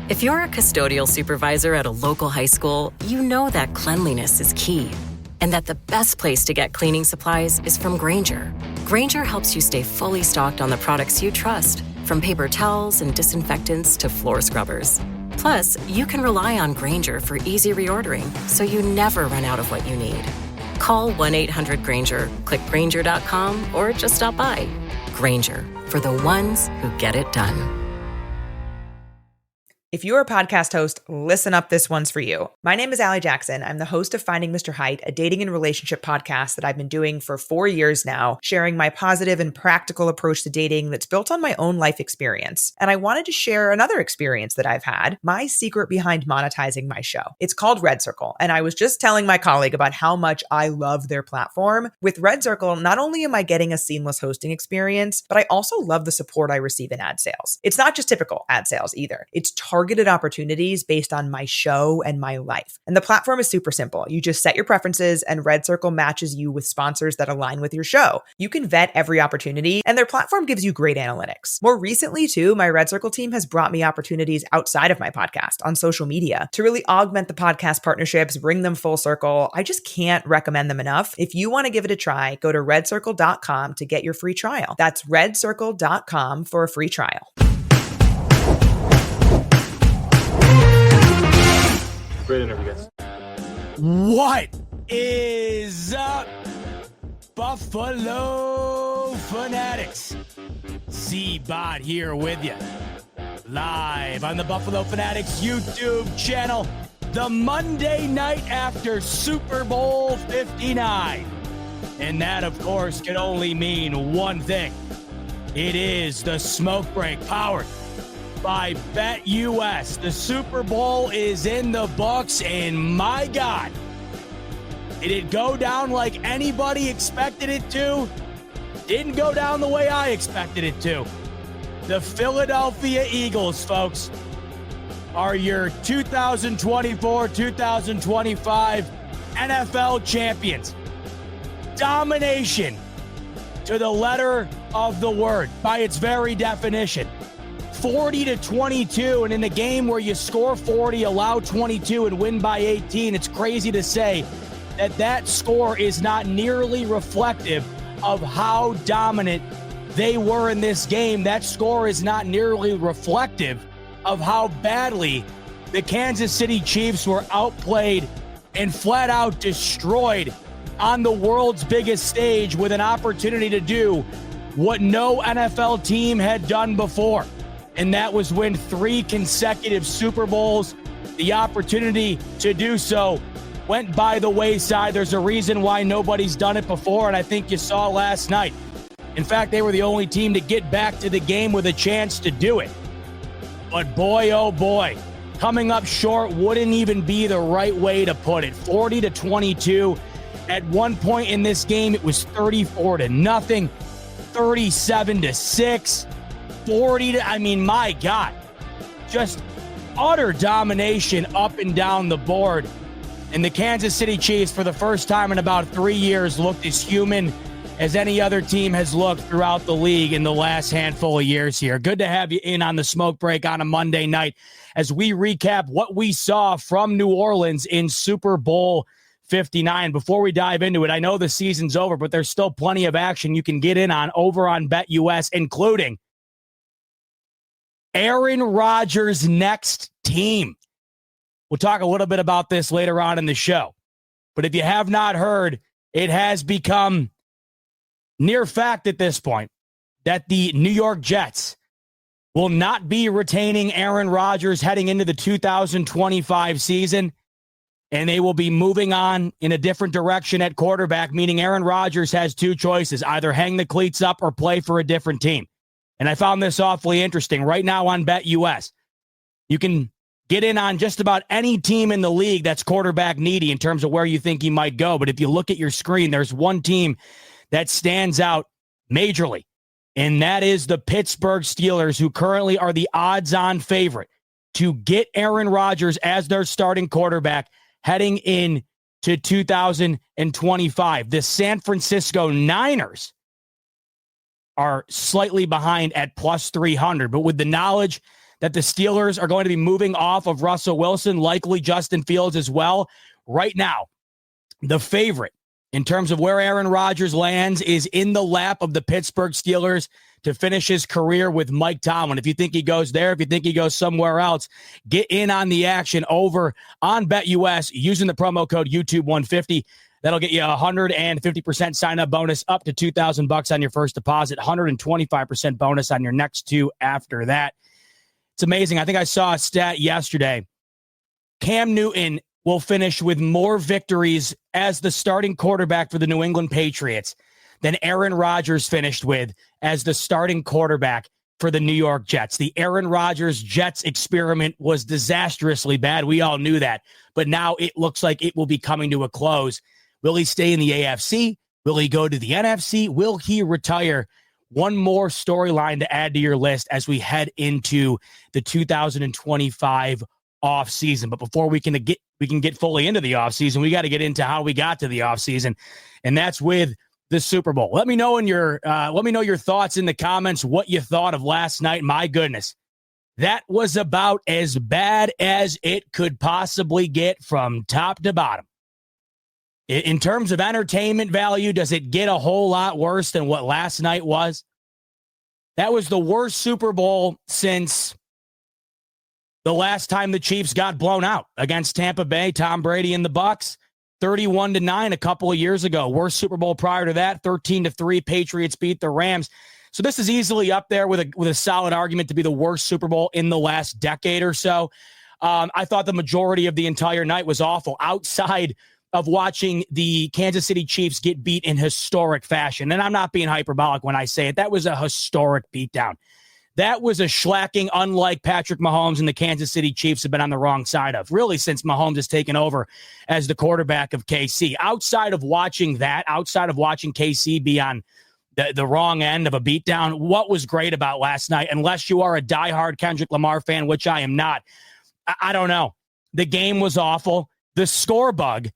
If you're a custodial supervisor at a local high school, you know that cleanliness is key, and that the best place to get cleaning supplies is from Grainger. Grainger helps you stay fully stocked on the products you trust, from paper towels and disinfectants to floor scrubbers. Plus, you can rely on Grainger for easy reordering, so you never run out of what you need. Call 1-800-GRAINGER, click Grainger.com, or just stop by. Grainger, for the ones who get it done. If you're a podcast host, listen up, this one's for you. My name is Allie Jackson. I'm the host of Finding Mr. Height, a dating and relationship podcast that I've been doing for 4 years now, sharing my positive and practical approach to dating that's built on my own life experience. And I wanted to share another experience that I've had, my secret behind monetizing my show. It's called Red Circle, and I was just telling my colleague about how much I love their platform. With Red Circle, not only am I getting a seamless hosting experience, but I also love the support I receive in ad sales. It's not just typical ad sales either. It's targeted opportunities based on my show and my life. And the platform is super simple. You just set your preferences and Red Circle matches you with sponsors that align with your show. You can vet every opportunity and their platform gives you great analytics. More recently too, my Red Circle team has brought me opportunities outside of my podcast on social media to really augment the podcast partnerships, bring them full circle. I just can't recommend them enough. If you want to give it a try, go to redcircle.com to get your free trial. That's redcircle.com for a free trial. Great interview, guys. What is up, Buffalo Fanatics? C-Bot here with you, live on the Buffalo Fanatics YouTube channel, the Monday night after Super Bowl 59. And that, of course, can only mean one thing. It is the Smoke Break, powered by BetUS. The Super Bowl is in the books, and my God, did it go down like anybody expected it to? Didn't go down the way I expected it to. The Philadelphia Eagles, folks, are your 2024-2025 NFL champions. Domination to the letter of the word, by its very definition. 40-22, and in a game where you score 40, allow 22, and win by 18, it's crazy to say that that score is not nearly reflective of how dominant they were in this game. That score is not nearly reflective of how badly the Kansas City Chiefs were outplayed and flat out destroyed on the world's biggest stage with an opportunity to do what no NFL team had done before. And that was win 3 consecutive Super Bowls. The opportunity to do so went by the wayside. There's a reason why nobody's done it before, and I think you saw last night. In fact, they were the only team to get back to the game with a chance to do it. But boy, oh boy, coming up short wouldn't even be the right way to put it. 40-22. At one point in this game, it was 34-0, 37-6. 40 I mean, my God, just utter domination up and down the board. And the Kansas City Chiefs, for the first time in about 3 years, looked as human as any other team has looked throughout the league in the last handful of years here. Good to have you in on the Smoke Break on a Monday night as we recap what we saw from New Orleans in Super Bowl 59. Before we dive into it, I know the season's over, but there's still plenty of action you can get in on over on BetUS, including Aaron Rodgers' next team. We'll talk a little bit about this later on in the show. But if you have not heard, it has become near fact at this point that the New York Jets will not be retaining Aaron Rodgers heading into the 2025 season, and they will be moving on in a different direction at quarterback, meaning Aaron Rodgers has two choices, either hang the cleats up or play for a different team. And I found this awfully interesting. Right now on BetUS, you can get in on just about any team in the league that's quarterback needy in terms of where you think he might go. But if you look at your screen, there's one team that stands out majorly, and that is the Pittsburgh Steelers, who currently are the odds-on favorite to get Aaron Rodgers as their starting quarterback heading into 2025. The San Francisco Niners are slightly behind at plus 300, but with the knowledge that the Steelers are going to be moving off of Russell Wilson, likely Justin Fields as well. Right now, the favorite in terms of where Aaron Rodgers lands is in the lap of the Pittsburgh Steelers to finish his career with Mike Tomlin. If you think he goes there, if you think he goes somewhere else, get in on the action over on BetUS using the promo code YouTube150. That'll get you a 150% sign-up bonus up to $2,000 on your first deposit, 125% bonus on your next two after that. It's amazing. I think I saw a stat yesterday. Cam Newton will finish with more victories as the starting quarterback for the New England Patriots than Aaron Rodgers finished with as the starting quarterback for the New York Jets. The Aaron Rodgers Jets experiment was disastrously bad. We all knew that. But now it looks like it will be coming to a close. Will he stay in the AFC? Will he go to the NFC? Will he retire? One more storyline to add to your list as we head into the 2025 offseason. But before we can get fully into the offseason, we got to get into how we got to the offseason, and that's with the Super Bowl. Let me know your thoughts in the comments, what you thought of last night. My goodness, that was about as bad as it could possibly get from top to bottom. In terms of entertainment value, does it get a whole lot worse than what last night was? That was the worst Super Bowl since the last time the Chiefs got blown out against Tampa Bay, Tom Brady and the Bucs, 31-9 a couple of years ago. Worst Super Bowl prior to that, 13-3, Patriots beat the Rams. So this is easily up there with a solid argument to be the worst Super Bowl in the last decade or so. I thought the majority of the entire night was awful outside of watching the Kansas City Chiefs get beat in historic fashion. And I'm not being hyperbolic when I say it. That was a historic beatdown. That was a shellacking unlike Patrick Mahomes and the Kansas City Chiefs have been on the wrong side of, really, since Mahomes has taken over as the quarterback of KC. Outside of watching KC be on the wrong end of a beatdown, what was great about last night, unless you are a diehard Kendrick Lamar fan, which I am not, I don't know. The game was awful. The score bug,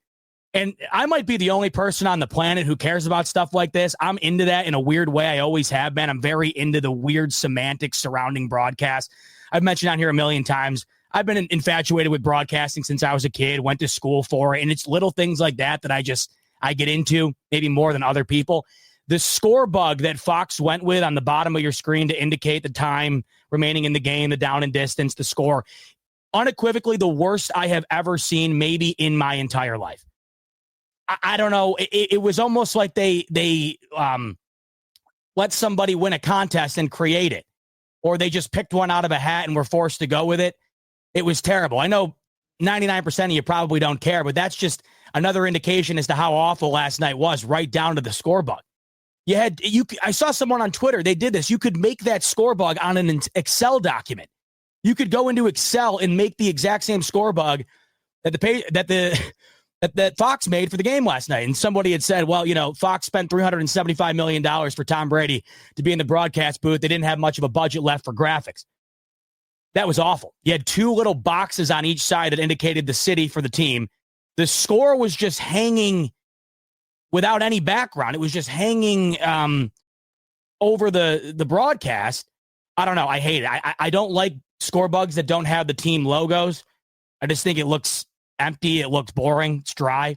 and I might be the only person on the planet who cares about stuff like this. I'm into that in a weird way. I always have been. I'm very into the weird semantics surrounding broadcast. I've mentioned on here a million times. I've been infatuated with broadcasting since I was a kid, went to school for it, and it's little things like that that I get into maybe more than other people. The score bug that Fox went with on the bottom of your screen to indicate the time remaining in the game, the down and distance, the score, unequivocally the worst I have ever seen maybe in my entire life. I don't know. It was almost like they let somebody win a contest and create it, or they just picked one out of a hat and were forced to go with it. It was terrible. I know 99% of you probably don't care, but that's just another indication as to how awful last night was, right down to the score bug. I saw someone on Twitter. They did this. You could make that score bug on an Excel document. You could go into Excel and make the exact same score bug that Fox made for the game last night. And somebody had said, well, Fox spent $375 million for Tom Brady to be in the broadcast booth. They didn't have much of a budget left for graphics. That was awful. You had two little boxes on each side that indicated the city for the team. The score was just hanging without any background. It was just hanging over the broadcast. I don't know. I hate it. I don't like score bugs that don't have the team logos. I just think it looks empty. It looks boring. It's dry.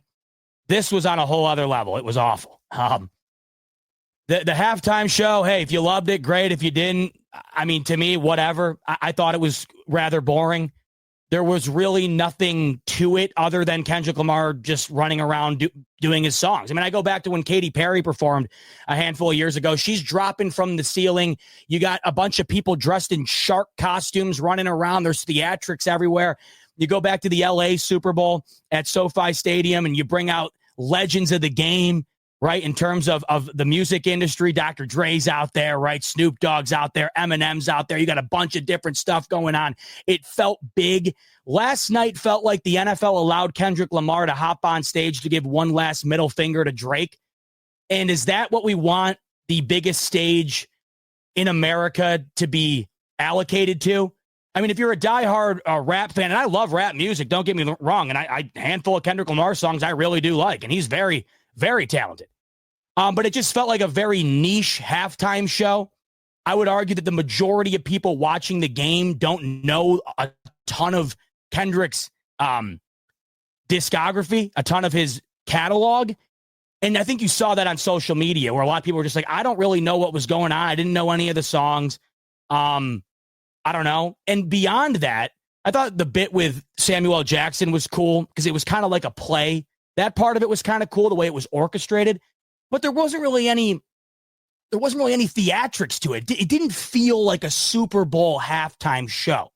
This was on a whole other level. It was awful. The halftime show, hey, if you loved it, great. If you didn't, I mean, to me, whatever. I thought it was rather boring. There was really nothing to it other than Kendrick Lamar just running around doing his songs. I mean, I go back to when Katy Perry performed a handful of years ago. She's dropping from the ceiling. You got a bunch of people dressed in shark costumes running around. There's theatrics everywhere. You go back to the LA Super Bowl at SoFi Stadium and you bring out legends of the game, right? In terms of the music industry, Dr. Dre's out there, right? Snoop Dogg's out there, Eminem's out there. You got a bunch of different stuff going on. It felt big. Last night felt like the NFL allowed Kendrick Lamar to hop on stage to give one last middle finger to Drake. And is that what we want the biggest stage in America to be allocated to? I mean, if you're a diehard rap fan, and I love rap music, don't get me wrong, and a handful of Kendrick Lamar songs I really do like, and he's very, very talented. But it just felt like a very niche halftime show. I would argue that the majority of people watching the game don't know a ton of Kendrick's discography, a ton of his catalog. And I think you saw that on social media where a lot of people were just like, I don't really know what was going on. I didn't know any of the songs. I don't know. And beyond that, I thought the bit with Samuel L. Jackson was cool because it was kind of like a play. That part of it was kind of cool, the way it was orchestrated. But there wasn't really any theatrics to it. It didn't feel like a Super Bowl halftime show.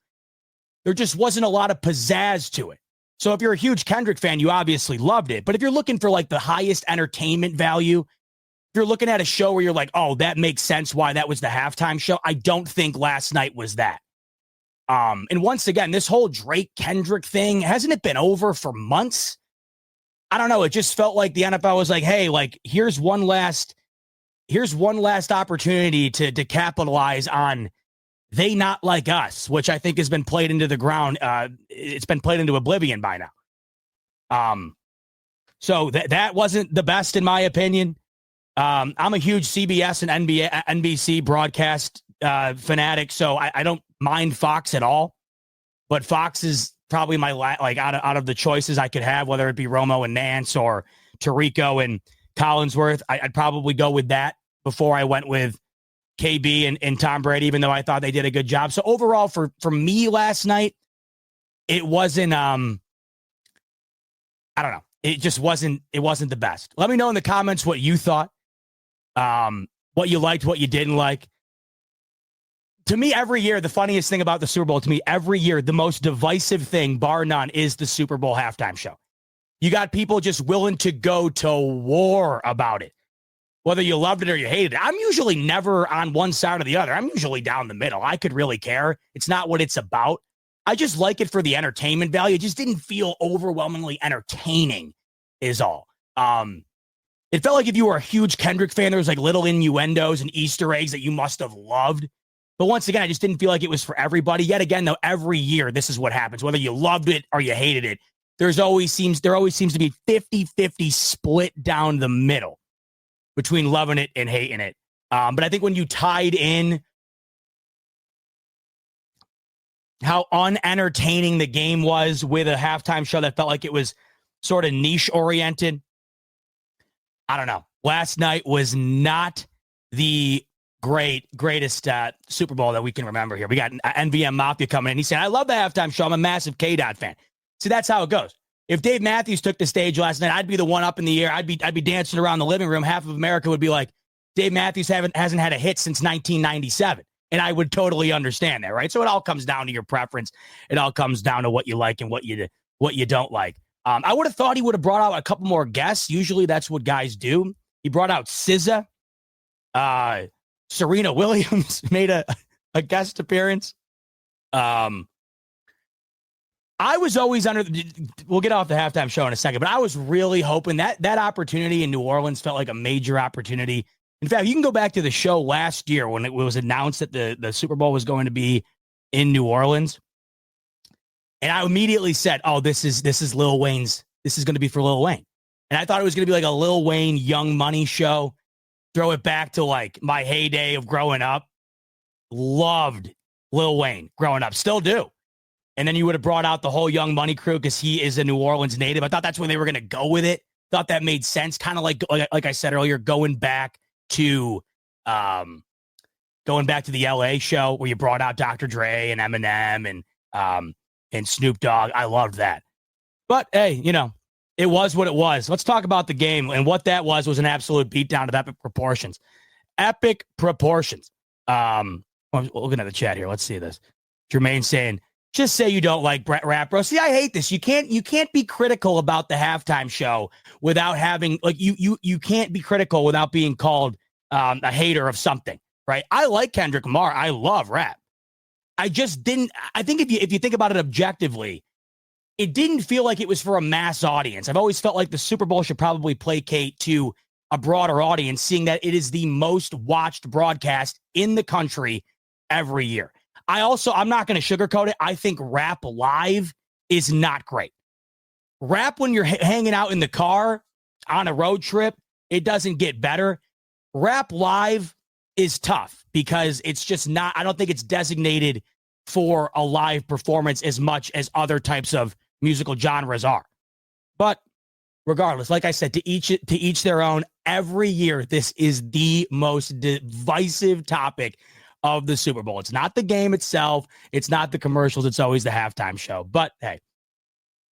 There just wasn't a lot of pizzazz to it. So if you're a huge Kendrick fan, you obviously loved it. But if you're looking for like the highest entertainment value, if you're looking at a show where you're like, oh, that makes sense why that was the halftime show, I don't think last night was that. And once again, this whole Drake Kendrick thing, hasn't it been over for months? I don't know. It just felt like the NFL was like, hey, like here's one last opportunity to capitalize on they not like us, which I think has been played into the ground. It's been played into oblivion by now. So that wasn't the best in my opinion. I'm a huge CBS and NBC broadcast fanatic, so I don't mind Fox at all. But Fox is probably my out of the choices I could have, whether it be Romo and Nance or Tirico and Collinsworth. I'd probably go with that before I went with KB and Tom Brady, even though I thought they did a good job. So overall, for me last night, it wasn't. I don't know. It just wasn't. It wasn't the best. Let me know in the comments what you thought. What you liked, what you didn't like. To me, every year, the funniest thing about the Super Bowl, to me, every year, the most divisive thing, bar none, is the Super Bowl halftime show. You got people just willing to go to war about it, whether you loved it or you hated it. I'm usually never on one side or the other. I'm usually down the middle. I could really care. It's not what it's about. I just like it for the entertainment value. It just didn't feel overwhelmingly entertaining is all. It felt like if you were a huge Kendrick fan, there was like little innuendos and Easter eggs that you must have loved. But once again, I just didn't feel like it was for everybody. Yet again, though, every year, this is what happens. Whether you loved it or you hated it, there always seems to be 50-50 split down the middle between loving it and hating it. But I think when you tied in how unentertaining the game was with a halftime show that felt like it was sort of niche-oriented, I don't know. Last night was not the greatest Super Bowl that we can remember here. We got NVM Mafia coming in. He said, I love the halftime show. I'm a massive K-Dot fan. See, that's how it goes. If Dave Matthews took the stage last night, I'd be the one up in the air. I'd be dancing around the living room. Half of America would be like, Dave Matthews hasn't had a hit since 1997. And I would totally understand that, right? So it all comes down to your preference. It all comes down to what you like and what you don't like. I would have thought he would have brought out a couple more guests. Usually that's what guys do. He brought out SZA. Serena Williams made a guest appearance. I was always we'll get off the halftime show in a second, but I was really hoping that opportunity in New Orleans felt like a major opportunity. In fact, you can go back to the show last year when it was announced that the Super Bowl was going to be in New Orleans. And I immediately said, oh, this is Lil Wayne's. This is going to be for Lil Wayne. And I thought it was going to be like a Lil Wayne Young Money show. Throw it back to like my heyday of growing up. Loved Lil Wayne growing up. Still do. And then you would have brought out the whole Young Money crew because he is a New Orleans native. I thought that's where they were going to go with it. Thought that made sense. Kind of like I said earlier, going back to the LA show where you brought out Dr. Dre and Eminem and Snoop Dogg. I loved that. But hey, it was what it was. Let's talk about the game. And what that was an absolute beatdown of epic proportions. Epic proportions. I'm looking at the chat here. Let's see this. Jermaine saying, just say you don't like rap, bro. See, I hate this. You can't be critical about the halftime show without having you can't be critical without being called a hater of something, right? I like Kendrick Lamar. I love rap. I just didn't. I think if you think about it objectively, it didn't feel like it was for a mass audience. I've always felt like the Super Bowl should probably placate to a broader audience, seeing that it is the most watched broadcast in the country every year. I'm not going to sugarcoat it. I think Rap Live is not great. Rap when you're hanging out in the car on a road trip, it doesn't get better. Rap Live is tough because it's just not, I don't think it's designated for a live performance as much as other types of musical genres are. But regardless, like I said, to each their own. Every year, this is the most divisive topic of the Super Bowl. It's not the game itself. It's not the commercials. It's always the halftime show. But hey,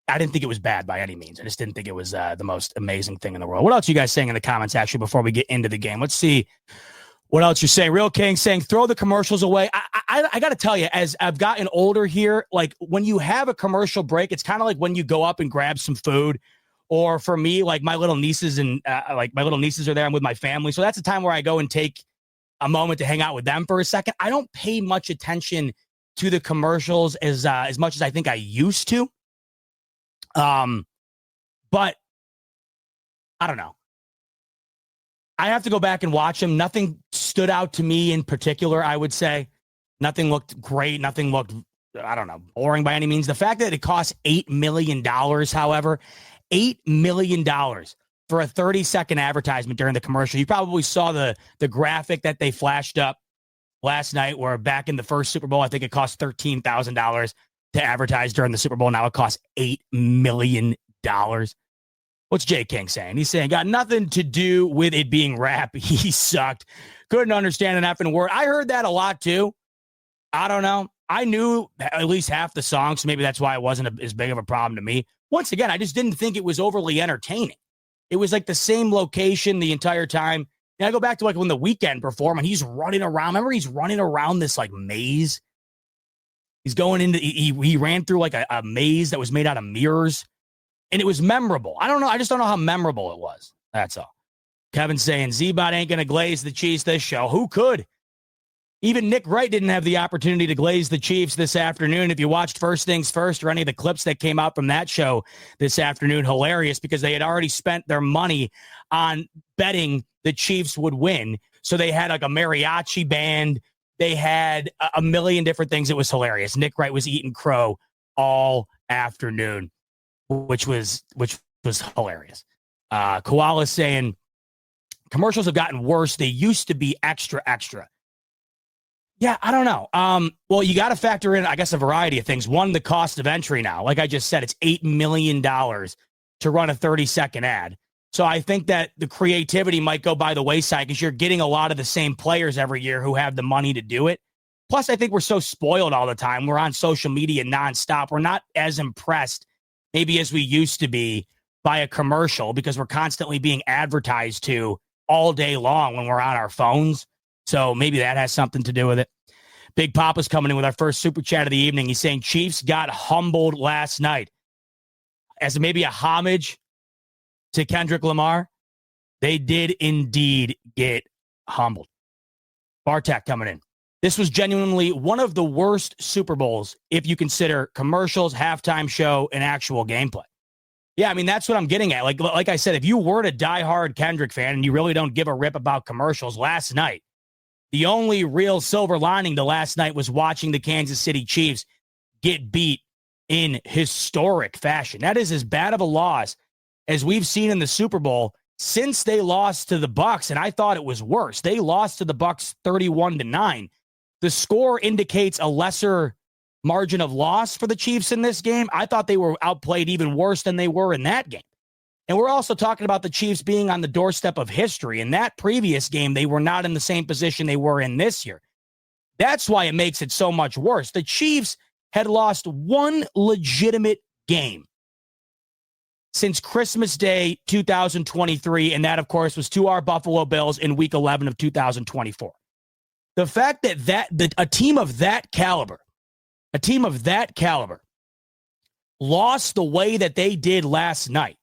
I didn't think it was bad by any means. I just didn't think it was the most amazing thing in the world. What else are you guys saying in the comments, actually, before we get into the game? Let's see what else you're saying. Real King saying, throw the commercials away. I got to tell you, as I've gotten older here, like when you have a commercial break, it's kind of like when you go up and grab some food. Or for me, like my little nieces and my little nieces are there. I'm with my family. So that's a time where I go and take a moment to hang out with them for a second. I don't pay much attention to the commercials as much as I think I used to. But I don't know. I have to go back and watch them. Nothing stood out to me in particular, I would say. Nothing looked great. Nothing looked, I don't know, boring by any means. The fact that it costs $8 million, however, $8 million for a 30-second advertisement during the commercial. You probably saw the graphic that they flashed up last night where back in the first Super Bowl, I think it cost $13,000 to advertise during the Super Bowl. Now it costs $8 million. What's Jay King saying? He's saying, got nothing to do with it being rap. He sucked. Couldn't understand an effing word. I heard that a lot too. I don't know. I knew at least half the songs, so maybe that's why it wasn't as big of a problem to me. Once again, I just didn't think it was overly entertaining. It was like the same location the entire time. And I go back to like when The Weeknd performed and he's running around. Remember, he's running around this like maze. He's going into, he ran through like a maze that was made out of mirrors. And it was memorable. I don't know. I just don't know how memorable it was. That's all. Kevin saying Z-Bot ain't going to glaze the Chiefs this show. Who could? Even Nick Wright didn't have the opportunity to glaze the Chiefs this afternoon. If you watched First Things First or any of the clips that came out from that show this afternoon, hilarious because they had already spent their money on betting the Chiefs would win. So they had like a mariachi band. They had a million different things. It was hilarious. Nick Wright was eating crow all afternoon, which was hilarious. Koala saying commercials have gotten worse. They used to be extra. Yeah, I don't know. Well, you got to factor in, I guess, a variety of things. One, the cost of entry now. Like I just said, it's $8 million to run a 30-second ad. So I think that the creativity might go by the wayside because you're getting a lot of the same players every year who have the money to do it. Plus, I think we're so spoiled all the time. We're on social media nonstop. We're not as impressed maybe as we used to be by a commercial because we're constantly being advertised to all day long when we're on our phones. So maybe that has something to do with it. Big Papa's coming in with our first super chat of the evening. He's saying Chiefs got humbled last night. As maybe a homage to Kendrick Lamar, they did indeed get humbled. Bartek coming in. This was genuinely one of the worst Super Bowls if you consider commercials, halftime show, and actual gameplay. Yeah, I mean, that's what I'm getting at. Like I said, if you were a diehard Kendrick fan and you really don't give a rip about commercials, last night, the only real silver lining to last night was watching the Kansas City Chiefs get beat in historic fashion. That is as bad of a loss as we've seen in the Super Bowl since they lost to the Bucs, and I thought it was worse. They lost to the Bucs 31-9. The score indicates a lesser margin of loss for the Chiefs in this game. I thought they were outplayed even worse than they were in that game. And we're also talking about the Chiefs being on the doorstep of history. In that previous game, they were not in the same position they were in this year. That's why it makes it so much worse. The Chiefs had lost one legitimate game since Christmas Day 2023, and that, of course, was to our Buffalo Bills in Week 11 of 2024. The fact that a team of that caliber lost the way that they did last night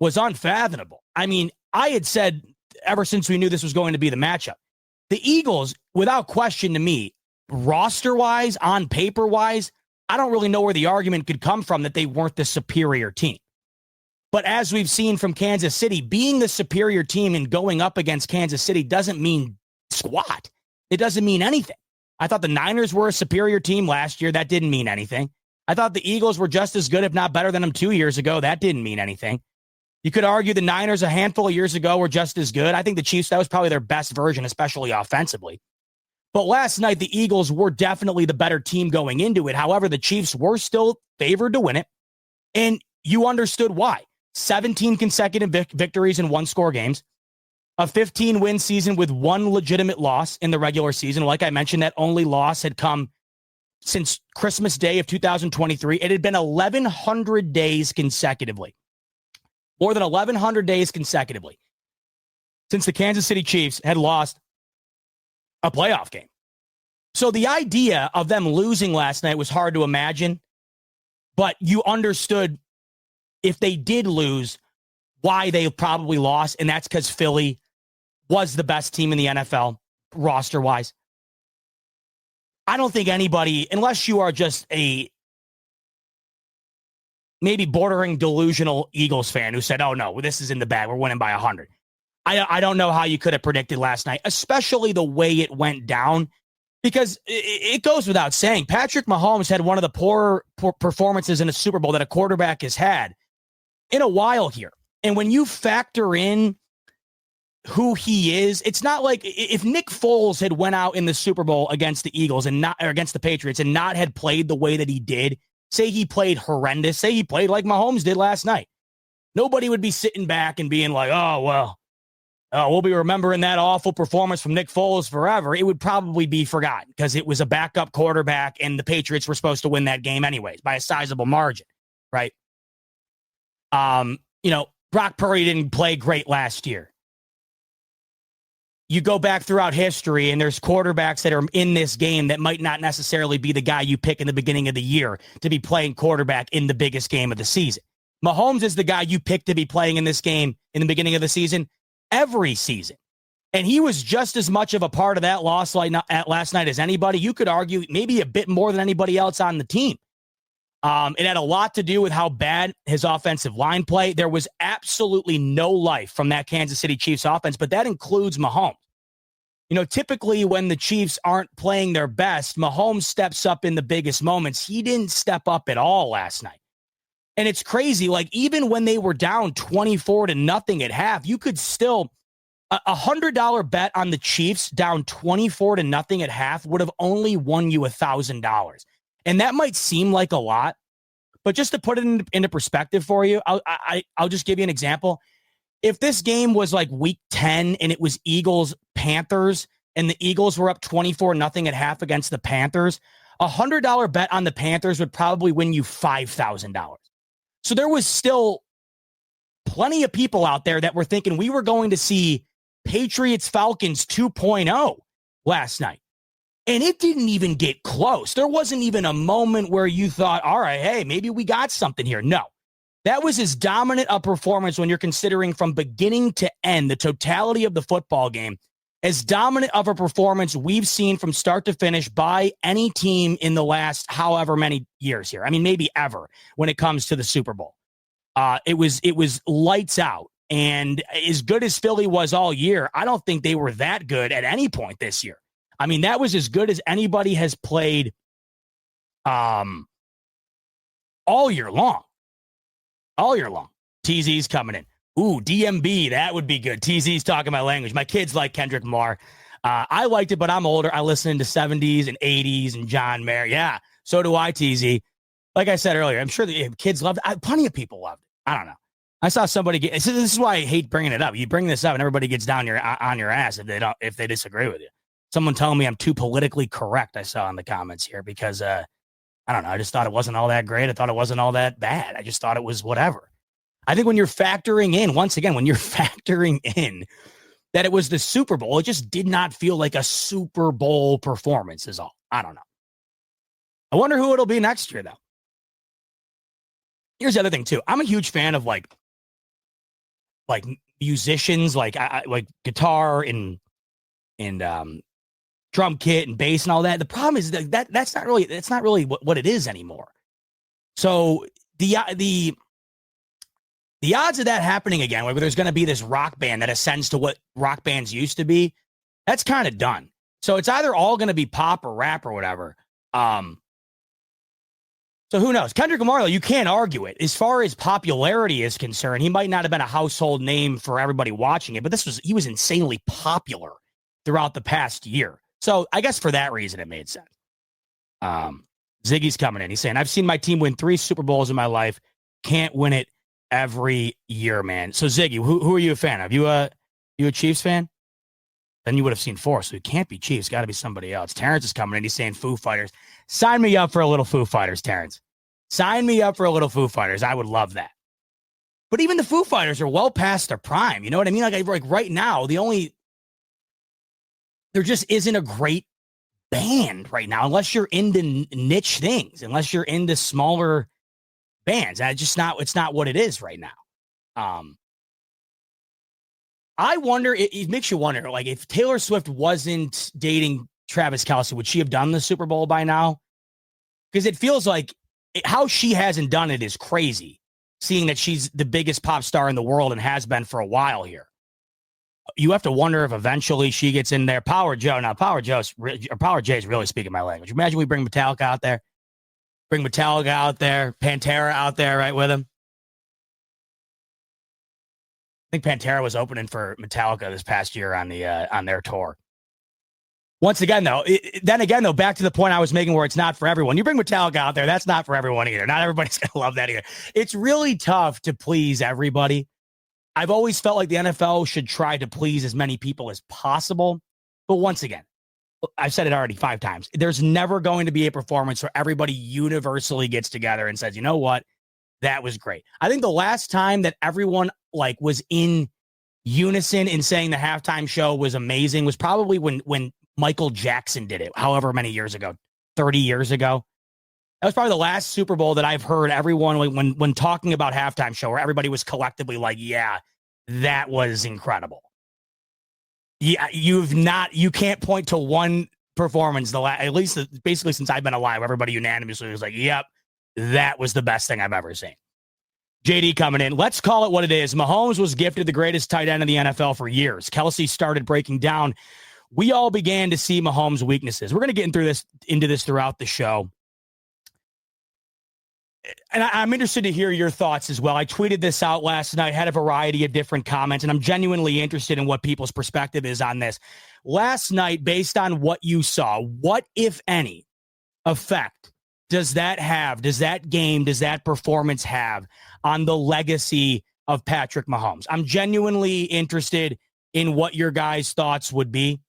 was unfathomable. I mean, I had said ever since we knew this was going to be the matchup, the Eagles, without question to me, roster-wise, on paper-wise, I don't really know where the argument could come from that they weren't the superior team. But as we've seen from Kansas City, being the superior team and going up against Kansas City doesn't mean squat. It doesn't mean anything. I thought the Niners were a superior team last year. That didn't mean anything. I thought the Eagles were just as good, if not better than them 2 years ago. That didn't mean anything. You could argue the Niners a handful of years ago were just as good. I think the Chiefs, that was probably their best version, especially offensively. But last night, the Eagles were definitely the better team going into it. However, the Chiefs were still favored to win it. And you understood why. 17 consecutive victories in one-score games. A 15-win season with one legitimate loss in the regular season. Like I mentioned, that only loss had come since Christmas Day of 2023. It had been 1,100 days consecutively. More than 1,100 days consecutively since the Kansas City Chiefs had lost a playoff game. So the idea of them losing last night was hard to imagine, but you understood if they did lose, why they probably lost, and that's because Philly was the best team in the NFL roster-wise. I don't think anybody, unless you are just a maybe bordering delusional Eagles fan who said, oh, no, this is in the bag. We're winning by 100. I don't know how you could have predicted last night, especially the way it went down, because it goes without saying. Patrick Mahomes had one of the poor performances in a Super Bowl that a quarterback has had in a while here. And when you factor in who he is, it's not like if Nick Foles had went out in the Super Bowl against the Eagles and not, or against the Patriots, and not had played the way that he did. Say he played horrendous. Say he played like Mahomes did last night. Nobody would be sitting back and being like, oh, well, we'll be remembering that awful performance from Nick Foles forever. It would probably be forgotten because it was a backup quarterback and the Patriots were supposed to win that game anyways by a sizable margin, right? Brock Purdy didn't play great last year. You go back throughout history and there's quarterbacks that are in this game that might not necessarily be the guy you pick in the beginning of the year to be playing quarterback in the biggest game of the season. Mahomes is the guy you pick to be playing in this game in the beginning of the season every season. And he was just as much of a part of that loss last night as anybody. You could argue maybe a bit more than anybody else on the team. It had a lot to do with how bad his offensive line play. There was absolutely no life from that Kansas City Chiefs offense, but that includes Mahomes. Typically when the Chiefs aren't playing their best, Mahomes steps up in the biggest moments. He didn't step up at all last night. And it's crazy. Like, even when they were down 24-0 at half, you could still, $100 bet on the Chiefs down 24-0 at half would have only won you $1,000. And that might seem like a lot, but just to put it into perspective for you, I'll just give you an example. If this game was like week 10 and it was Eagles-Panthers and the Eagles were up 24-0 at half against the Panthers, $100 bet on the Panthers would probably win you $5,000. So there was still plenty of people out there that were thinking we were going to see Patriots-Falcons 2.0 last night. And it didn't even get close. There wasn't even a moment where you thought, all right, hey, maybe we got something here. No. That was as dominant a performance when you're considering from beginning to end, the totality of the football game, as dominant of a performance we've seen from start to finish by any team in the last however many years here. I mean, maybe ever when it comes to the Super Bowl. It was lights out. And as good as Philly was all year, I don't think they were that good at any point this year. I mean, that was as good as anybody has played all year long. All year long. TZ's coming in. Ooh, DMB, that would be good. TZ's talking my language. My kids like Kendrick Lamar. I liked it, but I'm older. I listened to 70s and 80s and John Mayer. Yeah, so do I, TZ. Like I said earlier, I'm sure the kids loved it. Plenty of people loved it. I don't know. I saw somebody get. This is why I hate bringing it up. You bring this up, and everybody gets down on your ass if they disagree with you. Someone telling me I'm too politically correct. I saw in the comments here because I don't know. I just thought it wasn't all that great. I thought it wasn't all that bad. I just thought it was whatever. I think when you're factoring in, once again, when you're factoring in that it was the Super Bowl, it just did not feel like a Super Bowl performance is all. I don't know. I wonder who it'll be next year, though. Here's the other thing, too. I'm a huge fan of like musicians, like guitar and drum kit and bass and all that. The problem is that's not really what it is anymore. So the odds of that happening again, where there's going to be this rock band that ascends to what rock bands used to be, that's kind of done. So it's either all going to be pop or rap or whatever. So who knows? Kendrick Lamar, though, you can't argue it. As far as popularity is concerned, he might not have been a household name for everybody watching it, but he was insanely popular throughout the past year. So I guess for that reason, it made sense. Ziggy's coming in. He's saying, I've seen my team win 3 Super Bowls in my life. Can't win it every year, man. So Ziggy, who are you a fan of? You a Chiefs fan? Then you would have seen 4, so it can't be Chiefs. Got to be somebody else. Terrence is coming in. He's saying Foo Fighters. Sign me up for a little Foo Fighters, Terrence. Sign me up for a little Foo Fighters. I would love that. But even the Foo Fighters are well past their prime. You know what I mean? Like right now, there just isn't a great band right now, unless you're into niche things, unless you're into smaller bands. It's not what it is right now. I wonder, it makes you wonder, like, if Taylor Swift wasn't dating Travis Kelce, would she have done the Super Bowl by now? Because it feels like how she hasn't done it is crazy, seeing that she's the biggest pop star in the world and has been for a while here. You have to wonder if eventually she gets in there. Power Joe. Now, Power J is really speaking my language. Imagine we bring Metallica out there. Pantera out there, right, with him. I think Pantera was opening for Metallica this past year on their tour. Once again, though, back to the point I was making where it's not for everyone. You bring Metallica out there, that's not for everyone either. Not everybody's going to love that either. It's really tough to please everybody. I've always felt like the NFL should try to please as many people as possible. But once again, I've said it already 5 times. There's never going to be a performance where everybody universally gets together and says, you know what? That was great. I think the last time that everyone was in unison in saying the halftime show was amazing was probably when Michael Jackson did it, however many years ago, 30 years ago. That was probably the last Super Bowl that I've heard everyone, when talking about halftime show, where everybody was collectively like, yeah, that was incredible. Yeah, you can't point to one performance, at least basically since I've been alive, everybody unanimously was like, yep, that was the best thing I've ever seen. JD coming in. Let's call it what it is. Mahomes was gifted the greatest tight end in the NFL for years. Kelce started breaking down. We all began to see Mahomes' weaknesses. We're going to get into this throughout the show. And I'm interested to hear your thoughts as well. I tweeted this out last night, had a variety of different comments, and I'm genuinely interested in what people's perspective is on this. Last night, based on what you saw, what, if any, effect does that have? Does that performance have on the legacy of Patrick Mahomes? I'm genuinely interested in what your guys' thoughts would be,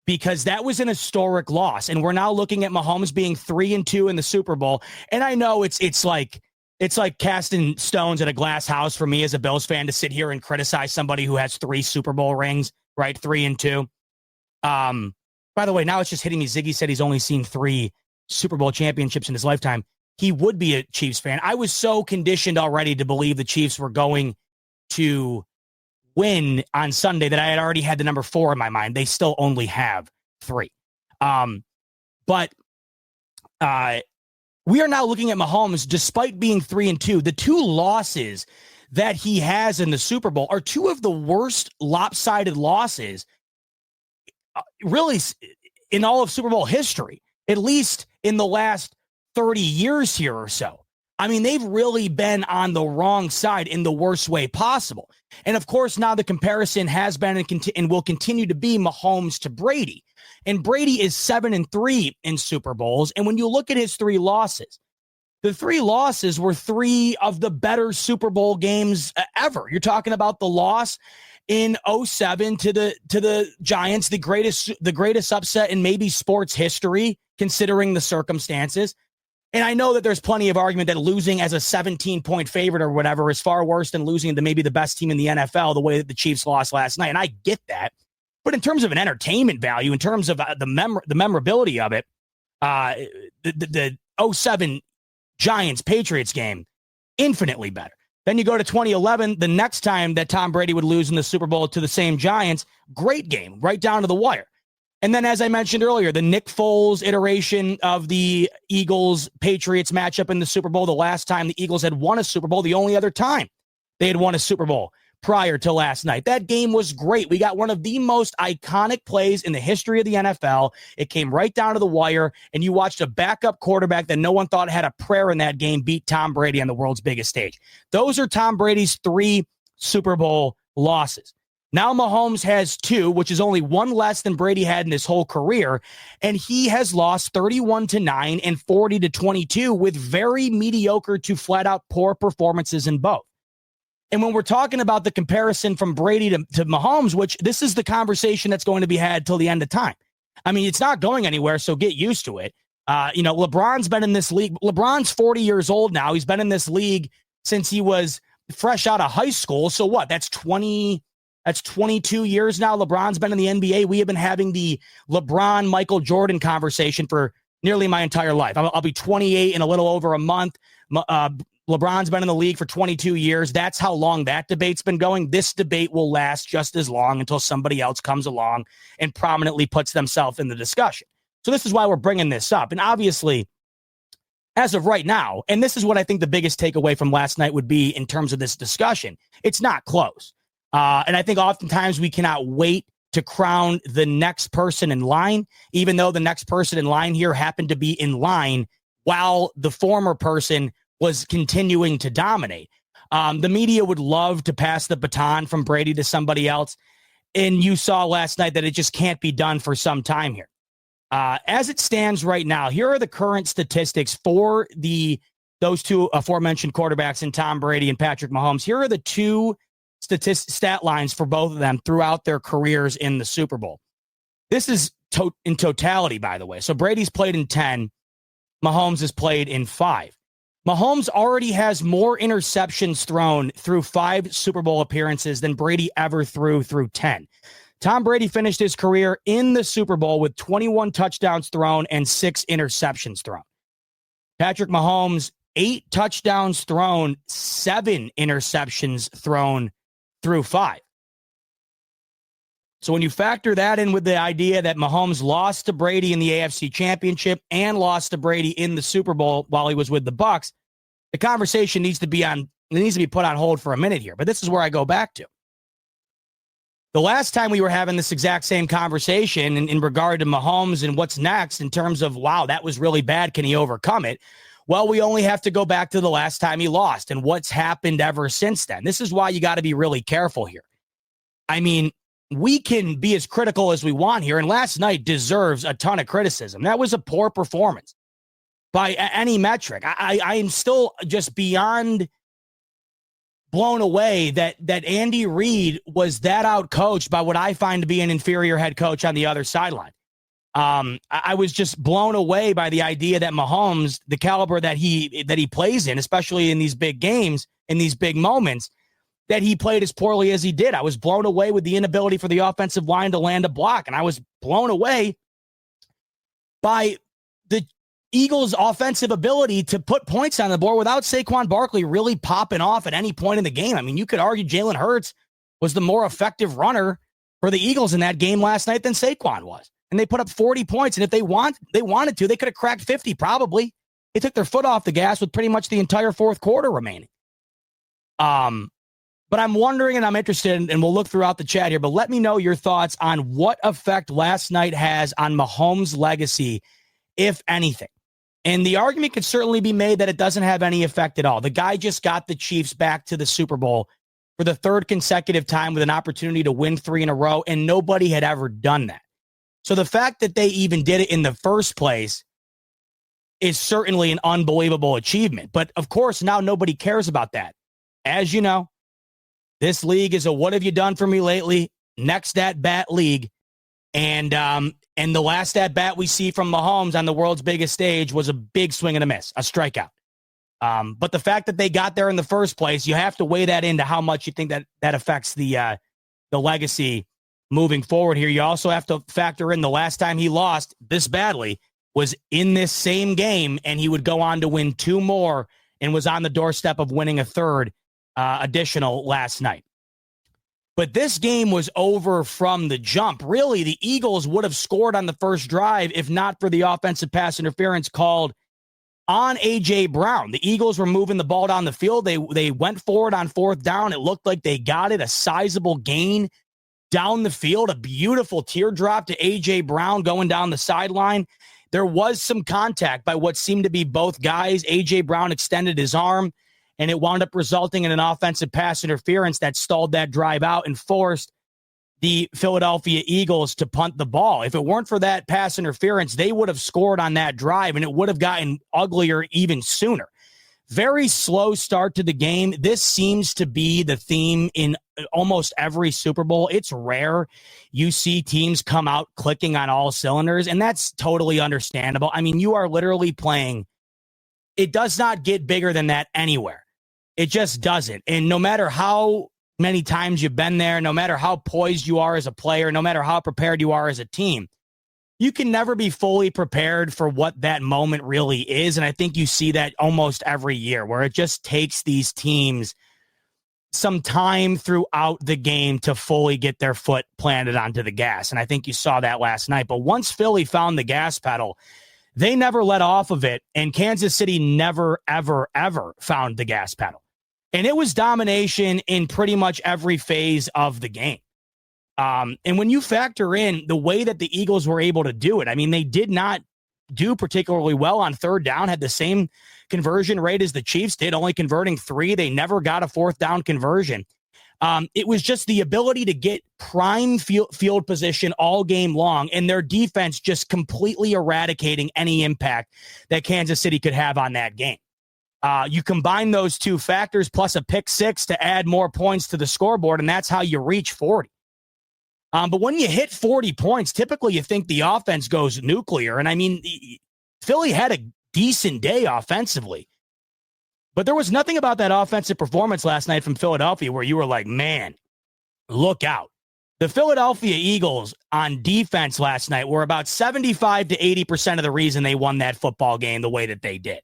because that was an historic loss, and we're now looking at Mahomes being 3-2 in the Super Bowl. And I know it's like casting stones at a glass house for me as a Bills fan to sit here and criticize somebody who has 3 Super Bowl rings, right? 3-2. By the way, now it's just hitting me. Ziggy said he's only seen 3 Super Bowl championships in his lifetime. He would be a Chiefs fan. I was so conditioned already to believe the Chiefs were going to win on Sunday that I had already had the number 4 in my mind. They still only have 3. But we are now looking at Mahomes, despite being 3-2, the 2 losses that he has in the Super Bowl are 2 of the worst lopsided losses really in all of Super Bowl history, at least in the last 30 years here or so. I mean, they've really been on the wrong side in the worst way possible. And of course, now the comparison has been and will continue to be Mahomes to Brady. And Brady is 7-3 in Super Bowls. And when you look at his 3 losses, the 3 losses were 3 of the better Super Bowl games ever. You're talking about the loss in 2007 to the Giants, the greatest upset in maybe sports history, considering the circumstances. And I know that there's plenty of argument that losing as a 17-point favorite or whatever is far worse than losing to maybe the best team in the NFL, the way that the Chiefs lost last night. And I get that. But in terms of an entertainment value, in terms of the memorability of it, the 2007 Giants-Patriots game, infinitely better. Then you go to 2011, the next time that Tom Brady would lose in the Super Bowl to the same Giants, great game, right down to the wire. And then, as I mentioned earlier, the Nick Foles iteration of the Eagles-Patriots matchup in the Super Bowl, the last time the Eagles had won a Super Bowl, the only other time they had won a Super Bowl prior to last night. That game was great. We got one of the most iconic plays in the history of the NFL. It came right down to the wire, and you watched a backup quarterback that no one thought had a prayer in that game beat Tom Brady on the world's biggest stage. Those are Tom Brady's 3 Super Bowl losses. Now Mahomes has 2, which is only 1 less than Brady had in his whole career, and he has lost 31-9 and 40-22 with very mediocre to flat-out poor performances in both. And when we're talking about the comparison from Brady to Mahomes, which this is the conversation that's going to be had till the end of time. I mean, it's not going anywhere, so get used to it. LeBron's been in this league. LeBron's 40 years old now. He's been in this league since he was fresh out of high school. So what? That's 22 years now. LeBron's been in the NBA. We have been having the LeBron, Michael Jordan conversation for nearly my entire life. I'll be 28 in a little over a month. LeBron's been in the league for 22 years. That's how long that debate's been going. This debate will last just as long until somebody else comes along and prominently puts themselves in the discussion. So this is why we're bringing this up. And obviously, as of right now, and this is what I think the biggest takeaway from last night would be in terms of this discussion, it's not close. And I think oftentimes we cannot wait to crown the next person in line, even though the next person in line here happened to be in line while the former person was continuing to dominate. The media would love to pass the baton from Brady to somebody else. And you saw last night that it just can't be done for some time here. As it stands right now, here are the current statistics for those 2 aforementioned quarterbacks in Tom Brady and Patrick Mahomes. Here are the 2 stat lines for both of them throughout their careers in the Super Bowl. This is in totality, by the way. So Brady's played in 10. Mahomes has played in 5. Mahomes already has more interceptions thrown through 5 Super Bowl appearances than Brady ever threw 10. Tom Brady finished his career in the Super Bowl with 21 touchdowns thrown and 6 interceptions thrown. Patrick Mahomes, 8 touchdowns thrown, 7 interceptions thrown through 5. So when you factor that in with the idea that Mahomes lost to Brady in the AFC Championship and lost to Brady in the Super Bowl while he was with the Bucs, the conversation needs to be put on hold for a minute here. But this is where I go back to. The last time we were having this exact same conversation in regard to Mahomes and what's next in terms of, wow, that was really bad. Can he overcome it? Well, we only have to go back to the last time he lost and what's happened ever since then. This is why you got to be really careful here. I mean, we can be as critical as we want here, and last night deserves a ton of criticism. That was a poor performance by any metric. I am still just beyond blown away that Andy Reid was that outcoached by what I find to be an inferior head coach on the other sideline. I was just blown away by the idea that Mahomes, the caliber that he plays in, especially in these big games, in these big moments, that he played as poorly as he did. I was blown away with the inability for the offensive line to land a block, and I was blown away by the Eagles' offensive ability to put points on the board without Saquon Barkley really popping off at any point in the game. I mean, you could argue Jalen Hurts was the more effective runner for the Eagles in that game last night than Saquon was. And they put up 40 points, and if they wanted to, they could have cracked 50 probably. They took their foot off the gas with pretty much the entire fourth quarter remaining. But I'm wondering, and I'm interested, and we'll look throughout the chat here, but let me know your thoughts on what effect last night has on Mahomes' legacy, if anything. And the argument could certainly be made that it doesn't have any effect at all. The guy just got the Chiefs back to the Super Bowl for the 3rd consecutive time with an opportunity to win 3 in a row, and nobody had ever done that. So the fact that they even did it in the first place is certainly an unbelievable achievement. But, of course, now nobody cares about that. As you know, this league is a what have you done for me lately, next at bat league. And the last at bat we see from Mahomes on the world's biggest stage was a big swing and a miss, a strikeout. But the fact that they got there in the first place, you have to weigh that into how much you think that affects the legacy moving forward here. You also have to factor in the last time he lost this badly was in this same game, and he would go on to win 2 more and was on the doorstep of winning a 3rd additional last night. But this game was over from the jump. Really, the Eagles would have scored on the first drive if not for the offensive pass interference called on A.J. Brown. The Eagles were moving the ball down the field. They went forward on fourth down. It looked like they got it, a sizable gain down the field, a beautiful teardrop to A.J. Brown going down the sideline. There was some contact by what seemed to be both guys. A.J. Brown extended his arm, and it wound up resulting in an offensive pass interference that stalled that drive out and forced the Philadelphia Eagles to punt the ball. If it weren't for that pass interference, they would have scored on that drive, and it would have gotten uglier even sooner. Very slow start to the game. This seems to be the theme in almost every Super Bowl. It's rare you see teams come out clicking on all cylinders, and that's totally understandable. I mean, you are literally playing. It does not get bigger than that anywhere. It just doesn't. And no matter how many times you've been there, no matter how poised you are as a player, no matter how prepared you are as a team, you can never be fully prepared for what that moment really is. And I think you see that almost every year, where it just takes these teams some time throughout the game to fully get their foot planted onto the gas. And I think you saw that last night. But once Philly found the gas pedal, they never let off of it. And Kansas City never, ever, ever found the gas pedal. And it was domination in pretty much every phase of the game. And when you factor in the way that the Eagles were able to do it, I mean, they did not do particularly well on third down, had the same conversion rate as the Chiefs did, only converting 3. They never got a fourth down conversion. It was just the ability to get prime field position all game long, and their defense just completely eradicating any impact that Kansas City could have on that game. You combine those two factors plus a pick six to add more points to the scoreboard, and that's how you reach 40. But when you hit 40 points, typically you think the offense goes nuclear. And I mean, Philly had a decent day offensively, but there was nothing about that offensive performance last night from Philadelphia where you were like, man, look out. The Philadelphia Eagles on defense last night were about 75 to 80% of the reason they won that football game the way that they did.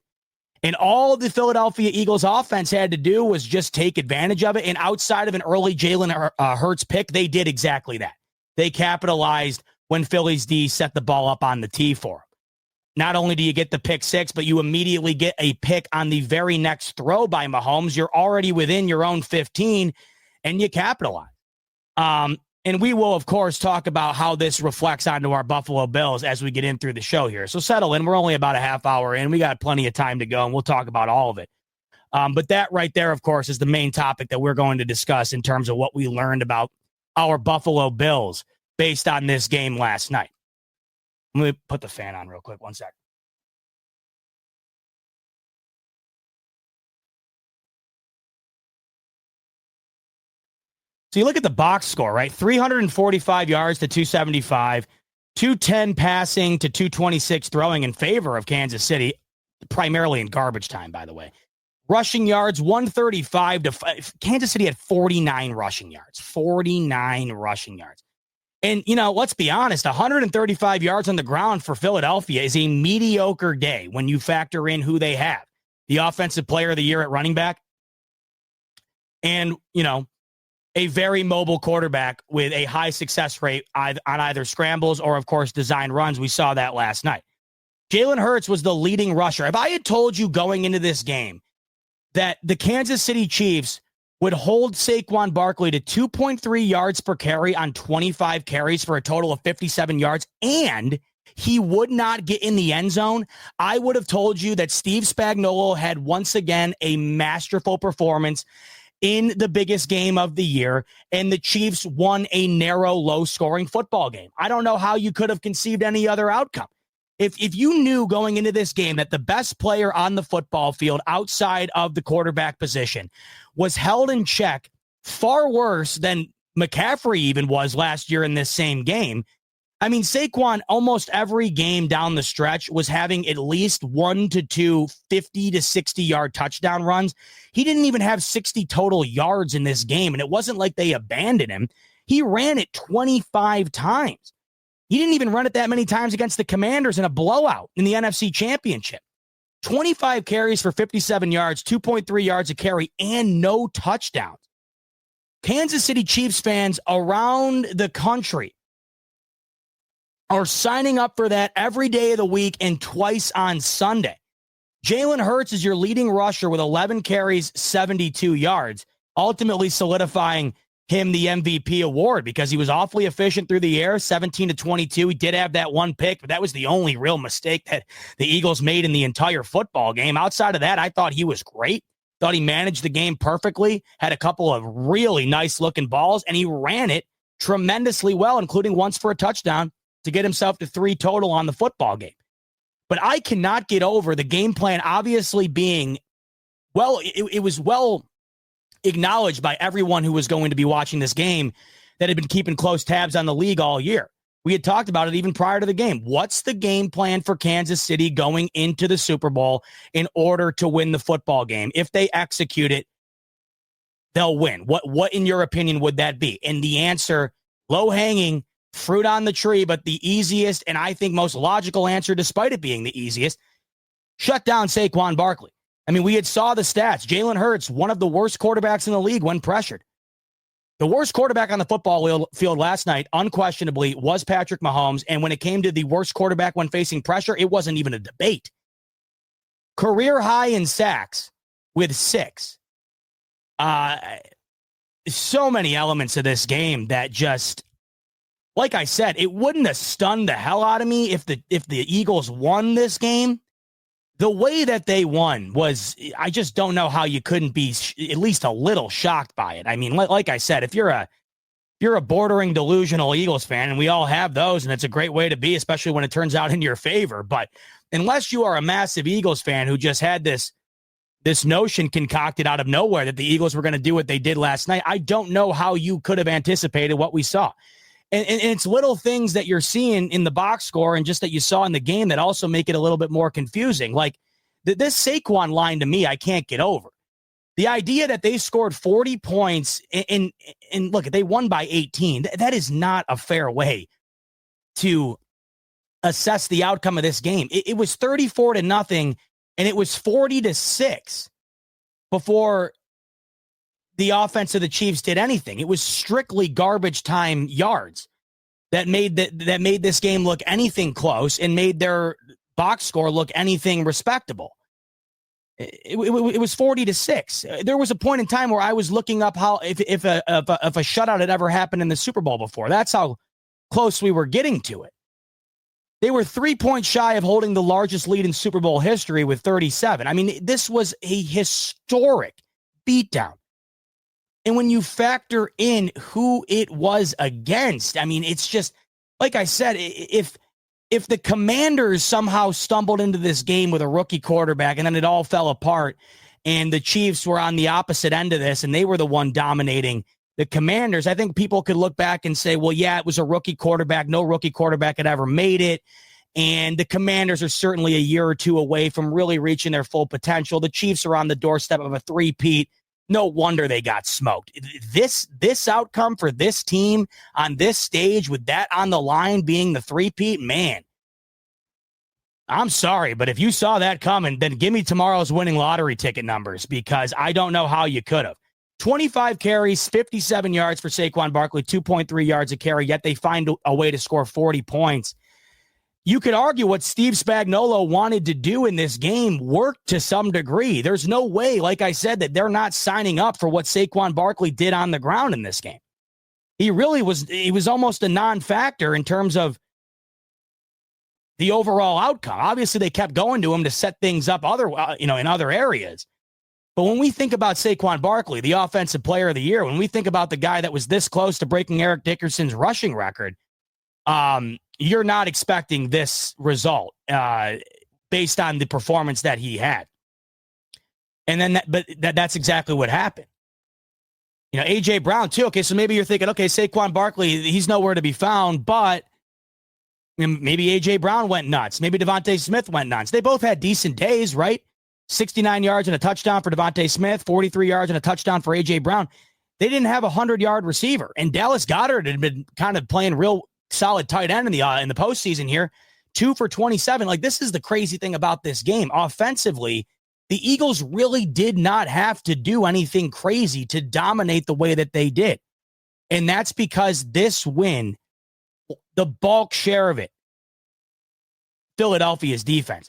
And all the Philadelphia Eagles offense had to do was just take advantage of it. And outside of an early Jalen Hurts pick, they did exactly that. They capitalized when Philly's D set the ball up on the tee for them. Not only do you get the pick six, but you immediately get a pick on the very next throw by Mahomes. You're already within your own 15, and you capitalize. And we will, of course, talk about how this reflects onto our Buffalo Bills as we get in through the show here. So settle in. We're only about a half hour in. We got plenty of time to go, and we'll talk about all of it. But that right there, of course, is the main topic that we're going to discuss in terms of what we learned about our Buffalo Bills based on this game last night. Let me put the fan on real quick. One sec. So you look at the box score, right? 345 yards to 275, 210 passing to 226 throwing in favor of Kansas City, primarily in garbage time, by the way. Rushing yards, 135 to 5. Kansas City had 49 rushing yards. 49 rushing yards. And, you know, let's be honest, 135 yards on the ground for Philadelphia is a mediocre day when you factor in who they have. The offensive player of the year at running back. And, you know, a very mobile quarterback with a high success rate on either scrambles or, of course, design runs. We saw that last night. Jalen Hurts was the leading rusher. If I had told you going into this game that the Kansas City Chiefs would hold Saquon Barkley to 2.3 yards per carry on 25 carries for a total of 57 yards, and he would not get in the end zone, I would have told you that Steve Spagnuolo had once again a masterful performance in the biggest game of the year, and the Chiefs won a narrow, low-scoring football game. I don't know how you could have conceived any other outcome. If you knew going into this game that the best player on the football field outside of the quarterback position was held in check far worse than McCaffrey even was last year in this same game, I mean, Saquon almost every game down the stretch was having at least 1 to 2 50 to 60-yard touchdown runs. He didn't even have 60 total yards in this game, and it wasn't like they abandoned him. He ran it 25 times. He didn't even run it that many times against the Commanders in a blowout in the NFC Championship. 25 carries for 57 yards, 2.3 yards a carry, and no touchdowns. Kansas City Chiefs fans around the country are signing up for that every day of the week and twice on Sunday. Jalen Hurts is your leading rusher with 11 carries, 72 yards, ultimately solidifying him the MVP award because he was awfully efficient through the air, 17 to 22. He did have that one pick, but that was the only real mistake that the Eagles made in the entire football game. Outside of that, I thought he was great. Thought he managed the game perfectly, had a couple of really nice-looking balls, and he ran it tremendously well, including once for a touchdown to get himself to 3 total on the football game. But I cannot get over the game plan obviously being, well, it was well acknowledged by everyone who was going to be watching this game that had been keeping close tabs on the league all year. We had talked about it even prior to the game. What's the game plan for Kansas City going into the Super Bowl in order to win the football game? If they execute it, they'll win. What in your opinion would that be? And the answer, low-hanging, fruit on the tree, but the easiest and I think most logical answer, despite it being the easiest, shut down Saquon Barkley. I mean, we had saw the stats. Jalen Hurts, one of the worst quarterbacks in the league when pressured. The worst quarterback on the football field last night, unquestionably, was Patrick Mahomes. And when it came to the worst quarterback when facing pressure, it wasn't even a debate. Career high in sacks with 6. So many elements of this game that just, like I said, it wouldn't have stunned the hell out of me if the Eagles won this game. The way that they won was, I just don't know how you couldn't be at least a little shocked by it. I mean, like I said, if you're a bordering delusional Eagles fan, and we all have those, and it's a great way to be, especially when it turns out in your favor. But unless you are a massive Eagles fan who just had this notion concocted out of nowhere that the Eagles were going to do what they did last night, I don't know how you could have anticipated what we saw. And it's little things that you're seeing in the box score and just that you saw in the game that also make it a little bit more confusing. Like this Saquon line to me, I can't get over. The idea that they scored 40 points and look, they won by 18. That is not a fair way to assess the outcome of this game. It was 34-0 and it was 40-6 before the offense of the Chiefs did anything. It was strictly garbage time yards that made this game look anything close and made their box score look anything respectable. It was 40-6. There was a point in time where I was looking up how if a shutout had ever happened in the Super Bowl before. That's how close we were getting to it. They were 3 points shy of holding the largest lead in Super Bowl history with 37. I mean, this was a historic beatdown. And when you factor in who it was against, I mean, it's just, like I said, if the Commanders somehow stumbled into this game with a rookie quarterback and then it all fell apart and the Chiefs were on the opposite end of this and they were the one dominating the Commanders, I think people could look back and say, well, yeah, it was a rookie quarterback. No rookie quarterback had ever made it. And the Commanders are certainly a year or two away from really reaching their full potential. The Chiefs are on the doorstep of a three-peat. No wonder they got smoked. This outcome for this team on this stage with that on the line being the three-peat, man, I'm sorry, but if you saw that coming, then give me tomorrow's winning lottery ticket numbers because I don't know how you could have. 25 carries, 57 yards for Saquon Barkley, 2.3 yards a carry, yet they find a way to score 40 points. You could argue what Steve Spagnuolo wanted to do in this game worked to some degree. There's no way, like I said, that they're not signing up for what Saquon Barkley did on the ground in this game. He was almost a non-factor in terms of the overall outcome. Obviously, they kept going to him to set things up in other areas. But when we think about Saquon Barkley, the offensive player of the year, when we think about the guy that was this close to breaking Eric Dickerson's rushing record, you're not expecting this result based on the performance that he had. And then that's exactly what happened. You know, A.J. Brown, too. Okay, so maybe you're thinking, okay, Saquon Barkley, he's nowhere to be found, but maybe A.J. Brown went nuts. Maybe Devontae Smith went nuts. They both had decent days, right? 69 yards and a touchdown for Devontae Smith, 43 yards and a touchdown for A.J. Brown. They didn't have a 100-yard receiver. And Dallas Goedert had been kind of playing real solid tight end in the postseason here, 2 for 27. Like, this is the crazy thing about this game. Offensively, the Eagles really did not have to do anything crazy to dominate the way that they did. And that's because this win, the bulk share of it, Philadelphia's defense.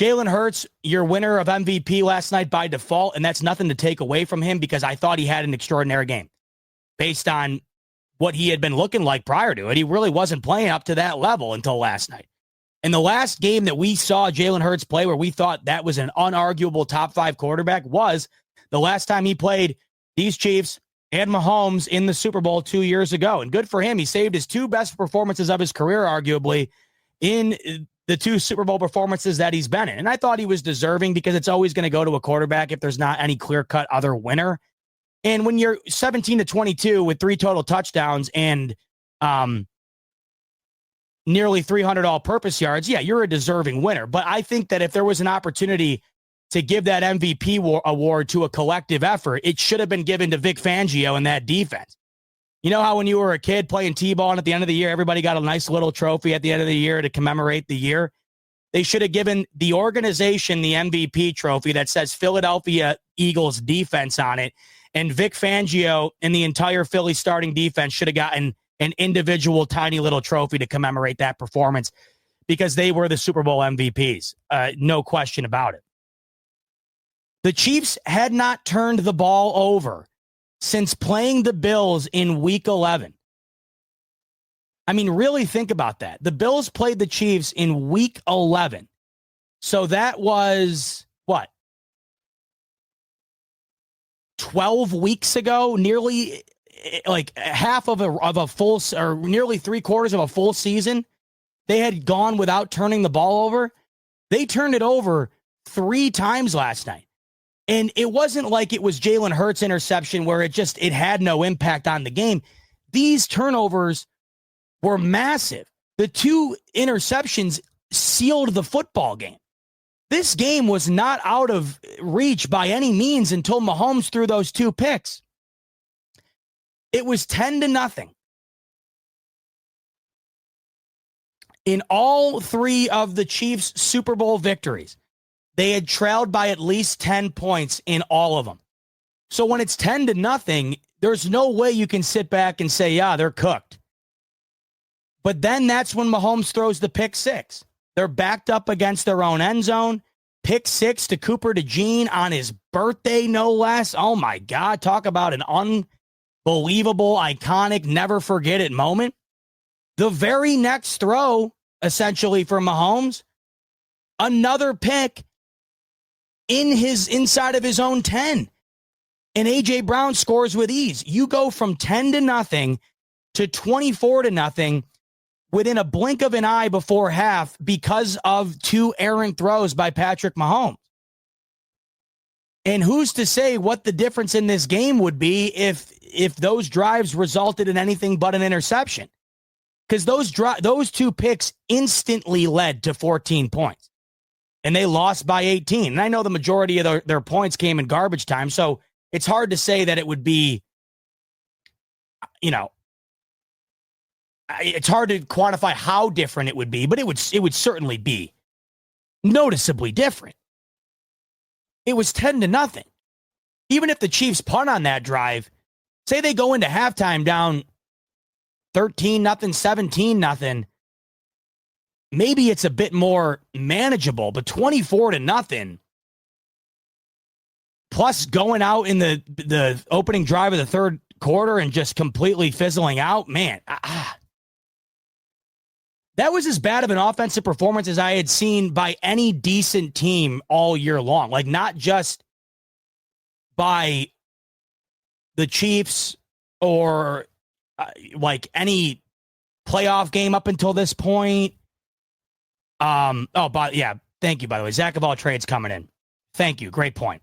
Jalen Hurts, your winner of MVP last night by default, and that's nothing to take away from him because I thought he had an extraordinary game based on what he had been looking like prior to it. He really wasn't playing up to that level until last night. And the last game that we saw Jalen Hurts play where we thought that was an unarguable top 5 quarterback was the last time he played these Chiefs and Mahomes in the Super Bowl 2 years ago. And good for him. He saved his 2 best performances of his career, arguably, in the 2 Super Bowl performances that he's been in. And I thought he was deserving because it's always going to go to a quarterback if there's not any clear-cut other winner. And when you're 17-22 with 3 total touchdowns and nearly 300 all-purpose yards, yeah, you're a deserving winner. But I think that if there was an opportunity to give that MVP award to a collective effort, it should have been given to Vic Fangio and that defense. You know how when you were a kid playing T-ball and at the end of the year, everybody got a nice little trophy at the end of the year to commemorate the year? They should have given the organization the MVP trophy that says Philadelphia Eagles defense on it. And Vic Fangio and the entire Philly starting defense should have gotten an individual tiny little trophy to commemorate that performance because they were the Super Bowl MVPs. No question about it. The Chiefs had not turned the ball over since playing the Bills in Week 11. I mean, really think about that. The Bills played the Chiefs in Week 11. So that was, what, 12 weeks ago? Nearly like half of a full, or nearly 3/4 of a full season. They had gone without turning the ball over. They turned it over 3 times last night. And it wasn't like it was Jalen Hurts' interception where it had no impact on the game. These turnovers were massive. The 2 interceptions sealed the football game. This game was not out of reach by any means until Mahomes threw those 2 picks. It was 10-0. In all 3 of the Chiefs' Super Bowl victories, they had trailed by at least 10 points in all of them. So when it's 10-0, there's no way you can sit back and say, yeah, they're cooked. But then that's when Mahomes throws the pick 6. They're backed up against their own end zone. Pick 6 to Cooper DeJean on his birthday, no less. Oh, my God. Talk about an unbelievable, iconic, never forget it moment. The very next throw, essentially, for Mahomes, another pick inside of his own 10. And A.J. Brown scores with ease. You go from 10-0 to 24-0 within a blink of an eye before half because of 2 errant throws by Patrick Mahomes. And who's to say what the difference in this game would be if those drives resulted in anything but an interception? Because those 2 picks instantly led to 14 points. And they lost by 18. And I know the majority of their points came in garbage time, so it's hard to say that it would be, it's hard to quantify how different it would be, but it would certainly be noticeably different. It was 10-0. Even if the Chiefs punt on that drive, say they go into halftime down 13-0, 17-0, maybe it's a bit more manageable, but 24-0, plus going out in the opening drive of the third quarter and just completely fizzling out, man, that was as bad of an offensive performance as I had seen by any decent team all year long. Like, not just by the Chiefs or like any playoff game up until this point. Thank you, by the way. Zach of all trades coming in. Thank you. Great point.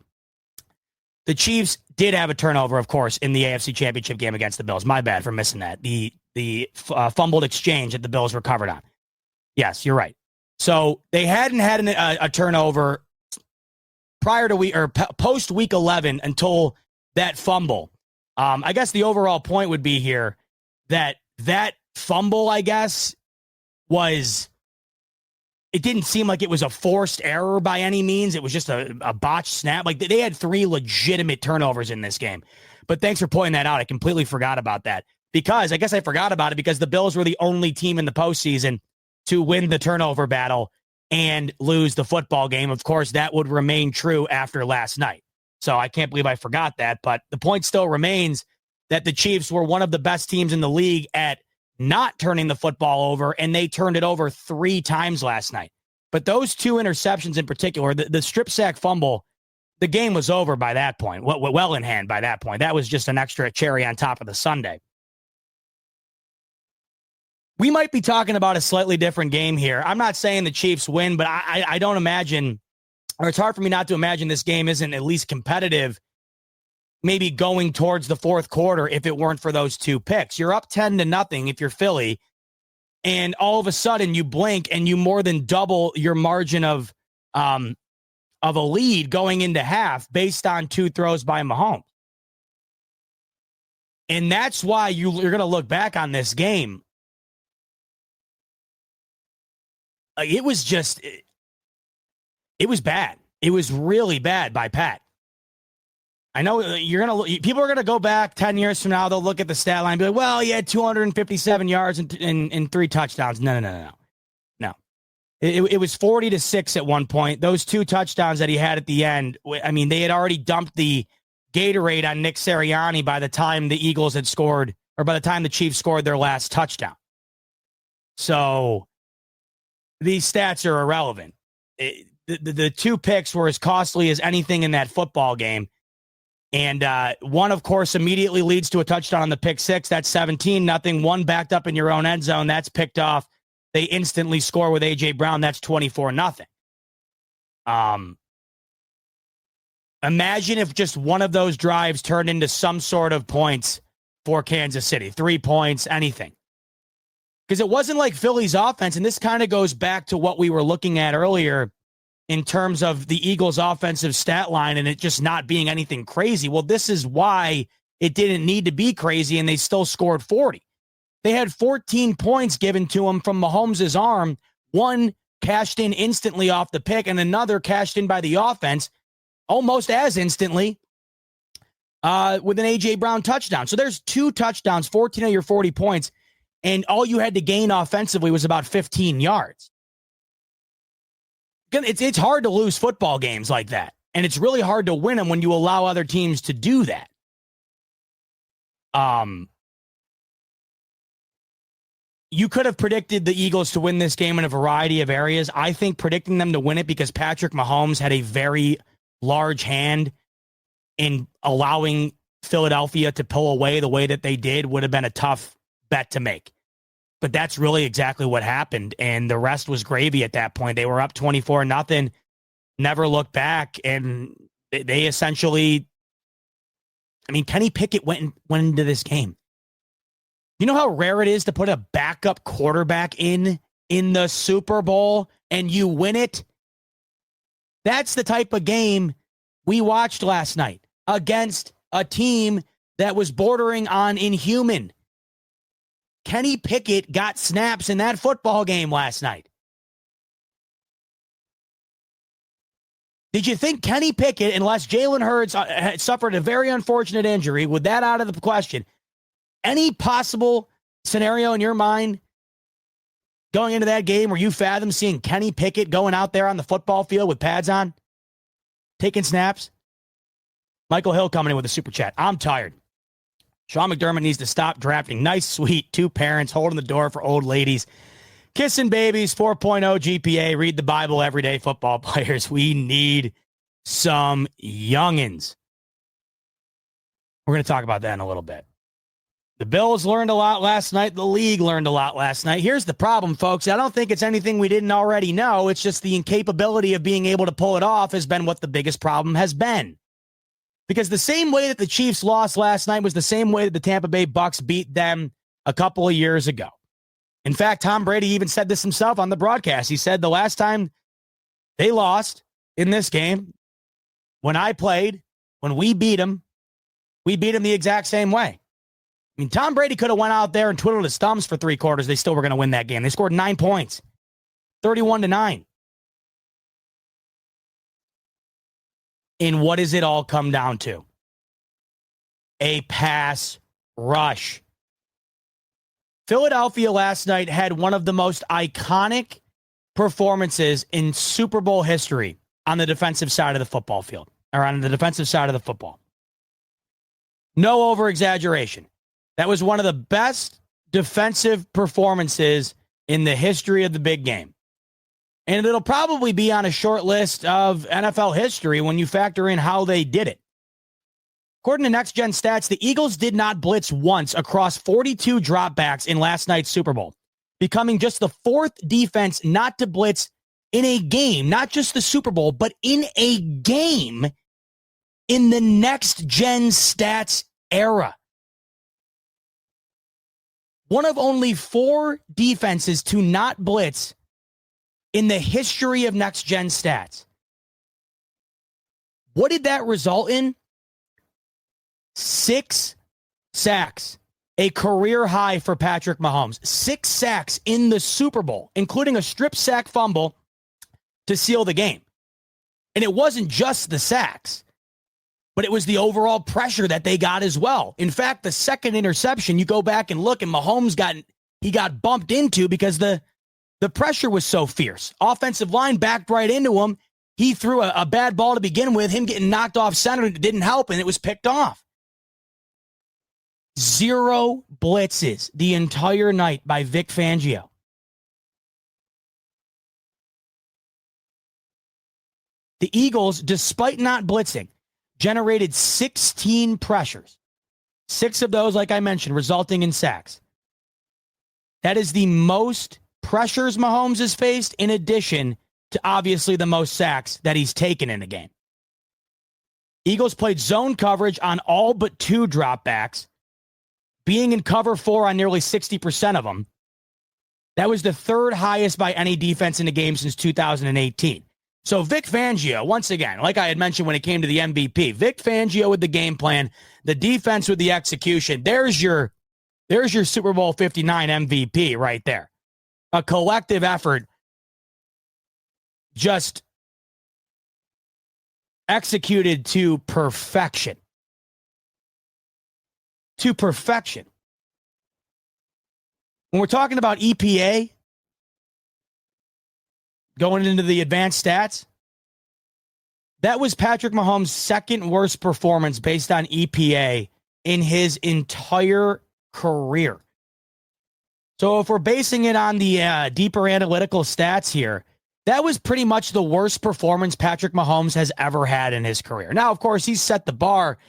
The Chiefs did have a turnover, of course, in the AFC Championship game against the Bills. My bad for missing that. The fumbled exchange that the Bills recovered on. Yes, you're right. So they hadn't had a turnover prior to post week 11 until that fumble. I guess the overall point would be here that fumble, I guess, it didn't seem like it was a forced error by any means. It was just a botched snap. Like, they had 3 legitimate turnovers in this game. But thanks for pointing that out. I completely forgot about that. Because I guess I forgot about it because the Bills were the only team in the postseason to win the turnover battle and lose the football game. Of course, that would remain true after last night. So I can't believe I forgot that. But the point still remains that the Chiefs were one of the best teams in the league at not turning the football over, and they turned it over 3 times last night. But those 2 interceptions in particular, the strip sack fumble, the game was over by that point, well in hand by that point. That was just an extra cherry on top of the sundae. We might be talking about a slightly different game here. I'm not saying the Chiefs win, but I don't imagine, or it's hard for me not to imagine this game isn't at least competitive, maybe going towards the fourth quarter if it weren't for those 2 picks. You're up 10-0 if you're Philly, and all of a sudden you blink and you more than double your margin of a lead going into half based on 2 throws by Mahomes. And that's why you're going to look back on this game. It was bad. It was really bad by Pat. I know people are going to go back 10 years from now. They'll look at the stat line and be like, well, he had 257 yards and 3 touchdowns. No. It was 40-6 at one point. Those 2 touchdowns that he had at the end, I mean, they had already dumped the Gatorade on Nick Sirianni by the time the Eagles had scored, or by the time the Chiefs scored their last touchdown. So these stats are irrelevant. The 2 picks were as costly as anything in that football game. And one, of course, immediately leads to a touchdown on the pick 6. That's 17-0. One backed up in your own end zone. That's picked off. They instantly score with A.J. Brown. That's 24-0. Imagine if just one of those drives turned into some sort of points for Kansas City. 3 points, anything. Because it wasn't like Philly's offense, and this kind of goes back to what we were looking at earlier in terms of the Eagles' offensive stat line and it just not being anything crazy. Well, this is why it didn't need to be crazy, and they still scored 40. They had 14 points given to them from Mahomes' arm, one cashed in instantly off the pick, and another cashed in by the offense almost as instantly with an A.J. Brown touchdown. So there's 2 touchdowns, 14 of your 40 points, and all you had to gain offensively was about 15 yards. It's hard to lose football games like that, and it's really hard to win them when you allow other teams to do that. You could have predicted the Eagles to win this game in a variety of areas. I think predicting them to win it because Patrick Mahomes had a very large hand in allowing Philadelphia to pull away the way that they did would have been a tough bet to make. But that's really exactly what happened, and the rest was gravy at that point. They were up 24-0, never looked back, and they essentially, I mean, Kenny Pickett went into this game. You know how rare it is to put a backup quarterback in the Super Bowl and you win it? That's the type of game we watched last night against a team that was bordering on inhuman. Kenny Pickett got snaps in that football game last night. Did you think Kenny Pickett, unless Jalen Hurts had suffered a very unfortunate injury, with that out of the question, any possible scenario in your mind going into that game where you fathom seeing Kenny Pickett going out there on the football field with pads on, taking snaps? Michael Hill coming in with a super chat. I'm tired. Sean McDermott needs to stop drafting nice, sweet 2 parents holding the door for old ladies. Kissing babies, 4.0 GPA, read the Bible every day, football players. We need some youngins. We're going to talk about that in a little bit. The Bills learned a lot last night. The league learned a lot last night. Here's the problem, folks. I don't think it's anything we didn't already know. It's just the incapability of being able to pull it off has been what the biggest problem has been. Because the same way that the Chiefs lost last night was the same way that the Tampa Bay Bucks beat them a couple of years ago. In fact, Tom Brady even said this himself on the broadcast. He said the last time they lost in this game, when I played, when we beat them the exact same way. I mean, Tom Brady could have went out there and twiddled his thumbs for 3 quarters. They still were going to win that game. They scored 9 points, 31-9. And what does it all come down to? A pass rush. Philadelphia last night had one of the most iconic performances in Super Bowl history on the defensive side of the football field, or on the defensive side of the football. No over-exaggeration. That was one of the best defensive performances in the history of the big game. And it'll probably be on a short list of NFL history when you factor in how they did it. According to Next Gen Stats, the Eagles did not blitz once across 42 dropbacks in last night's Super Bowl, becoming just the fourth defense not to blitz in a game, not just the Super Bowl, but in a game in the Next Gen Stats era. One of only 4 defenses to not blitz in the history of Next Gen Stats. What did that result in? 6 sacks, a career high for Patrick Mahomes. 6 sacks in the Super Bowl, including a strip sack fumble to seal the game. And it wasn't just the sacks, but it was the overall pressure that they got as well. In fact, the second interception, you go back and look, and Mahomes got bumped into because the pressure was so fierce. Offensive line backed right into him. He threw a bad ball to begin with. Him getting knocked off center, it didn't help, and it was picked off. 0 blitzes the entire night by Vic Fangio. The Eagles, despite not blitzing, generated 16 pressures. 6 of those, like I mentioned, resulting in sacks. That is the most pressures Mahomes has faced, in addition to obviously the most sacks that he's taken in a game. Eagles played zone coverage on all but 2 dropbacks, being in cover 4 on nearly 60% of them. That was the 3rd highest by any defense in a game since 2018. So Vic Fangio, once again, like I had mentioned when it came to the MVP, Vic Fangio with the game plan, the defense with the execution. There's your Super Bowl 59 MVP right there. A collective effort, just executed to perfection. To perfection. When we're talking about EPA, going into the advanced stats, that was Patrick Mahomes' second worst performance based on EPA in his entire career. So if we're basing it on the deeper analytical stats here, that was pretty much the worst performance Patrick Mahomes has ever had in his career. Now, of course, he's set the bar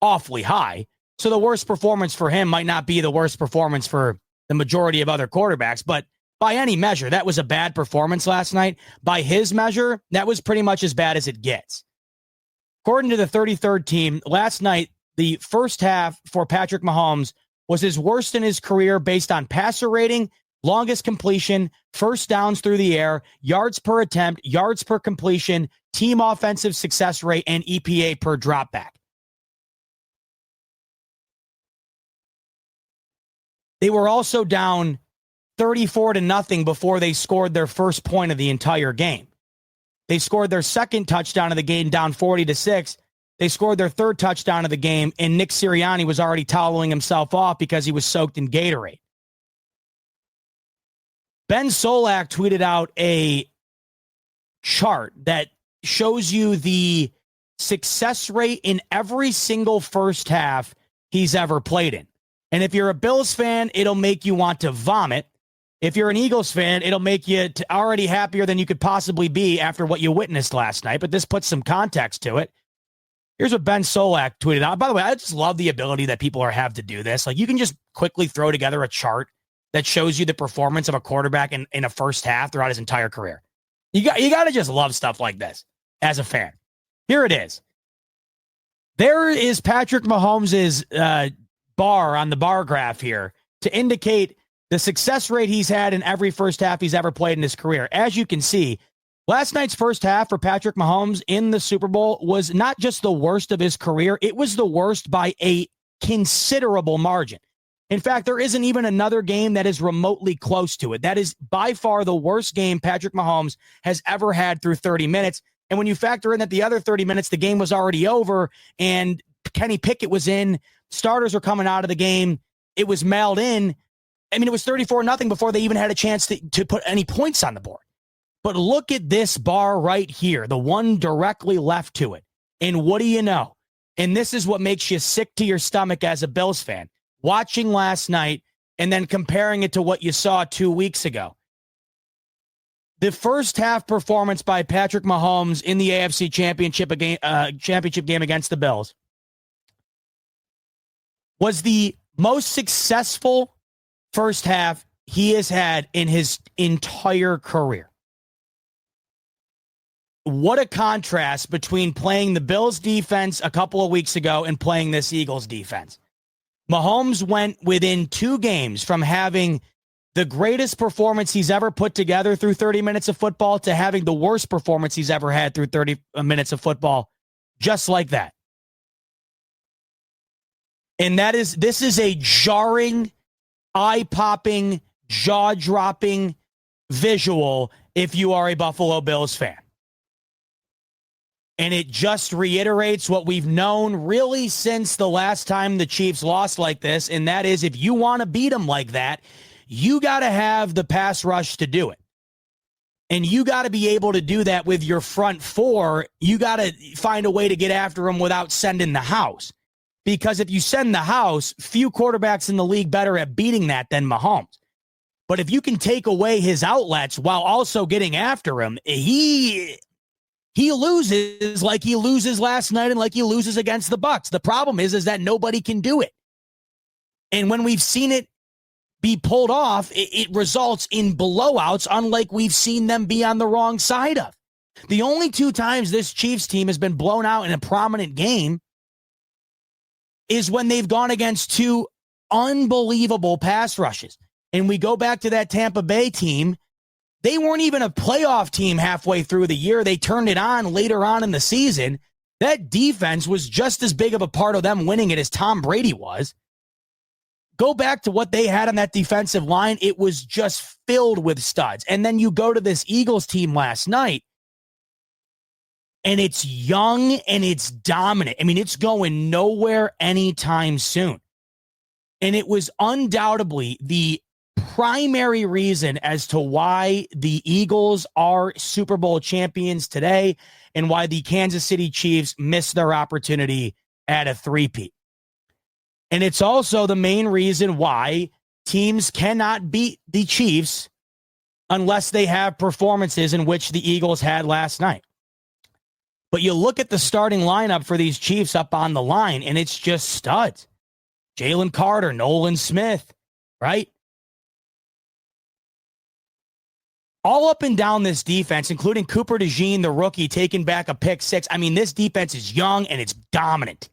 awfully high, so the worst performance for him might not be the worst performance for the majority of other quarterbacks, but by any measure, that was a bad performance last night. By his measure, that was pretty much as bad as it gets. According to the 33rd team, last night, the first half for Patrick Mahomes was his worst in his career based on passer rating, longest completion, first downs through the air, yards per attempt, yards per completion, team offensive success rate, and EPA per dropback. They were also down 34-0 before they scored their first point of the entire game. They scored their second touchdown of the game down 40-6. They scored their third touchdown of the game, and Nick Sirianni was already toweling himself off because he was soaked in Gatorade. Ben Solak tweeted out a chart that shows you the success rate in every single first half he's ever played in. And if you're a Bills fan, it'll make you want to vomit. If you're an Eagles fan, it'll make you already happier than you could possibly be after what you witnessed last night. But this puts some context to it. Here's what Ben Solak tweeted out. By the way, I just love the ability that people have to do this. Like, you can just quickly throw together a chart that shows you the performance of a quarterback in a first half throughout his entire career. You got to just love stuff like this as a fan. Here it is. There is Patrick Mahomes' bar on the bar graph here to indicate the success rate he's had in every first half he's ever played in his career. As you can see, last night's first half for Patrick Mahomes in the Super Bowl was not just the worst of his career, it was the worst by a considerable margin. In fact, there isn't even another game that is remotely close to it. That is by far the worst game Patrick Mahomes has ever had through 30 minutes. And when you factor in that the other 30 minutes, the game was already over and Kenny Pickett was in, starters were coming out of the game, it was mailed in. I mean, it was 34-0 before they even had a chance to put any points on the board. But look at this bar right here, the one directly left to it. And what do you know? And this is what makes you sick to your stomach as a Bills fan. Watching last night and then comparing it to what you saw 2 weeks ago. The first half performance by Patrick Mahomes in the AFC championship game against the Bills was the most successful first half he has had in his entire career. What a contrast between playing the Bills defense a couple of weeks ago and playing this Eagles defense. Mahomes went within 2 games from having the greatest performance he's ever put together through 30 minutes of football to having the worst performance he's ever had through 30 minutes of football, just like that. And this is a jarring, eye-popping, jaw-dropping visual if you are a Buffalo Bills fan. And it just reiterates what we've known really since the last time the Chiefs lost like this, and that is if you want to beat them like that, you got to have the pass rush to do it. And you got to be able to do that with your front four. You got to find a way to get after them without sending the house. Because if you send the house, few quarterbacks in the league better at beating that than Mahomes. But if you can take away his outlets while also getting after him, he loses like he loses last night and like he loses against the Bucs. The problem is that nobody can do it. And when we've seen it be pulled off, it results in blowouts, unlike we've seen them be on the wrong side of. The only 2 times this Chiefs team has been blown out in a prominent game is when they've gone against 2 unbelievable pass rushes. And we go back to that Tampa Bay team. They weren't even a playoff team halfway through the year. They turned it on later on in the season. That defense was just as big of a part of them winning it as Tom Brady was. Go back to what they had on that defensive line. It was just filled with studs. And then you go to this Eagles team last night, and it's young and it's dominant. I mean, it's going nowhere anytime soon. And it was undoubtedly the primary reason as to why the Eagles are Super Bowl champions today and why the Kansas City Chiefs missed their opportunity at a three-peat. And it's also the main reason why teams cannot beat the Chiefs unless they have performances in which the Eagles had last night. But you look at the starting lineup for these Chiefs up on the line, and it's just studs. Jalen Carter, Nolan Smith, right? All up and down this defense, including Cooper DeJean, the rookie, taking back a pick 6. I mean, this defense is young and it's dominant.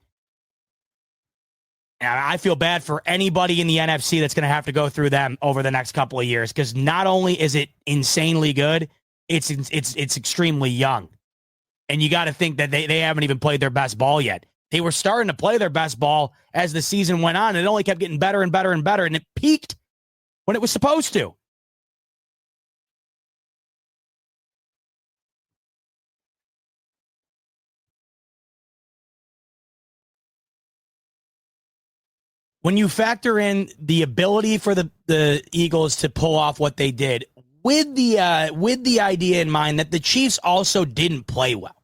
And I feel bad for anybody in the NFC that's going to have to go through them over the next couple of years, because not only is it insanely good, it's extremely young. And you got to think that they haven't even played their best ball yet. They were starting to play their best ball as the season went on. And it only kept getting better and better and better. And it peaked when it was supposed to. When you factor in the ability for the Eagles to pull off what they did, with the idea in mind that the Chiefs also didn't play well,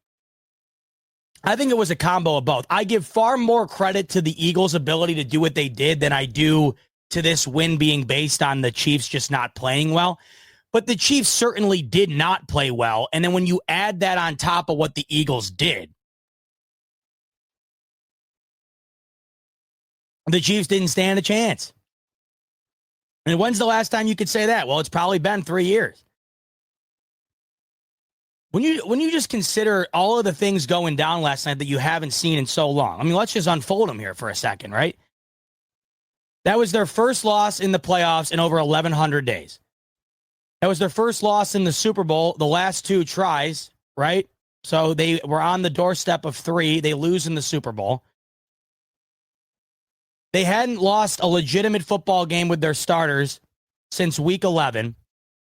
I think it was a combo of both. I give far more credit to the Eagles' ability to do what they did than I do to this win being based on the Chiefs just not playing well. But the Chiefs certainly did not play well. And then when you add that on top of what the Eagles did, the Chiefs didn't stand a chance. And when's the last time you could say that? Well, it's probably been 3 years. When you just consider all of the things going down last night that you haven't seen in so long. I mean, let's just unfold them here for a second, right? That was their first loss in the playoffs in over 1,100 days. That was their first loss in the Super Bowl, the last 2 tries, right? So they were on the doorstep of 3. They lose in the Super Bowl. They hadn't lost a legitimate football game with their starters since week 11.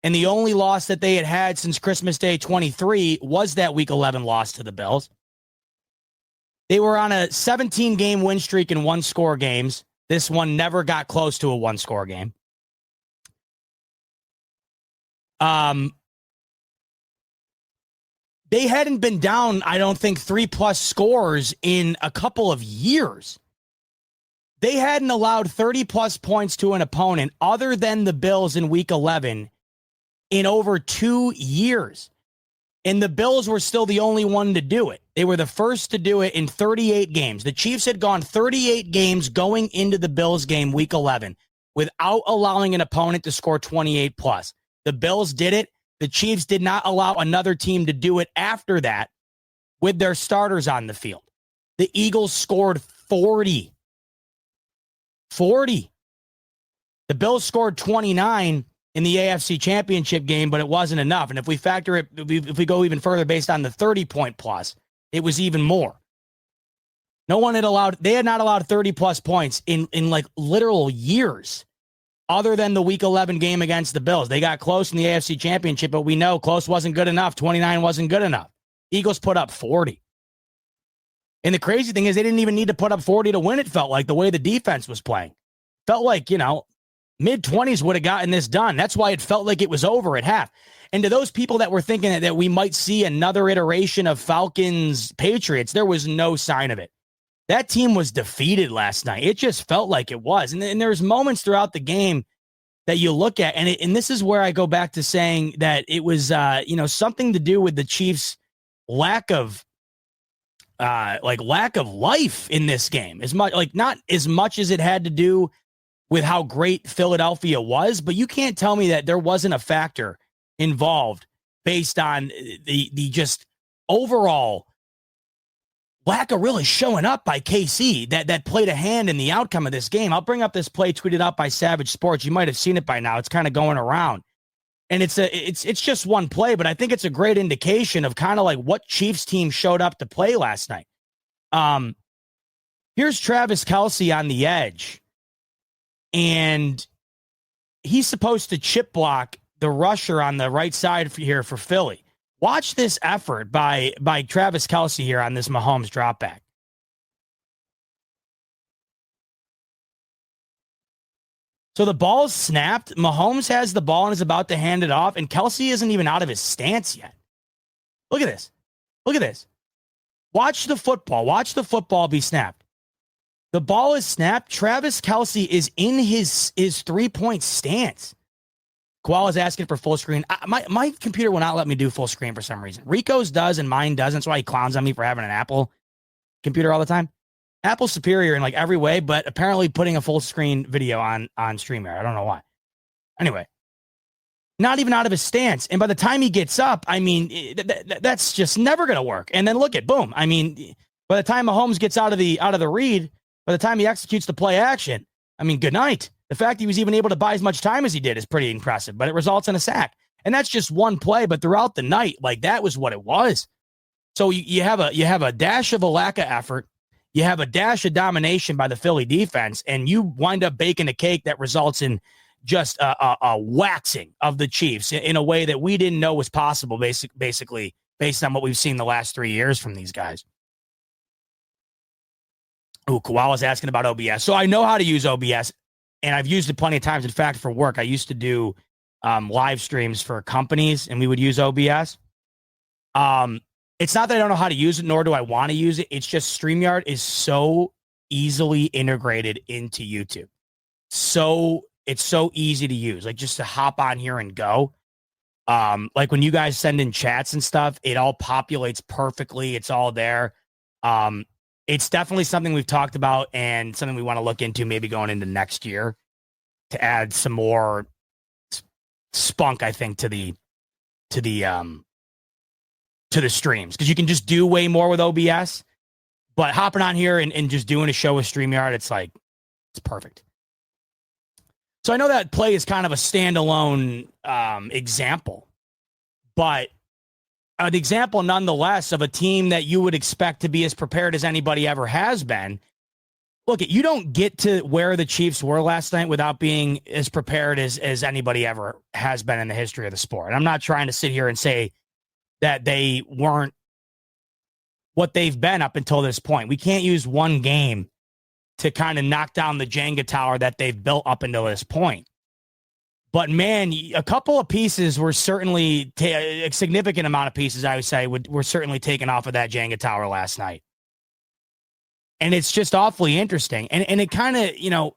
And the only loss that they had had since Christmas Day 23 was that week 11 loss to the Bills. They were on a 17-game win streak in 1-score games. This one never got close to a 1-score game. They hadn't been down, I don't think, 3+ scores in a couple of years. They hadn't allowed 30+ points to an opponent other than the Bills in week 11 in over 2 years. And the Bills were still the only one to do it. They were the first to do it in 38 games. The Chiefs had gone 38 games going into the Bills game week 11 without allowing an opponent to score 28+. The Bills did it. The Chiefs did not allow another team to do it after that with their starters on the field. The Eagles scored 40. 40. The Bills scored 29 in the AFC Championship game, but it wasn't enough. And if we factor it, if we go even further based on the 30-point plus, it was even more. They had not allowed 30+ points in like literal years other than the week 11 game against the Bills. They got close in the AFC Championship, but we know close wasn't good enough. 29 wasn't good enough. Eagles put up 40. And the crazy thing is they didn't even need to put up 40 to win, it felt like, the way the defense was playing. Felt like, mid-20s would have gotten this done. That's why it felt like it was over at half. And to those people that were thinking that we might see another iteration of Falcons-Patriots, there was no sign of it. That team was defeated last night. It just felt like it was. And there's moments throughout the game that you look at, and this is where I go back to saying that it was, something to do with the Chiefs' lack of life in this game. Not as much as it had to do with how great Philadelphia was, but you can't tell me that there wasn't a factor involved based on the just overall lack of really showing up by KC that played a hand in the outcome of this game. I'll bring up this play tweeted out by Savage Sports. You might have seen it by now. It's kind of going around. And it's just one play, but I think it's a great indication of kind of like what Chiefs team showed up to play last night. Here's Travis Kelce on the edge, and he's supposed to chip block the rusher on the right side here for Philly. Watch this effort by Travis Kelce here on this Mahomes dropback. So the ball's snapped. Mahomes has the ball and is about to hand it off, and Kelce isn't even out of his stance yet. Look at this. Look at this. Watch the football. Watch the football be snapped. The ball is snapped. Travis Kelce is in his 3-point stance. Koala's asking for full screen. My computer will not let me do full screen for some reason. Rico's does and mine doesn't. That's why he clowns on me for having an Apple computer all the time. Apple's superior in like every way, but apparently putting a full screen video on StreamYard. I don't know why. Anyway, not even out of his stance. And by the time he gets up, I mean, that's just never going to work. And then look at boom. I mean, by the time Mahomes gets out of the read, by the time he executes the play action, I mean, good night. The fact he was even able to buy as much time as he did is pretty impressive, but it results in a sack. And that's just one play, but throughout the night, like that was what it was. So you have a dash of a lack of effort. You have a dash of domination by the Philly defense, and you wind up baking a cake that results in just a waxing of the Chiefs in a way that we didn't know was possible, basically based on what we've seen the last 3 years from these guys. Oh, Koala's asking about OBS. So I know how to use OBS, and I've used it plenty of times. In fact, for work, I used to do live streams for companies, and we would use OBS. It's not that I don't know how to use it, nor do I want to use it. It's just StreamYard is so easily integrated into YouTube. So it's so easy to use, like just to hop on here and go. Like when you guys send in chats and stuff, it all populates perfectly. It's all there. It's definitely something we've talked about and something we want to look into maybe going into next year to add some more spunk, I think, to the streams, because you can just do way more with OBS. But hopping on here and just doing a show with StreamYard, it's perfect. So I know that play is kind of a standalone example, but an example nonetheless of a team that you would expect to be as prepared as anybody ever has been. Look, you don't get to where the Chiefs were last night without being as prepared as anybody ever has been in the history of the sport. And I'm not trying to sit here and say that they weren't what they've been up until this point. We can't use one game to kind of knock down the Jenga tower that they've built up until this point. But man, a couple of pieces were certainly a significant amount of pieces, I would say, were certainly taken off of that Jenga tower last night. And it's just awfully interesting. And it kind of,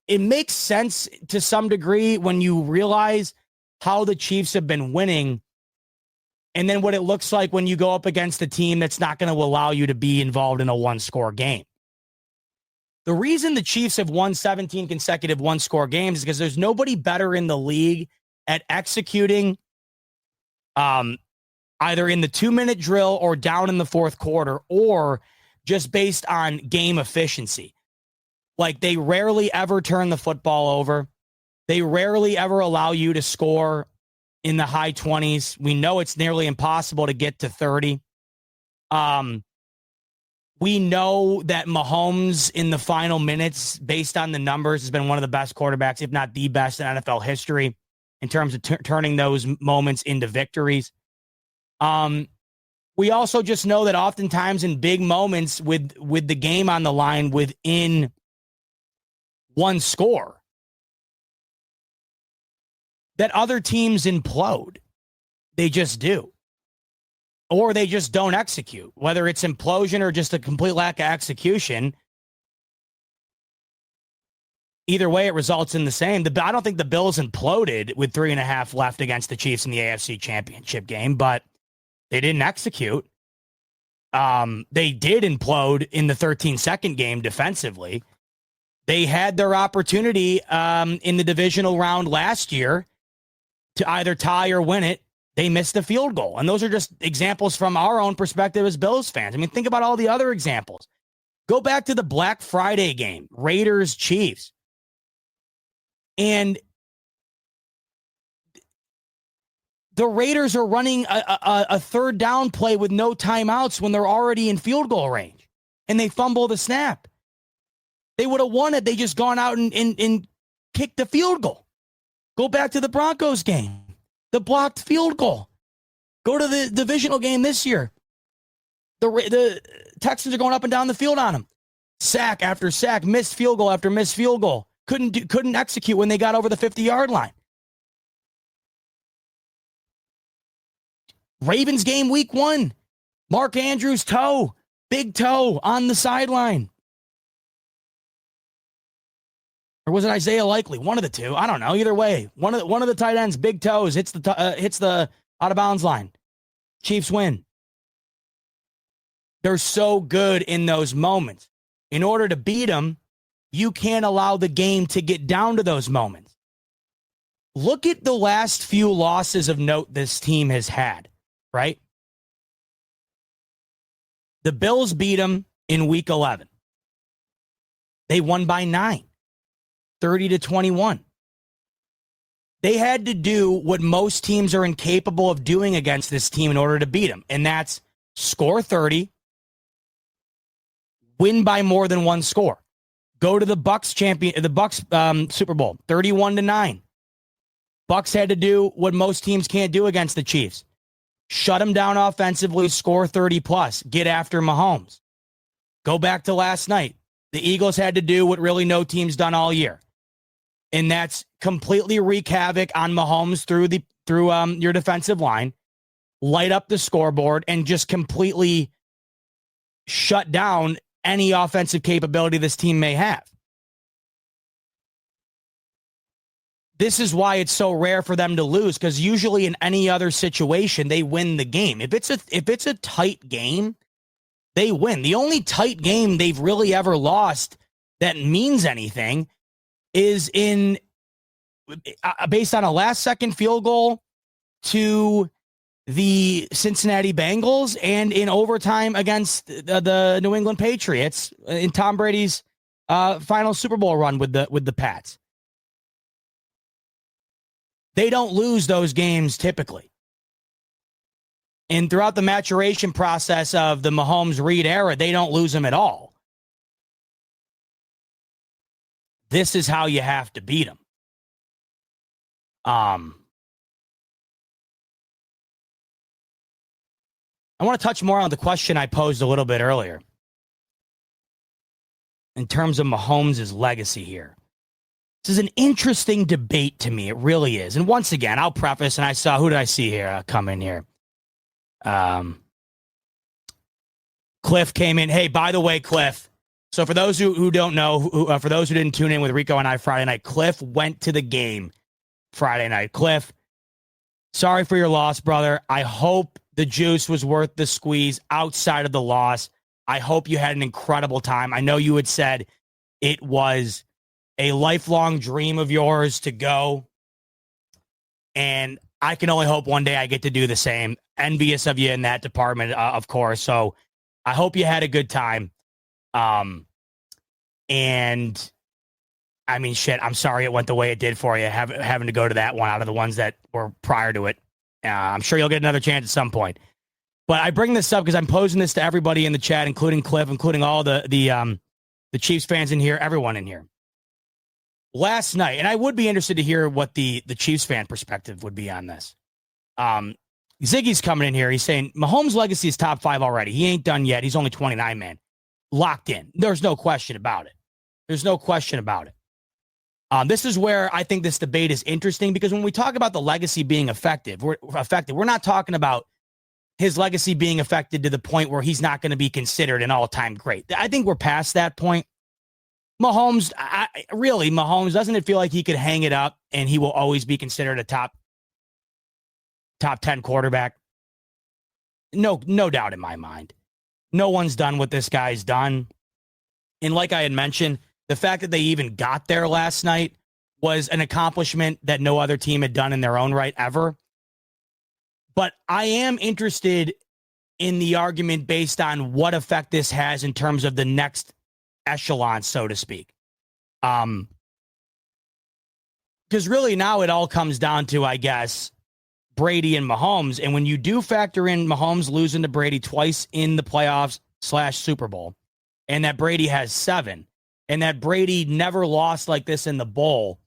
it makes sense to some degree when you realize how the Chiefs have been winning and then what it looks like when you go up against a team that's not going to allow you to be involved in a one-score game. The reason the Chiefs have won 17 consecutive one-score games is because there's nobody better in the league at executing either in the 2-minute drill or down in the fourth quarter or just based on game efficiency. Like, they rarely ever turn the football over. They rarely ever allow you to score in the high 20s. We know it's nearly impossible to get to 30. We know that Mahomes in the final minutes, based on the numbers, has been one of the best quarterbacks, if not the best in NFL history in terms of turning those moments into victories. We also just know that oftentimes in big moments with the game on the line within one score, that other teams implode. They just do. Or they just don't execute. Whether it's implosion or just a complete lack of execution, either way, it results in the same. I don't think the Bills imploded with 3.5 left against the Chiefs in the AFC Championship game, but they didn't execute. They did implode in the 13-second game defensively. They had their opportunity in the divisional round last year to either tie or win it. They missed a field goal. And those are just examples from our own perspective as Bills fans. I mean, think about all the other examples. Go back to the Black Friday game, Raiders-Chiefs. And the Raiders are running a third down play with no timeouts when they're already in field goal range. And they fumble the snap. They would have won it. They just gone out and kicked the field goal. Go back to the Broncos game. The blocked field goal. Go to the divisional game this year. The Texans are going up and down the field on them. Sack after sack, missed field goal after missed field goal. Couldn't execute when they got over the 50-yard line. Ravens game week 1. Mark Andrews toe, big toe on the sideline. Or was it Isaiah Likely? One of the two. I don't know. Either way, one of the tight ends, big toes, hits the out of bounds line. Chiefs win. They're so good in those moments. In order to beat them, you can't allow the game to get down to those moments. Look at the last few losses of note this team has had, right? The Bills beat them in week 11. They won by 9. 30-21. They had to do what most teams are incapable of doing against this team in order to beat them, and that's score 30, win by more than one score. Go to the Bucks Super Bowl, 31-9. Bucks had to do what most teams can't do against the Chiefs. Shut them down offensively, score 30 plus, get after Mahomes. Go back to last night. The Eagles had to do what really no team's done all year. And that's completely wreak havoc on Mahomes through your defensive line, light up the scoreboard, and just completely shut down any offensive capability this team may have. This is why it's so rare for them to lose, because usually in any other situation, they win the game. If it's a tight game, they win. The only tight game they've really ever lost that means anything is in based on a last-second field goal to the Cincinnati Bengals and in overtime against the New England Patriots in Tom Brady's final Super Bowl run with the Pats. They don't lose those games typically. And throughout the maturation process of the Mahomes-Reed era, they don't lose them at all. This is how you have to beat them. I want to touch more on the question I posed a little bit earlier in terms of Mahomes' legacy here. This is an interesting debate to me. It really is. And once again, I'll preface, and I saw, who did I see here come in here? Cliff came in. Hey, by the way, Cliff. So for those who don't know, for those who didn't tune in with Rico and I Friday night, Cliff went to the game Friday night. Cliff, sorry for your loss, brother. I hope the juice was worth the squeeze outside of the loss. I hope you had an incredible time. I know you had said it was a lifelong dream of yours to go. And I can only hope one day I get to do the same. Envious of you in that department, of course. So I hope you had a good time. And I mean, shit, I'm sorry it went the way it did for you, having to go to that one out of the ones that were prior to it. I'm sure you'll get another chance at some point. But I bring this up because I'm posing this to everybody in the chat, including Cliff, including all the Chiefs fans in here, everyone in here. Last night, and I would be interested to hear what the Chiefs fan perspective would be on this. Ziggy's coming in here. He's saying Mahomes' legacy is top 5 already. He ain't done yet. He's only 29, man. Locked in. There's no question about it. There's no question about it. This is where I think this debate is interesting because when we talk about the legacy being effective, we're not talking about his legacy being affected to the point where he's not going to be considered an all-time great. I think we're past that point. Mahomes, Mahomes, doesn't it feel like he could hang it up and he will always be considered a top 10 quarterback? No doubt in my mind. No one's done what this guy's done. And like I had mentioned, the fact that they even got there last night was an accomplishment that no other team had done in their own right ever. But I am interested in the argument based on what effect this has in terms of the next echelon, so to speak. Because really now it all comes down to, I guess, Brady and Mahomes. And when you do factor in Mahomes losing to Brady twice in the playoffs / Super Bowl, and that Brady has 7, and that Brady never lost like this in the bowl,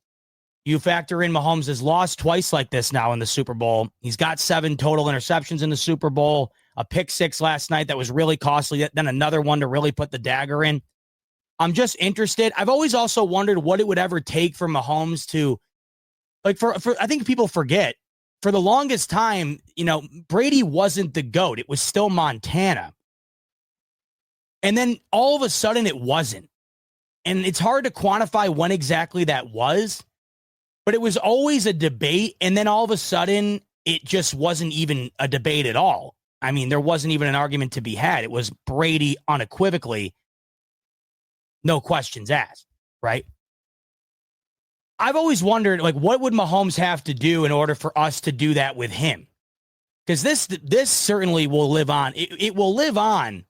you factor in Mahomes has lost twice like this now in the Super Bowl. He's got 7 total interceptions in the Super Bowl, a pick 6 last night that was really costly, then another one to really put the dagger in. I'm just interested. I've always also wondered what it would ever take for Mahomes to, like, for I think people forget, for the longest time, Brady wasn't the GOAT. It was still Montana. And then all of a sudden it wasn't. And it's hard to quantify when exactly that was, but it was always a debate. And then all of a sudden it just wasn't even a debate at all. I mean, there wasn't even an argument to be had. It was Brady unequivocally. No questions asked, right? I've always wondered, like, what would Mahomes have to do in order for us to do that with him? Because this certainly will live on. It will live on,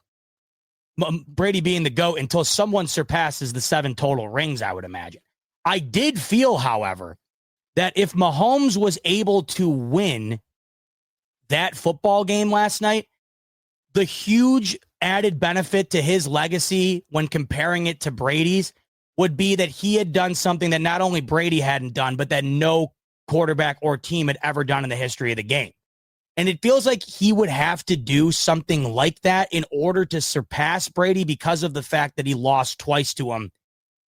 Brady being the GOAT, until someone surpasses the 7 total rings, I would imagine. I did feel, however, that if Mahomes was able to win that football game last night, the huge added benefit to his legacy when comparing it to Brady's would be that he had done something that not only Brady hadn't done, but that no quarterback or team had ever done in the history of the game. And it feels like he would have to do something like that in order to surpass Brady because of the fact that he lost twice to him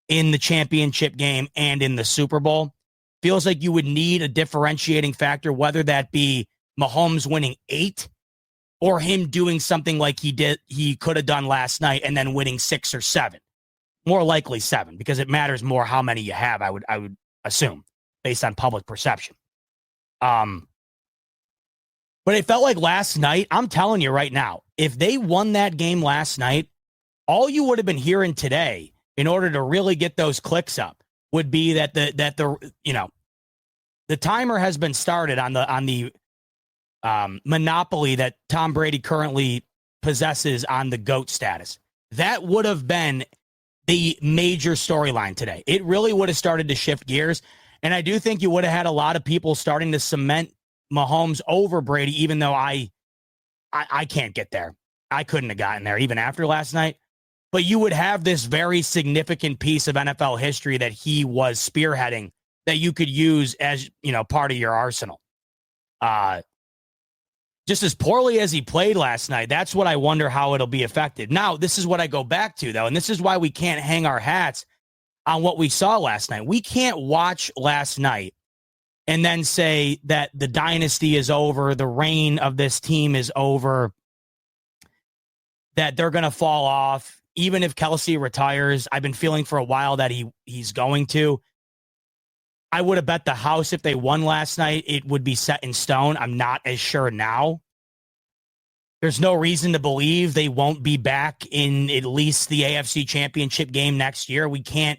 in the championship game and in the Super Bowl. Feels like you would need a differentiating factor, whether that be Mahomes winning 8 or him doing something like he could have done last night and then winning 6 or 7. More likely 7, because it matters more how many you have, I would assume, based on public perception. But it felt like last night, I'm telling you right now, if they won that game last night, all you would have been hearing today in order to really get those clicks up would be that the timer has been started on the monopoly that Tom Brady currently possesses on the GOAT status. That would have been the major storyline today. It really would have started to shift gears. And I do think you would have had a lot of people starting to cement Mahomes over Brady, even though I can't get there. I couldn't have gotten there even after last night. But you would have this very significant piece of NFL history that he was spearheading that you could use as, part of your arsenal. Just as poorly as he played last night, that's what I wonder how it'll be affected. Now, this is what I go back to, though, and this is why we can't hang our hats on what we saw last night. We can't watch last night and then say that the dynasty is over, the reign of this team is over, that they're going to fall off. Even if Kelsey retires, I've been feeling for a while that he's going to. I would have bet the house if they won last night, it would be set in stone. I'm not as sure now. There's no reason to believe they won't be back in at least the AFC Championship game next year. We can't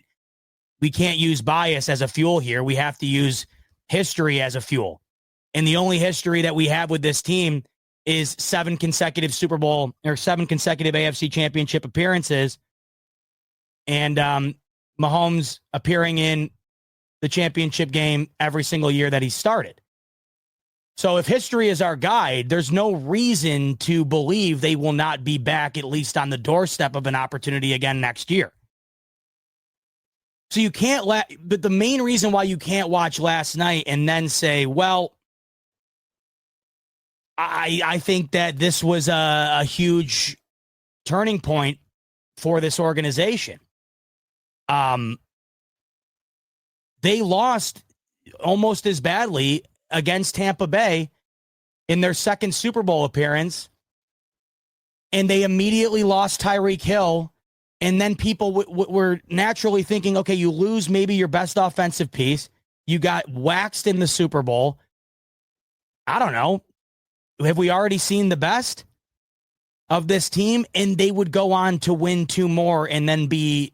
use bias as a fuel here. We have to use history as a fuel. And the only history that we have with this team is 7 consecutive Super Bowl or 7 consecutive AFC Championship appearances, and Mahomes appearing in the championship game every single year that he started. So if history is our guide, there's no reason to believe they will not be back at least on the doorstep of an opportunity again next year. So you can't but the main reason why you can't watch last night and then say, well, I think that this was a huge turning point for this organization. They lost almost as badly against Tampa Bay in their second Super Bowl appearance, and they immediately lost Tyreek Hill. And then people were naturally thinking, okay, you lose maybe your best offensive piece. You got waxed in the Super Bowl. I don't know. Have we already seen the best of this team? And they would go on to win 2 more and then be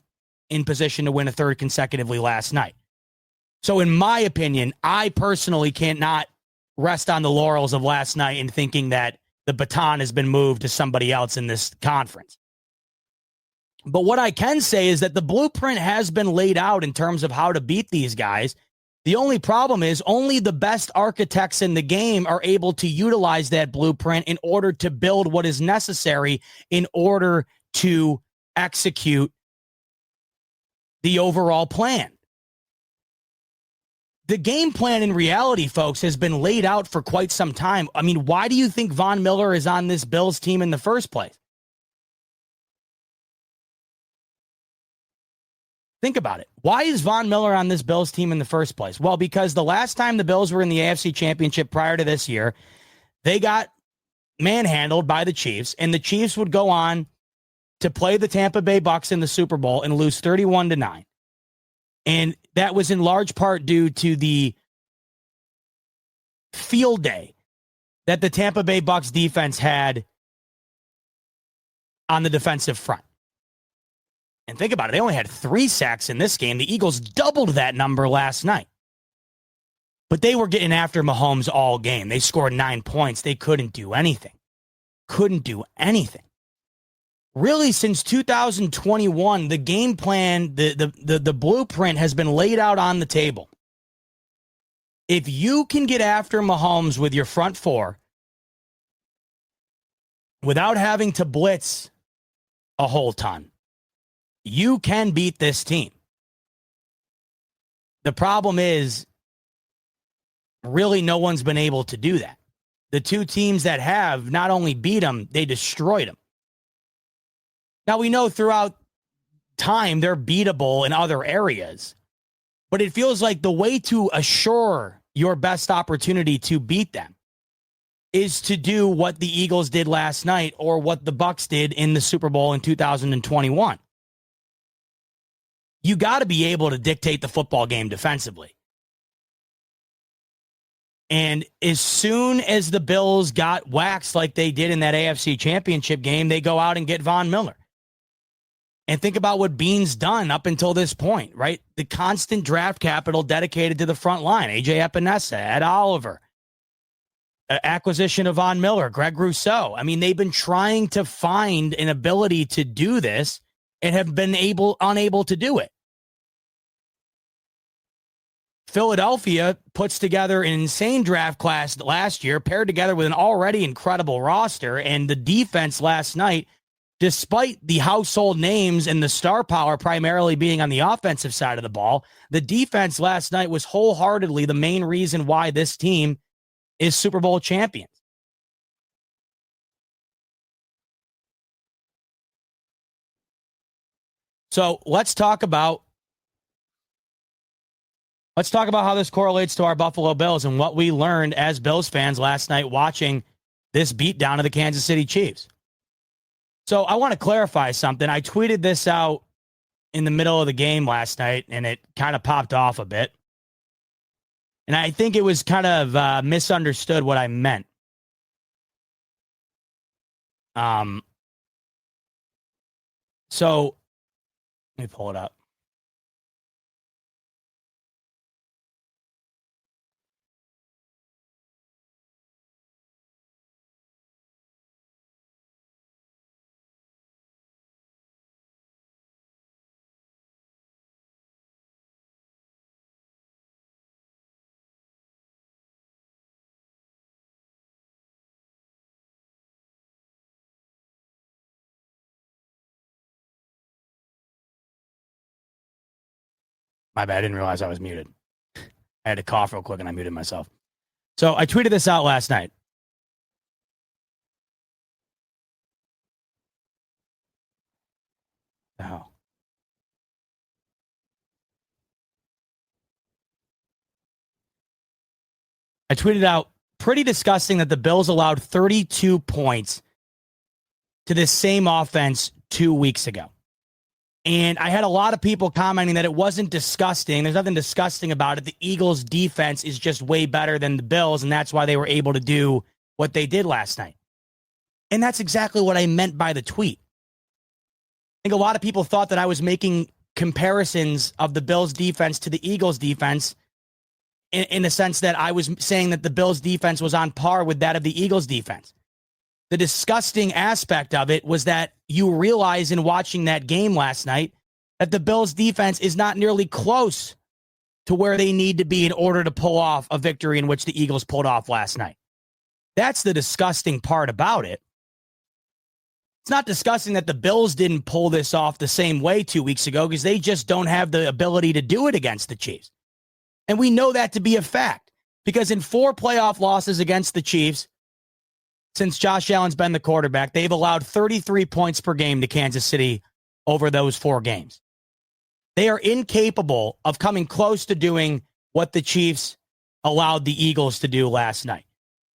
in position to win a third consecutively last night. So in my opinion, I personally cannot rest on the laurels of last night and thinking that the baton has been moved to somebody else in this conference. But what I can say is that the blueprint has been laid out in terms of how to beat these guys. The only problem is only the best architects in the game are able to utilize that blueprint in order to build what is necessary in order to execute the overall plan. The game plan in reality, folks, has been laid out for quite some time. I mean, why do you think Von Miller is on this Bills team in the first place? Think about it. Why is Von Miller on this Bills team in the first place? Well, because the last time the Bills were in the AFC Championship prior to this year, they got manhandled by the Chiefs, and the Chiefs would go on to play the Tampa Bay Bucks in the Super Bowl and lose 31-9. And that was in large part due to the field day that the Tampa Bay Bucks defense had on the defensive front. And think about it, they only had 3 sacks in this game. The Eagles doubled that number last night. But they were getting after Mahomes all game. They scored 9 points. They couldn't do anything. Couldn't do anything. Really, since 2021, the game plan, the blueprint has been laid out on the table. If you can get after Mahomes with your front 4 without having to blitz a whole ton, you can beat this team. The problem is, really no one's been able to do that. The 2 teams that have not only beat them, they destroyed them. Now, we know throughout time they're beatable in other areas, but it feels like the way to assure your best opportunity to beat them is to do what the Eagles did last night or what the Bucks did in the Super Bowl in 2021. You got to be able to dictate the football game defensively. And as soon as the Bills got waxed like they did in that AFC Championship game, they go out and get Von Miller. And think about what Bean's done up until this point, right? The constant draft capital dedicated to the front line. A.J. Epinesa, Ed Oliver, acquisition of Von Miller, Greg Rousseau. I mean, they've been trying to find an ability to do this and have been unable to do it. Philadelphia puts together an insane draft class last year, paired together with an already incredible roster, and the defense last night, despite the household names and the star power primarily being on the offensive side of the ball, the defense last night was wholeheartedly the main reason why this team is Super Bowl champions. So let's talk about Let's talk about how this correlates to our Buffalo Bills and what we learned as Bills fans last night watching this beatdown of the Kansas City Chiefs. So I want to clarify something. I tweeted this out in the middle of the game last night, and it kind of popped off a bit. And I think it was kind of misunderstood what I meant. So let me pull it up. My bad. I didn't realize I was muted. I had to cough real quick and I muted myself. So I tweeted this out last night. Oh. I tweeted out, pretty disgusting that the Bills allowed 32 points to this same offense 2 weeks ago. And I had a lot of people commenting that it wasn't disgusting. There's nothing disgusting about it. The Eagles' defense is just way better than the Bills, and that's why they were able to do what they did last night. And that's exactly what I meant by the tweet. I think a lot of people thought that I was making comparisons of the Bills' defense to the Eagles' defense in the sense that I was saying that the Bills' defense was on par with that of the Eagles' defense. The disgusting aspect of it was that you realize in watching that game last night that the Bills' defense is not nearly close to where they need to be in order to pull off a victory in which the Eagles pulled off last night. That's the disgusting part about it. It's not disgusting that the Bills didn't pull this off the same way 2 weeks ago because they just don't have the ability to do it against the Chiefs. And we know that to be a fact because in 4 playoff losses against the Chiefs, since Josh Allen's been the quarterback, they've allowed 33 points per game to Kansas City over those 4 games. They are incapable of coming close to doing what the Chiefs allowed the Eagles to do last night.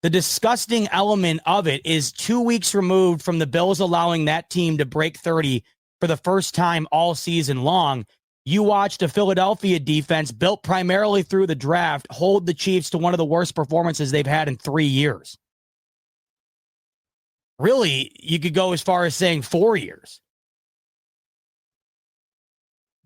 The disgusting element of it is 2 weeks removed from the Bills allowing that team to break 30 for the first time all season long. You watched a Philadelphia defense built primarily through the draft hold the Chiefs to one of the worst performances they've had in 3 years. Really, you could go as far as saying 4 years.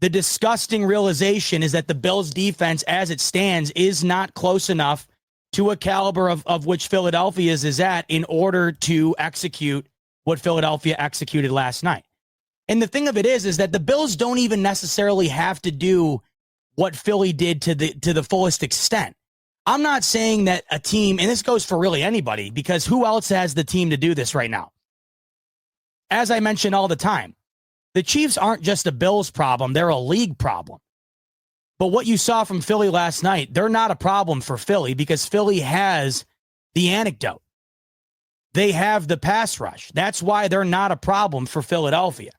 The disgusting realization is that the Bills' defense, as it stands, is not close enough to a caliber of which Philadelphia's is at in order to execute what Philadelphia executed last night. And the thing of it is that the Bills don't even necessarily have to do what Philly did to the fullest extent. I'm not saying that a team, and this goes for really anybody, because who else has the team to do this right now? As I mention all the time, the Chiefs aren't just a Bills problem, they're a league problem. But what you saw from Philly last night, they're not a problem for Philly because Philly has the anecdote. They have the pass rush. That's why they're not a problem for Philadelphia.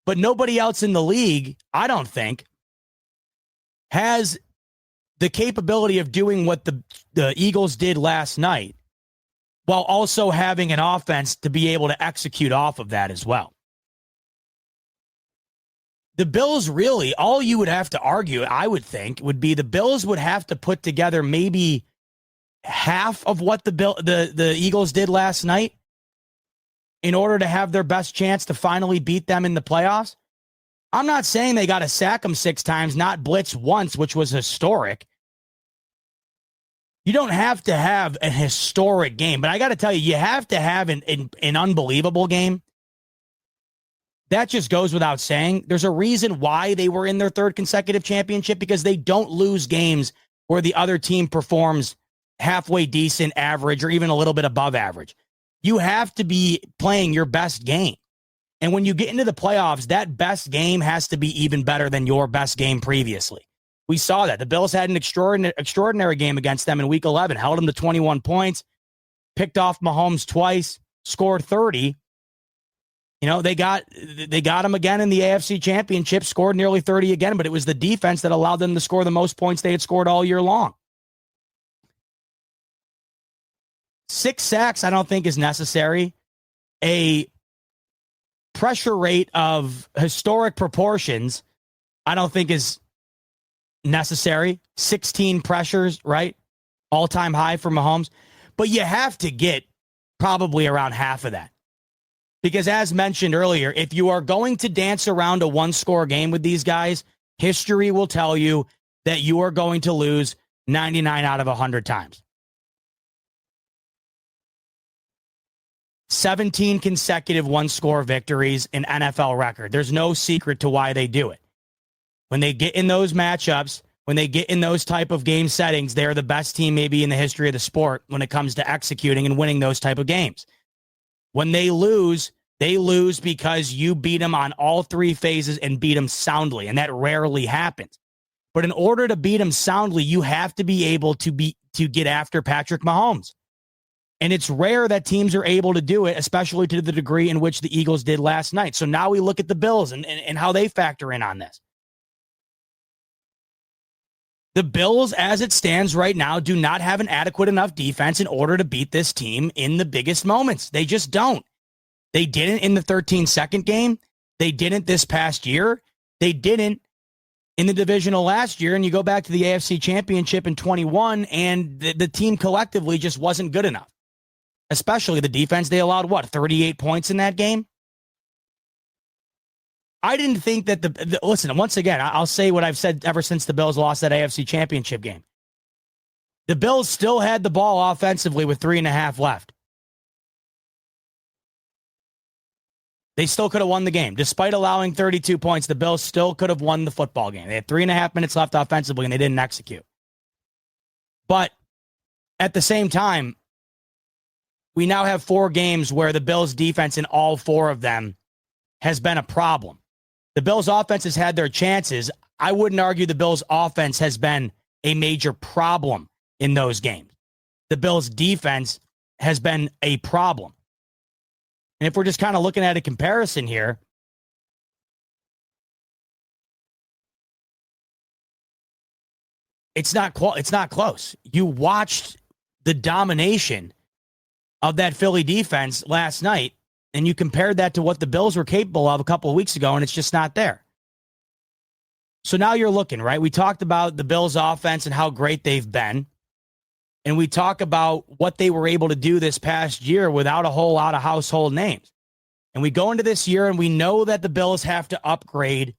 But nobody else in the league, I don't think, has the capability of doing what the Eagles did last night while also having an offense to be able to execute off of that as well. The Bills really, all you would have to argue, I would think, would be the Bills would have to put together maybe half of what the Eagles did last night in order to have their best chance to finally beat them in the playoffs. I'm not saying they got to sack them 6 times, not blitz once, which was historic. You don't have to have a historic game, but I got to tell you, you have to have an unbelievable game. That just goes without saying. There's a reason why they were in their 3rd consecutive championship, because they don't lose games where the other team performs halfway decent, average, or even a little bit above average. You have to be playing your best game. And when you get into the playoffs, that best game has to be even better than your best game previously. We saw that. The Bills had an extraordinary game against them in Week 11, held them to 21 points, picked off Mahomes twice, scored 30 They got them again in the AFC Championship, scored nearly 30 again, but it was the defense that allowed them to score the most points they had scored all year long. 6 sacks, I don't think is necessary. A pressure rate of historic proportions, I don't think is necessary. 16 pressures, right? All-time high for Mahomes. But you have to get probably around half of that. Because as mentioned earlier, if you are going to dance around a one-score game with these guys, history will tell you that you are going to lose 99 out of 100 times. 17 consecutive one-score victories in NFL record. There's no secret to why they do it. When they get in those matchups, when they get in those type of game settings, they're the best team maybe in the history of the sport when it comes to executing and winning those type of games. When they lose because you beat them on all 3 phases and beat them soundly, and that rarely happens. But in order to beat them soundly, you have to be able to get after Patrick Mahomes. And it's rare that teams are able to do it, especially to the degree in which the Eagles did last night. So now we look at the Bills and how they factor in on this. The Bills, as it stands right now, do not have an adequate enough defense in order to beat this team in the biggest moments. They just don't. They didn't in the 13-second game. They didn't this past year. They didn't in the divisional last year. And you go back to the AFC Championship in 21, and the team collectively just wasn't good enough. Especially the defense. They allowed, 38 points in that game? I didn't think that listen, once again, I'll say what I've said ever since the Bills lost that AFC Championship game. The Bills still had the ball offensively with 3.5 left. They still could have won the game. Despite allowing 32 points, the Bills still could have won the football game. They had 3.5 minutes left offensively, and they didn't execute. But at the same time, we now have 4 games where the Bills' defense in all 4 of them has been a problem. The Bills' offense has had their chances. I wouldn't argue the Bills' offense has been a major problem in those games. The Bills' defense has been a problem. And if we're just kind of looking at a comparison here, it's not close. You watched the domination of that Philly defense last night, and you compared that to what the Bills were capable of a couple of weeks ago, and it's just not there. So now you're looking, right? We talked about the Bills' offense and how great they've been. And we talk about what they were able to do this past year without a whole lot of household names. And we go into this year and we know that the Bills have to upgrade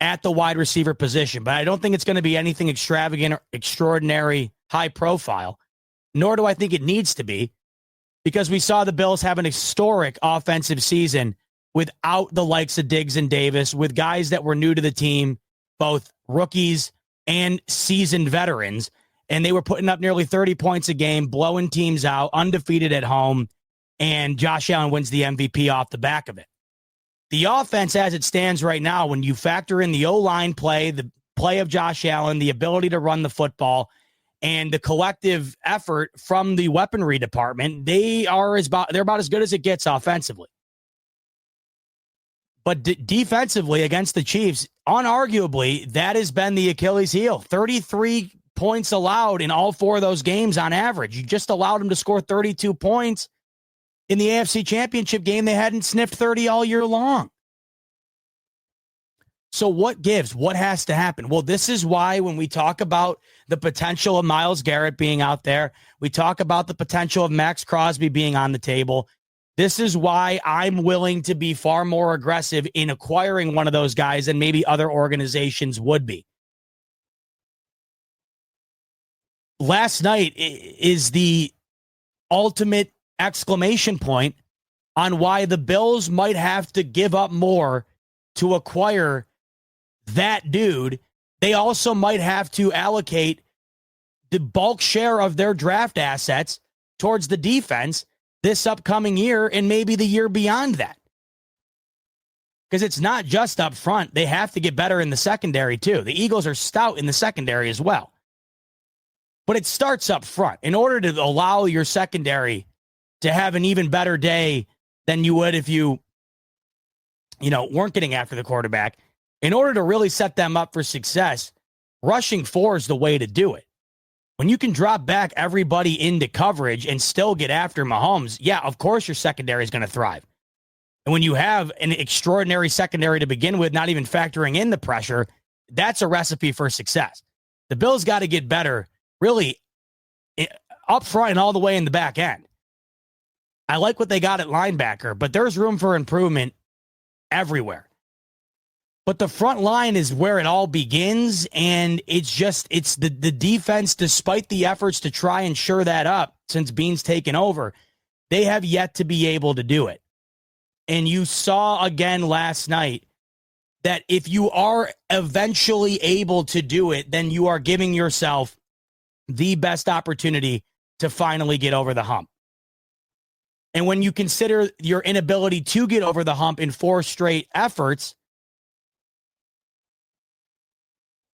at the wide receiver position. But I don't think it's going to be anything extravagant or extraordinary, high profile, nor do I think it needs to be, because we saw the Bills have an historic offensive season without the likes of Diggs and Davis, with guys that were new to the team, both rookies and seasoned veterans. And they were putting up nearly 30 points a game, blowing teams out, undefeated at home, and Josh Allen wins the MVP off the back of it. The offense as it stands right now, when you factor in the O-line play, the play of Josh Allen, the ability to run the football, and the collective effort from the weaponry department, they're about as good as it gets offensively. But defensively against the Chiefs, unarguably, that has been the Achilles heel. 33 points allowed in all 4 of those games on average. You just allowed them to score 32 points in the AFC Championship game. They hadn't sniffed 30 all year long. So what gives? What has to happen? Well, this is why when we talk about the potential of Myles Garrett being out there, we talk about the potential of Max Crosby being on the table. This is why I'm willing to be far more aggressive in acquiring one of those guys than maybe other organizations would be. Last night is the ultimate exclamation point on why the Bills might have to give up more to acquire that dude. They also might have to allocate the bulk share of their draft assets towards the defense this upcoming year and maybe the year beyond that. Because it's not just up front. They have to get better in the secondary too. The Eagles are stout in the secondary as well. But it starts up front. In order to allow your secondary to have an even better day than you would if you weren't getting after the quarterback. In order to really set them up for success, rushing 4 is the way to do it. When you can drop back everybody into coverage and still get after Mahomes, yeah, of course your secondary is going to thrive. And when you have an extraordinary secondary to begin with, not even factoring in the pressure, that's a recipe for success. The Bills got to get better, really, up front and all the way in the back end. I like what they got at linebacker, but there's room for improvement everywhere. But the front line is where it all begins, and it's the defense, despite the efforts to try and shore that up since Bean's taken over, they have yet to be able to do it. And you saw again last night that if you are eventually able to do it, then you are giving yourself the best opportunity to finally get over the hump. And when you consider your inability to get over the hump in 4 straight efforts,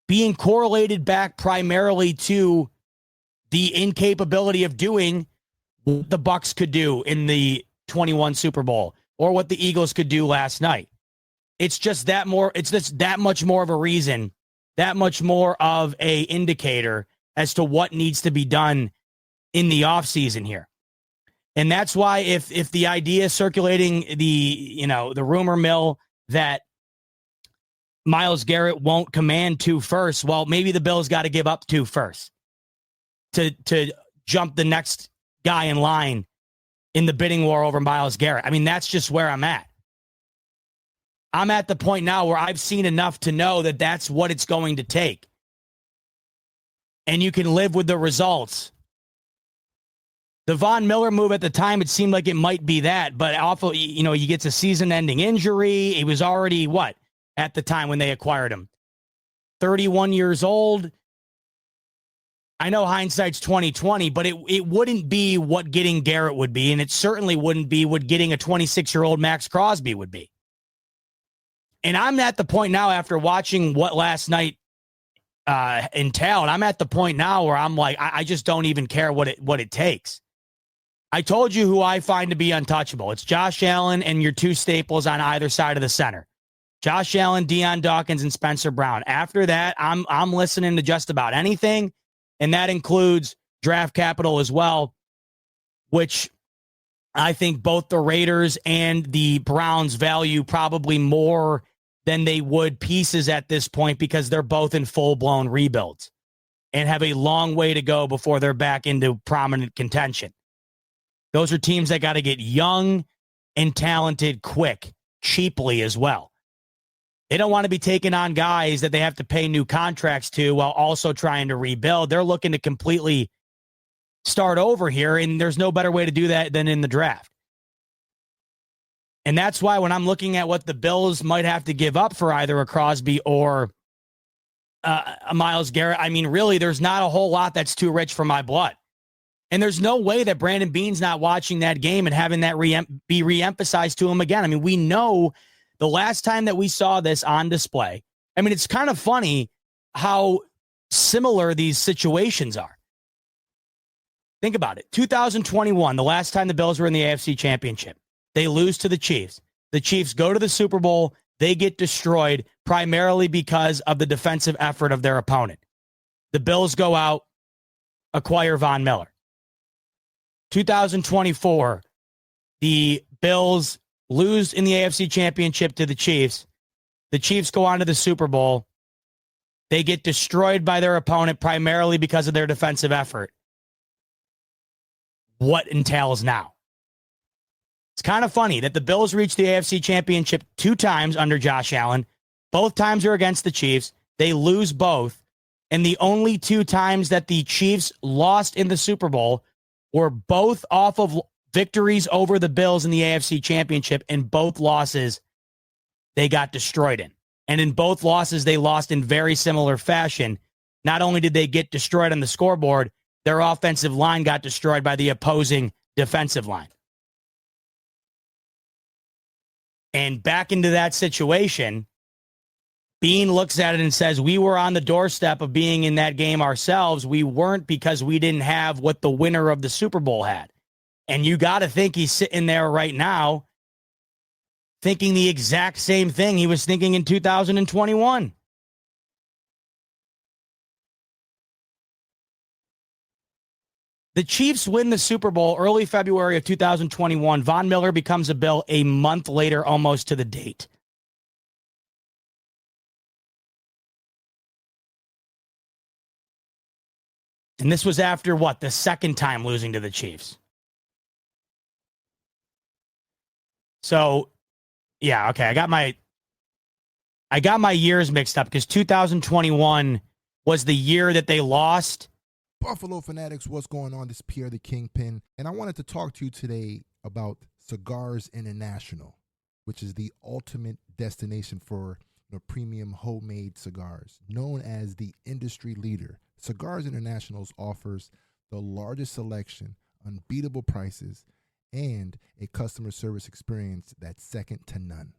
being correlated back primarily to the incapability of doing what the Bucs could do in the 21 Super Bowl or what the Eagles could do last night. It's just that much more of a reason, that much more of a indicator as to what needs to be done in the offseason here. And that's why if the idea circulating the rumor mill that Myles Garrett won't command 2 first, well, maybe the Bills got to give up 2 first to jump the next guy in line in the bidding war over Myles Garrett. I mean, that's just where I'm at. I'm at the point now where I've seen enough to know that that's what it's going to take. And you can live with the results. The Von Miller move at the time, it seemed like it might be that, but awful, he gets a season-ending injury. He was already, at the time when they acquired him? 31 years old. I know hindsight's 20/20, but it wouldn't be what getting Garrett would be, and it certainly wouldn't be what getting a 26-year-old Max Crosby would be. And I'm at the point now after watching what last night entailed, I'm at the point now where I'm like, I just don't even care what it takes. I told you who I find to be untouchable. It's Josh Allen and your 2 staples on either side of the center. Josh Allen, Deion Dawkins, and Spencer Brown. After that, I'm listening to just about anything, and that includes draft capital as well, which I think both the Raiders and the Browns value probably more than they would pieces at this point because they're both in full-blown rebuilds and have a long way to go before they're back into prominent contention. Those are teams that got to get young and talented quick, cheaply as well. They don't want to be taking on guys that they have to pay new contracts to while also trying to rebuild. They're looking to completely start over here, and there's no better way to do that than in the draft. And that's why when I'm looking at what the Bills might have to give up for either a Crosby or a Myles Garrett, I mean, really, there's not a whole lot that's too rich for my blood. And there's no way that Brandon Beane's not watching that game and having that be reemphasized to him again. I mean, we know the last time that we saw this on display, I mean, it's kind of funny how similar these situations are. Think about it. 2021, the last time the Bills were in the AFC Championship, they lose to the Chiefs. The Chiefs go to the Super Bowl. They get destroyed primarily because of the defensive effort of their opponent. The Bills go out, acquire Von Miller. 2024, the Bills lose in the AFC Championship to the Chiefs. The Chiefs go on to the Super Bowl. They get destroyed by their opponent primarily because of their defensive effort. What entails now? It's kind of funny that the Bills reached the AFC Championship 2 times under Josh Allen. Both times are against the Chiefs. They lose both. And the only 2 times that the Chiefs lost in the Super Bowl were both off of victories over the Bills in the AFC Championship, and both losses they got destroyed in. And in both losses, they lost in very similar fashion. Not only did they get destroyed on the scoreboard, their offensive line got destroyed by the opposing defensive line. And back into that situation, Beane looks at it and says, we were on the doorstep of being in that game ourselves. We weren't because we didn't have what the winner of the Super Bowl had. And you got to think he's sitting there right now thinking the exact same thing he was thinking in 2021. The Chiefs win the Super Bowl early February of 2021. Von Miller becomes a Bill a month later, almost to the date. And this was after what? The second time losing to the Chiefs. So, yeah, okay. I got my years mixed up because 2021 was the year that they lost. Buffalo Fanatics, what's going on? This is Pierre the Kingpin, and I wanted to talk to you today about Cigars International, which is the ultimate destination for premium homemade cigars. Known as the industry leader, Cigars International offers the largest selection, unbeatable prices, and a customer service experience that's second to none.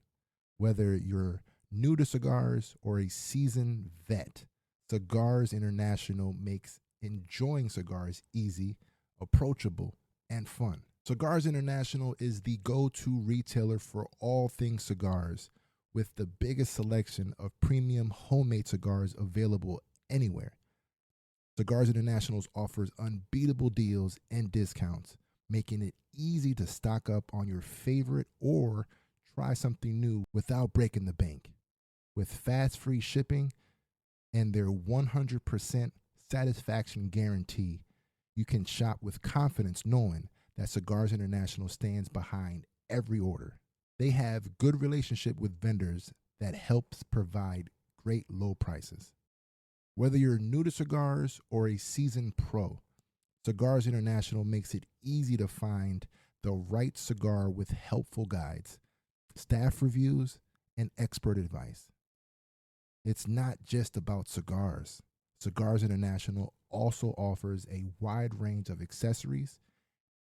Whether you're new to cigars or a seasoned vet, Cigars International makes enjoying cigars easy, approachable, and fun. Cigars International is the go-to retailer for all things cigars, with the biggest selection of premium homemade cigars available anywhere. Cigars International offers unbeatable deals and discounts, making it easy to stock up on your favorite or try something new without breaking the bank. With fast free shipping and their 100% satisfaction guarantee, you can shop with confidence knowing that Cigars International stands behind every order. They have good relationship with vendors that helps provide great low prices. Whether you're new to cigars or a seasoned pro, Cigars International makes it easy to find the right cigar with helpful guides, staff reviews, and expert advice. It's not just about cigars. Cigars International also offers a wide range of accessories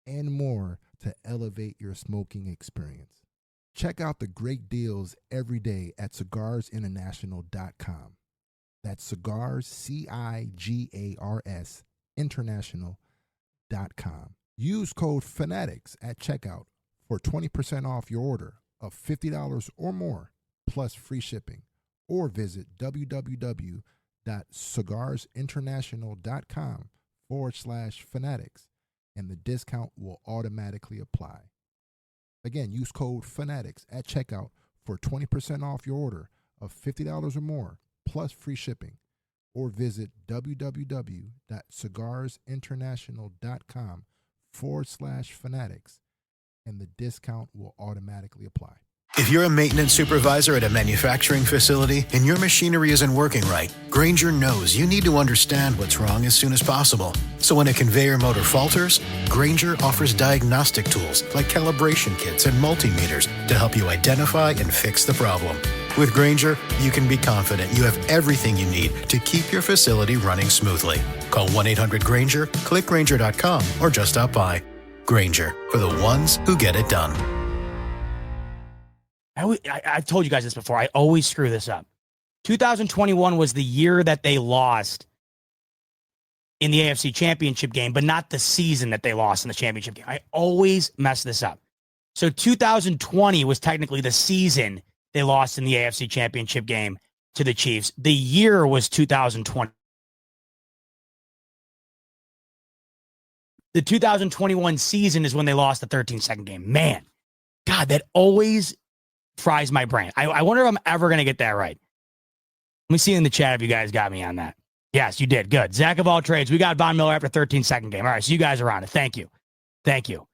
and more to elevate your smoking experience. Check out the great deals every day at cigarsinternational.com. That's cigars, CIGARS, international.com. Use code FANATICS at checkout for 20% off your order of $50 or more, plus free shipping. Or visit www.cigarsinternational.com/fanatics, and the discount will automatically apply. Again, use code FANATICS at checkout for 20% off your order of $50 or more, plus free shipping. Or visit www.cigarsinternational.com/fanatics, and the discount will automatically apply. If you're a maintenance supervisor at a manufacturing facility and your machinery isn't working right, Grainger knows you need to understand what's wrong as soon as possible. So when a conveyor motor falters, Grainger offers diagnostic tools like calibration kits and multimeters to help you identify and fix the problem. With Grainger, you can be confident you have everything you need to keep your facility running smoothly. Call 1-800-GRAINGER, click Grainger.com, or just stop by. Grainger, for the ones who get it done. I've told you guys this before. I always screw this up. 2021 was the year that they lost in the AFC Championship game, but not the season that they lost in the championship game. I always mess this up. So 2020 was technically the season they lost in the AFC Championship game to the Chiefs. The year was 2020. The 2021 season is when they lost the 13-second game. Man, God, that always fries my brain. I wonder if I'm ever going to get that right. Let me see in the chat if you guys got me on that. Yes, you did. Good. Zach of all trades. We got Von Miller after 13-second game. All right, so you guys are on it. Thank you. Thank you.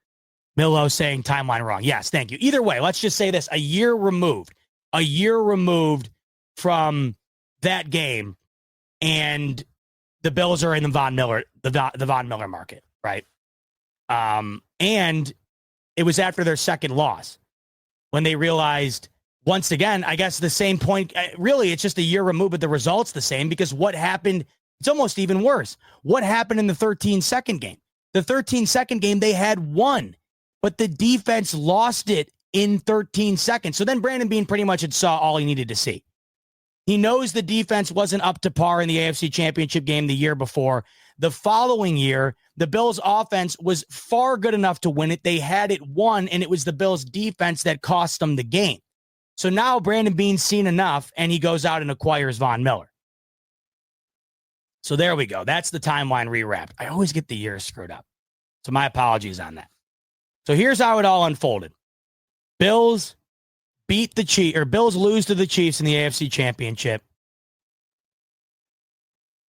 Milo saying timeline wrong. Yes, thank you. Either way, let's just say this. A year removed from that game, and the Bills are in the Von Miller market, right? And it was after their second loss when they realized, once again, I guess the same point, really, it's just a year removed, but the result's the same, because what happened, it's almost even worse. What happened in the 13-second game? The 13-second game, they had won, but the defense lost it in 13 seconds. So then Brandon Beane pretty much had saw all he needed to see. He knows the defense wasn't up to par in the AFC Championship game the year before. The following year, the Bills' offense was far good enough to win it. They had it won, and it was the Bills' defense that cost them the game. So now Brandon Beane's seen enough, and he goes out and acquires Von Miller. So there we go. That's the timeline rewrapped. I always get the years screwed up. So my apologies on that. So here's how it all unfolded. Bills beat the Chiefs, or Bills lose to the Chiefs in the AFC Championship.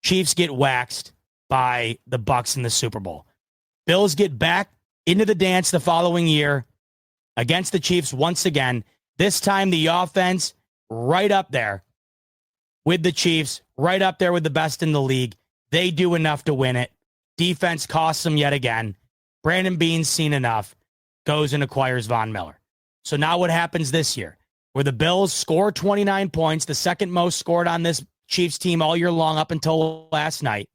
Chiefs get waxed by the Bucs in the Super Bowl. Bills get back into the dance the following year against the Chiefs once again. This time the offense right up there with the Chiefs, right up there with the best in the league. They do enough to win it. Defense costs them yet again. Brandon Beane's seen enough, goes and acquires Von Miller. So now what happens this year? Where the Bills score 29 points, the second most scored on this Chiefs team all year long up until last night.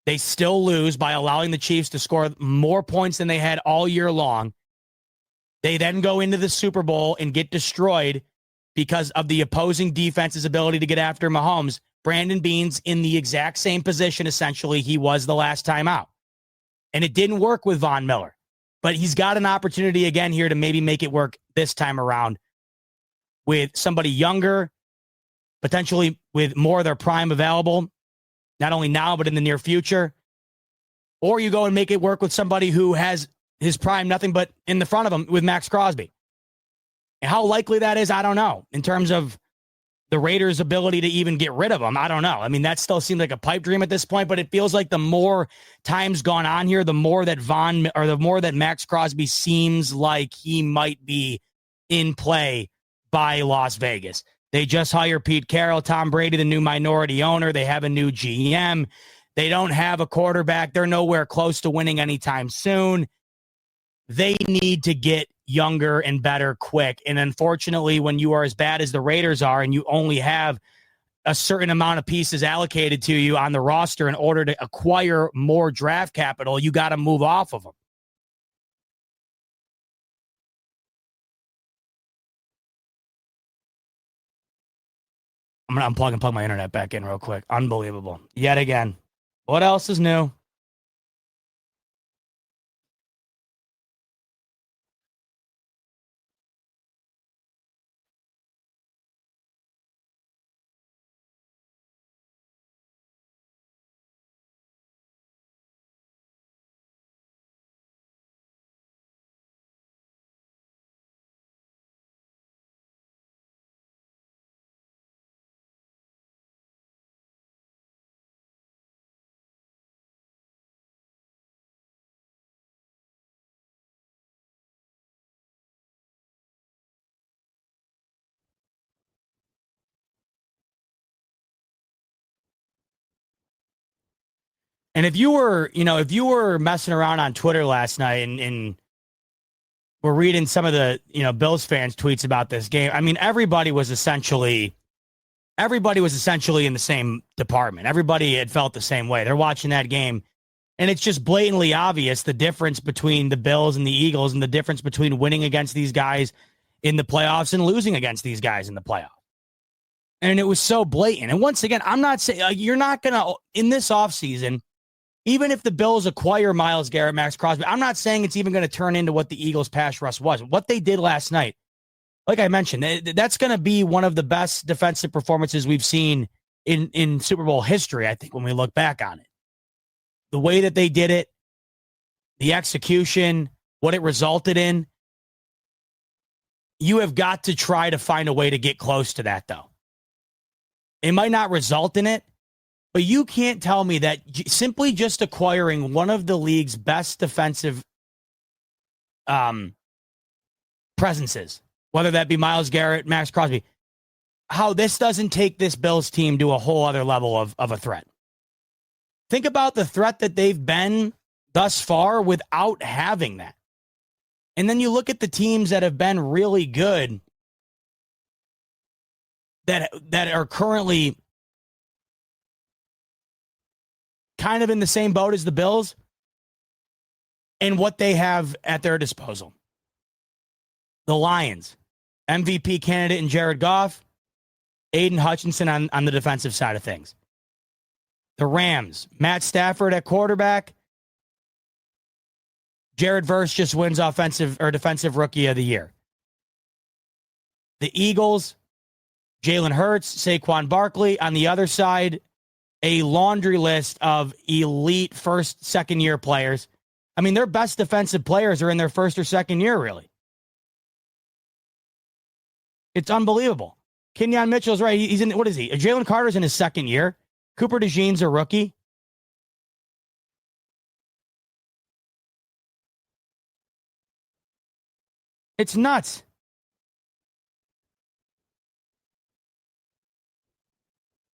They still lose by allowing the Chiefs to score more points than they had all year long. They then go into the Super Bowl and get destroyed because of the opposing defense's ability to get after Mahomes. Brandon Beane's in the exact same position, essentially, he was the last time out. And it didn't work with Von Miller. But he's got an opportunity again here to maybe make it work this time around with somebody younger, potentially with more of their prime available, not only now, but in the near future. Or you go and make it work with somebody who has his prime nothing but in the front of him with Max Crosby. And how likely that is, I don't know. In terms of the Raiders' ability to even get rid of him, I don't know. I mean, that still seems like a pipe dream at this point, but it feels like the more time's gone on here, the more that Max Crosby seems like he might be in play by Las Vegas. They just hired Pete Carroll, Tom Brady, the new minority owner. They have a new GM. They don't have a quarterback. They're nowhere close to winning anytime soon. They need to get younger and better quick. And unfortunately, when you are as bad as the Raiders are and you only have a certain amount of pieces allocated to you on the roster in order to acquire more draft capital, you got to move off of them. I'm going to unplug and plug my internet back in real quick. Unbelievable. Yet again. What else is new? And if you were messing around on Twitter last night and were reading some of the, Bills fans' tweets about this game, I mean, everybody was essentially in the same department. Everybody had felt the same way. They're watching that game, and it's just blatantly obvious the difference between the Bills and the Eagles and the difference between winning against these guys in the playoffs and losing against these guys in the playoffs. And it was so blatant. And once again, I'm not saying you're not going to, in this offseason, even if the Bills acquire Myles Garrett, Max Crosby, I'm not saying it's even going to turn into what the Eagles' pass rush was. What they did last night, like I mentioned, that's going to be one of the best defensive performances we've seen in Super Bowl history, I think, when we look back on it. The way that they did it, the execution, what it resulted in, you have got to try to find a way to get close to that, though. It might not result in it, but you can't tell me that simply just acquiring one of the league's best defensive presences, whether that be Myles Garrett, Max Crosby, how this doesn't take this Bills team to a whole other level of a threat. Think about the threat that they've been thus far without having that. And then you look at the teams that have been really good that are currently kind of in the same boat as the Bills and what they have at their disposal. The Lions, MVP candidate in Jared Goff, Aiden Hutchinson on the defensive side of things. The Rams, Matt Stafford at quarterback. Jared Verse just wins offensive or defensive rookie of the year. The Eagles, Jalen Hurts, Saquon Barkley. On the other side, a laundry list of elite first, second-year players. I mean, their best defensive players are in their first or second year, really. It's unbelievable. Kenyon Mitchell's right. He's in, what is he? Jalen Carter's in his second year. Cooper DeJean's a rookie. It's nuts.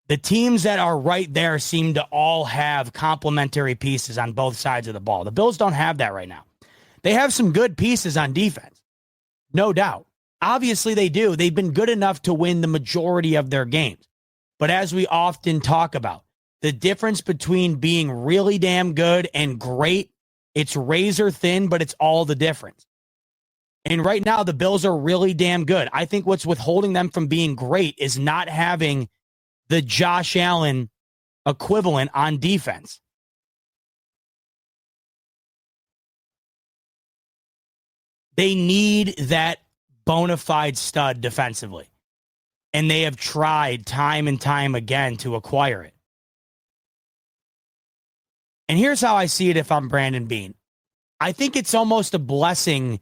The teams that are right there seem to all have complementary pieces on both sides of the ball. The Bills don't have that right now. They have some good pieces on defense, no doubt. Obviously, they do. They've been good enough to win the majority of their games. But as we often talk about, the difference between being really damn good and great, it's razor thin, but it's all the difference. And right now, the Bills are really damn good. I think what's withholding them from being great is not having the Josh Allen equivalent on defense. They need that bona fide stud defensively. And they have tried time and time again to acquire it. And here's how I see it if I'm Brandon Beane. I think it's almost a blessing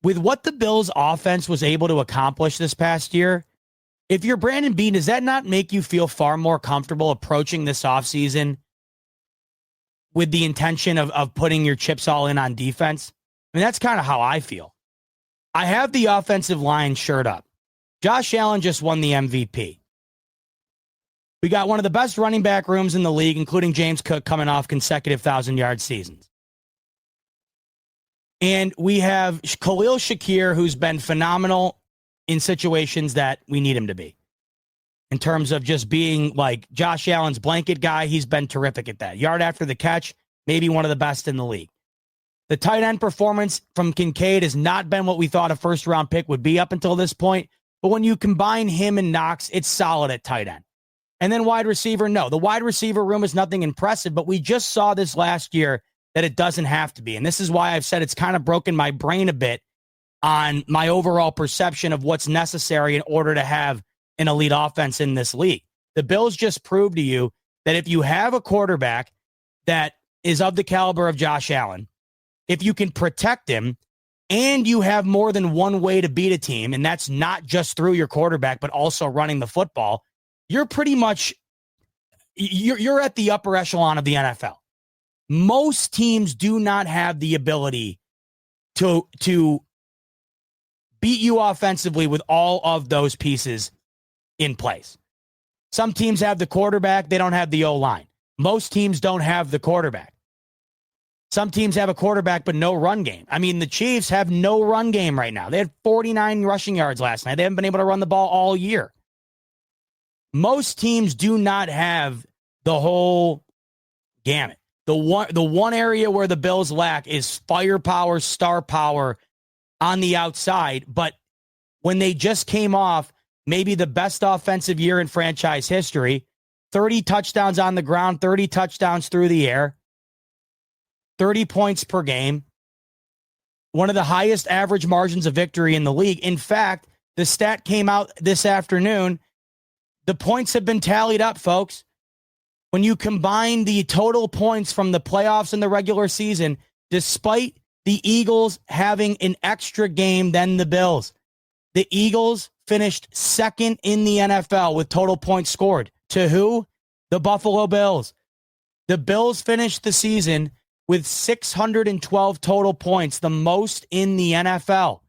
with what the Bills offense was able to accomplish this past year. If you're Brandon Beane, does that not make you feel far more comfortable approaching this offseason with the intention of putting your chips all in on defense? I mean, that's kind of how I feel. I have the offensive line shirt up. Josh Allen just won the MVP. We got one of the best running back rooms in the league, including James Cook coming off consecutive 1,000-yard seasons. And we have Khalil Shakir, who's been phenomenal in situations that we need him to be. In terms of just being like Josh Allen's blanket guy, he's been terrific at that. Yard after the catch, maybe one of the best in the league. The tight end performance from Kincaid has not been what we thought a first-round pick would be up until this point. But when you combine him and Knox, it's solid at tight end. And then wide receiver, no. The wide receiver room is nothing impressive, but we just saw this last year that it doesn't have to be. And this is why I've said it's kind of broken my brain a bit on my overall perception of what's necessary in order to have an elite offense in this league. The Bills just proved to you that if you have a quarterback that is of the caliber of Josh Allen, if you can protect him, and you have more than one way to beat a team, and that's not just through your quarterback, but also running the football, you're pretty much, you're at the upper echelon of the NFL. Most teams do not have the ability to beat you offensively with all of those pieces in place. Some teams have the quarterback, they don't have the O-line. Most teams don't have the quarterback. Some teams have a quarterback, but no run game. I mean, the Chiefs have no run game right now. They had 49 rushing yards last night. They haven't been able to run the ball all year. Most teams do not have the whole gamut. The one area where the Bills lack is firepower, star power on the outside. But when they just came off maybe the best offensive year in franchise history, 30 touchdowns on the ground, 30 touchdowns through the air, 30 points per game, one of the highest average margins of victory in the league. In fact, the stat came out this afternoon. The points have been tallied up, folks. When you combine the total points from the playoffs and the regular season, despite the Eagles having an extra game than the Bills, the Eagles finished second in the NFL with total points scored. To who? The Buffalo Bills. The Bills finished the season with 612 total points, the most in the NFL,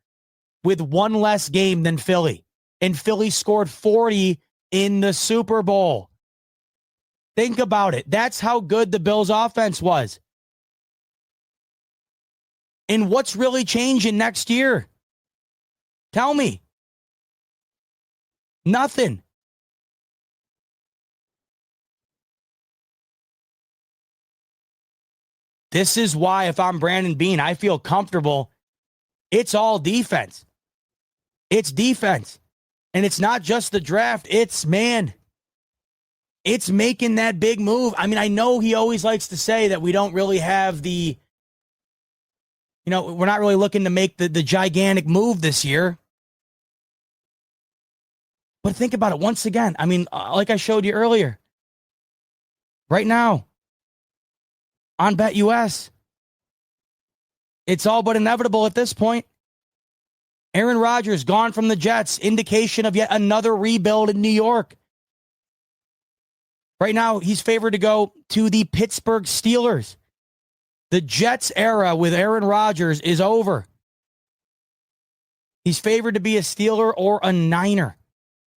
with one less game than Philly. And Philly scored 40 in the Super Bowl. Think about it. That's how good the Bills' offense was. And what's really changing next year? Tell me. Nothing. This is why, if I'm Brandon Beane, I feel comfortable. It's all defense. It's defense. And it's not just the draft. It's making that big move. I mean, I know he always likes to say that we don't really have we're not really looking to make the gigantic move this year. But think about it once again. I mean, like I showed you earlier, right now on BetUS, it's all but inevitable at this point. Aaron Rodgers gone from the Jets, indication of yet another rebuild in New York. Right now, he's favored to go to the Pittsburgh Steelers. The Jets era with Aaron Rodgers is over. He's favored to be a Steeler or a Niner.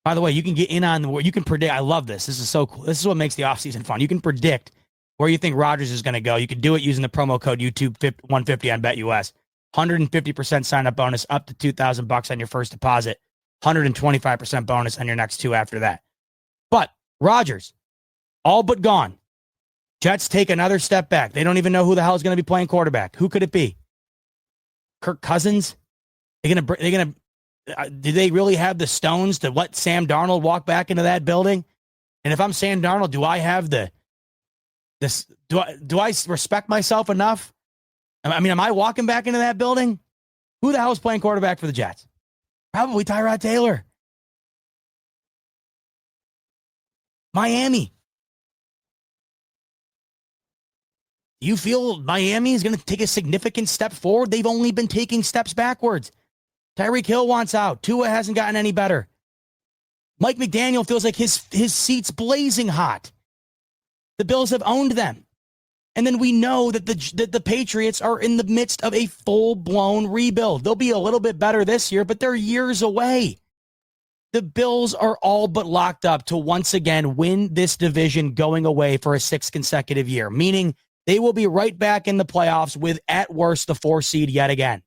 By the way, you can get in on you can predict. I love this. This is so cool. This is what makes the offseason fun. You can predict where you think Rodgers is going to go. You can do it using the promo code YouTube150 on BetUS. 150% sign-up bonus up to $2,000 on your first deposit. 125% bonus on your next two after that. But Rodgers, all but gone. Jets take another step back. They don't even know who the hell is going to be playing quarterback. Who could it be? Kirk Cousins? Do they really have the stones to let Sam Darnold walk back into that building? And if I'm Sam Darnold, do I have do I respect myself enough? I mean, am I walking back into that building? Who the hell is playing quarterback for the Jets? Probably Tyrod Taylor. Miami. You feel Miami is going to take a significant step forward? They've only been taking steps backwards. Tyreek Hill wants out. Tua hasn't gotten any better. Mike McDaniel feels like his seat's blazing hot. The Bills have owned them. And then we know that the Patriots are in the midst of a full-blown rebuild. They'll be a little bit better this year, but they're years away. The Bills are all but locked up to once again win this division going away for a sixth consecutive year, meaning they will be right back in the playoffs with, at worst, the 4 seed yet again.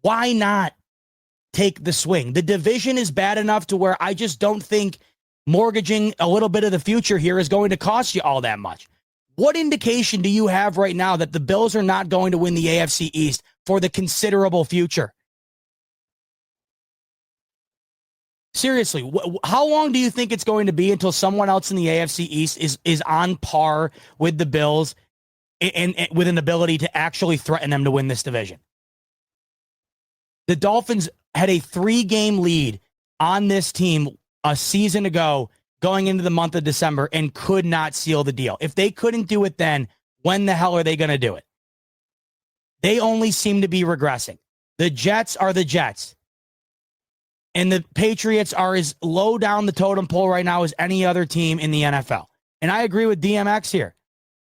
Why not take the swing? The division is bad enough to where I just don't think mortgaging a little bit of the future here is going to cost you all that much. What indication do you have right now that the Bills are not going to win the AFC East for the considerable future? Seriously, how long do you think it's going to be until someone else in the AFC East is on par with the Bills and with an ability to actually threaten them to win this division? The Dolphins had a 3-game lead on this team a season ago going into the month of December and could not seal the deal. If they couldn't do it then, when the hell are they going to do it? They only seem to be regressing. The Jets are the Jets. And the Patriots are as low down the totem pole right now as any other team in the NFL. And I agree with DMX here.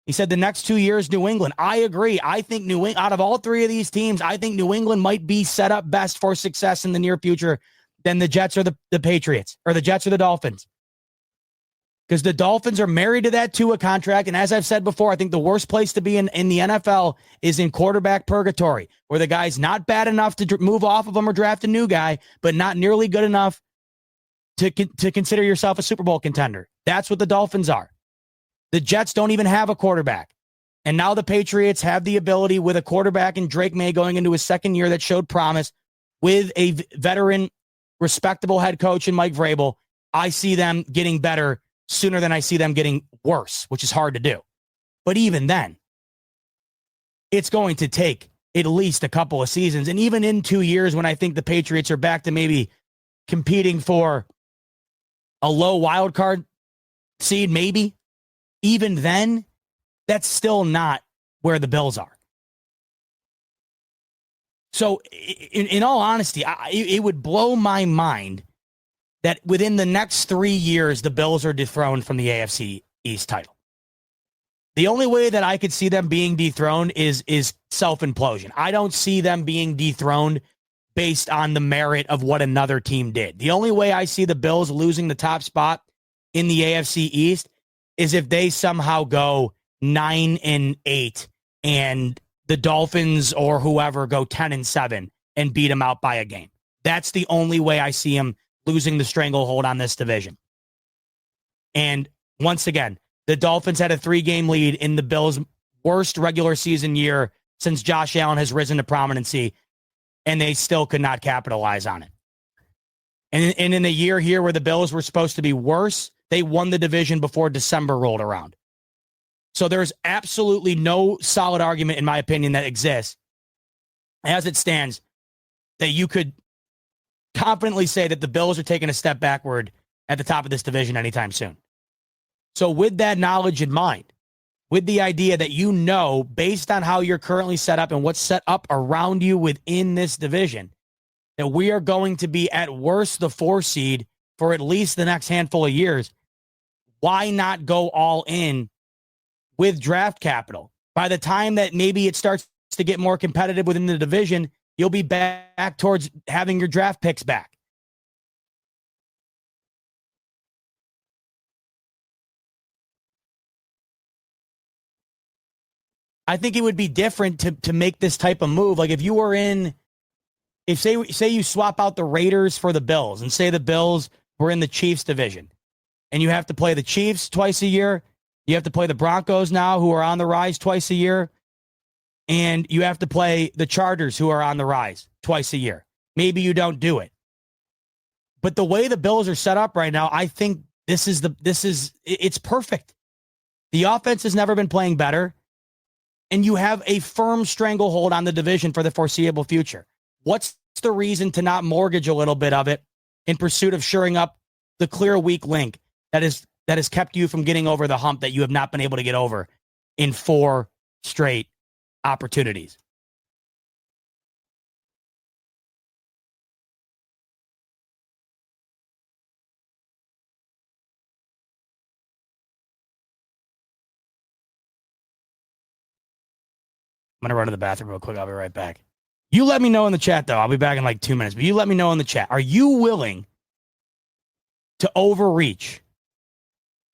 He said the next 2 years, New England. I agree. I think New England, out of all three of these teams, I think New England might be set up best for success in the near future than the Jets or the Patriots, or the Jets or the Dolphins. Because the Dolphins are married to that Tua contract. And as I've said before, I think the worst place to be in the NFL is in quarterback purgatory, where the guy's not bad enough to move off of him or draft a new guy, but not nearly good enough to consider yourself a Super Bowl contender. That's what the Dolphins are. The Jets don't even have a quarterback. And now the Patriots have the ability with a quarterback in Drake May going into his second year that showed promise with a veteran, respectable head coach in Mike Vrabel. I see them getting better sooner than I see them getting worse, which is hard to do. But even then, it's going to take at least a couple of seasons. And even in 2 years, when I think the Patriots are back to maybe competing for a low wild card seed, maybe, even then, that's still not where the Bills are. So in all honesty, it would blow my mind that within the next 3 years, the Bills are dethroned from the AFC East title. The only way that I could see them being dethroned is self-implosion. I don't see them being dethroned based on the merit of what another team did. The only way I see the Bills losing the top spot in the AFC East is if they somehow go 9-8 and the Dolphins or whoever go 10-7 and beat them out by a game. That's the only way I see them losing the stranglehold on this division. And once again, the Dolphins had a 3-game lead in the Bills' worst regular season year since Josh Allen has risen to prominency, and they still could not capitalize on it. And in the year here where the Bills were supposed to be worse, they won the division before December rolled around. So there's absolutely no solid argument, in my opinion, that exists as it stands that you could confidently say that the Bills are taking a step backward at the top of this division anytime soon. So with that knowledge in mind, with the idea that you know, based on how you're currently set up and what's set up around you within this division, that we are going to be at worst the 4 seed for at least the next handful of years, why not go all in with draft capital? By the time that maybe it starts to get more competitive within the division, you'll be back towards having your draft picks back. I think it would be different to make this type of move. Like if you were in, if say you swap out the Raiders for the Bills and say the Bills were in the Chiefs division and you have to play the Chiefs twice a year. You have to play the Broncos now who are on the rise twice a year. And you have to play the Chargers who are on the rise twice a year. Maybe you don't do it. But the way the Bills are set up right now, I think it's perfect. The offense has never been playing better. And you have a firm stranglehold on the division for the foreseeable future. What's the reason to not mortgage a little bit of it in pursuit of shoring up the clear weak link that has kept you from getting over the hump that you have not been able to get over in 4 straight opportunities? I'm going to run to the bathroom real quick. I'll be right back. You let me know in the chat, though. I'll be back in like 2 minutes. But you let me know in the chat. Are you willing to overreach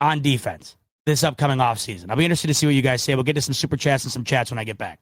on defense this upcoming offseason? I'll be interested to see what you guys say. We'll get to some super chats and some chats when I get back.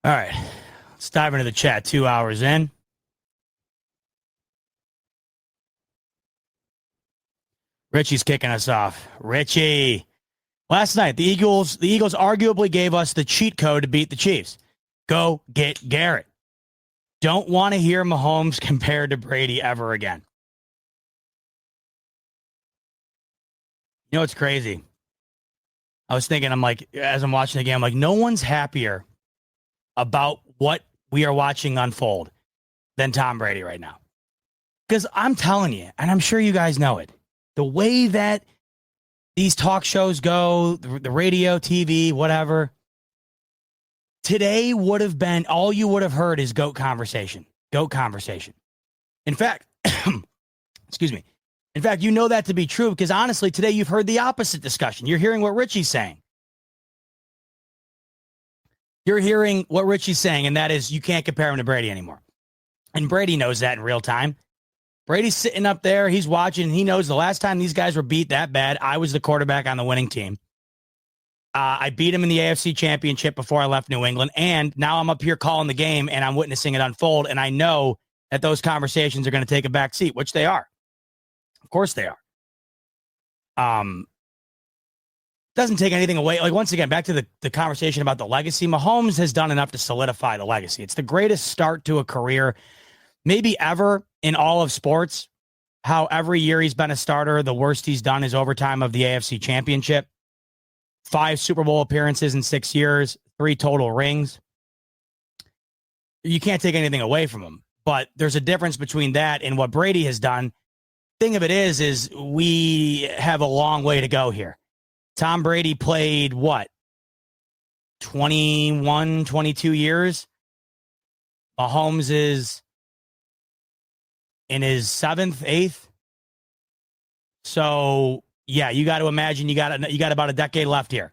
All right. Let's dive into the chat 2 hours in. Richie's kicking us off. Richie. Last night, the Eagles arguably gave us the cheat code to beat the Chiefs. Go get Garrett. Don't want to hear Mahomes compared to Brady ever again. You know what's crazy? I was thinking, I'm like, as I'm watching the game, I'm like, no one's happier about what we are watching unfold than Tom Brady right now. Because I'm telling you, and I'm sure you guys know it, the way that these talk shows go, the radio, TV, whatever, today would have been, all you would have heard is GOAT conversation. GOAT conversation. In fact, excuse me. In fact, you know that to be true because honestly, today you've heard the opposite discussion. You're hearing what Richie's saying. You're hearing what Richie's saying, and that is you can't compare him to Brady anymore. And Brady knows that in real time. Brady's sitting up there. He's watching. He knows the last time these guys were beat that bad, I was the quarterback on the winning team. I beat him in the AFC Championship before I left New England, and now I'm up here calling the game, and I'm witnessing it unfold, and I know that those conversations are going to take a back seat, which they are. Of course they are. Doesn't take anything away. Like, once again, back to the conversation about the legacy. Mahomes has done enough to solidify the legacy. It's the greatest start to a career, maybe ever in all of sports. How every year he's been a starter, the worst he's done is overtime of the AFC Championship. 5 Super Bowl appearances in 6 years, 3 total rings. You can't take anything away from him, but there's a difference between that and what Brady has done. Thing of it is we have a long way to go here. Tom Brady played, what, 21, 22 years? Mahomes is in his 7th, 8th. So, yeah, you got to imagine you got about a decade left here.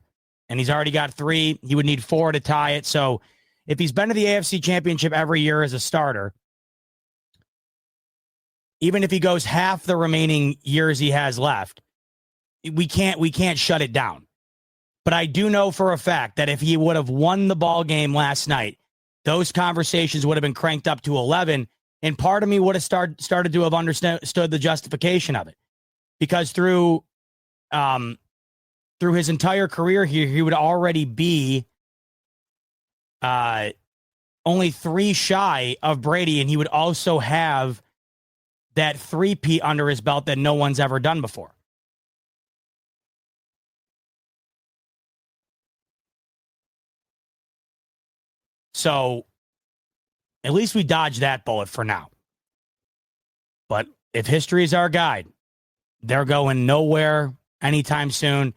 And he's already got 3. He would need 4 to tie it. So, if he's been to the AFC Championship every year as a starter, even if he goes half the remaining years he has left, we can't shut it down. But I do know for a fact that if he would have won the ball game last night, those conversations would have been cranked up to 11, and part of me would have started to have understood the justification of it. Because through his entire career here, he would already be only 3 shy of Brady, and he would also have that 3-peat under his belt that no one's ever done before. So at least we dodged that bullet for now. But if history is our guide, they're going nowhere anytime soon.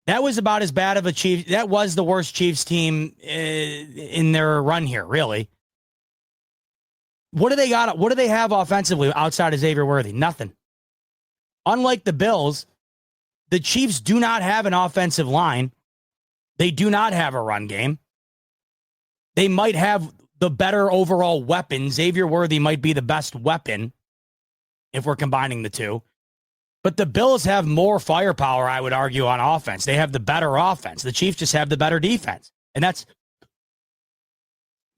That was about as bad of a Chiefs. That was the worst Chiefs team in their run here, really. What do they got? What do they have offensively outside of Xavier Worthy? Nothing. Unlike the Bills, the Chiefs do not have an offensive line. They do not have a run game. They might have the better overall weapon. Xavier Worthy might be the best weapon if we're combining the two. But the Bills have more firepower, I would argue, on offense. They have the better offense. The Chiefs just have the better defense. And it's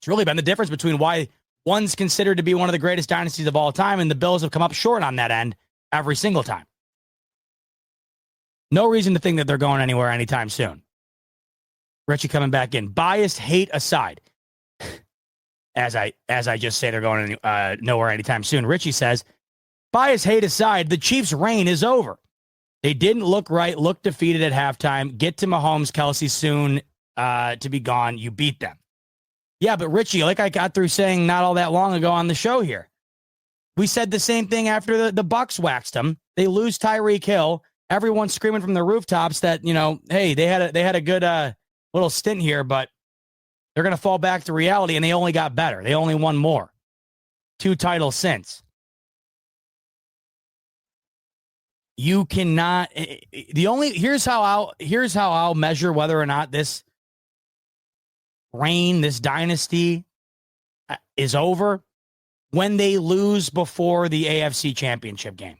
really been the difference between why one's considered to be one of the greatest dynasties of all time, and the Bills have come up short on that end every single time. No reason to think that they're going anywhere anytime soon. Richie coming back in. Biased hate aside, as I just say they're going nowhere anytime soon. Richie says, bias hate aside, the Chiefs' reign is over. They didn't look right, looked defeated at halftime. Get to Mahomes, Kelsey soon to be gone. You beat them. Yeah, but Richie, like I got through saying not all that long ago on the show here, we said the same thing after the Bucs waxed them. They lose Tyreek Hill. Everyone's screaming from the rooftops that, hey, they had a good little stint here, but they're going to fall back to reality, and they only got better. They only won more. 2 titles since. You cannot. Here's how I'll measure whether or not this reign, this dynasty is over, when they lose before the AFC Championship game.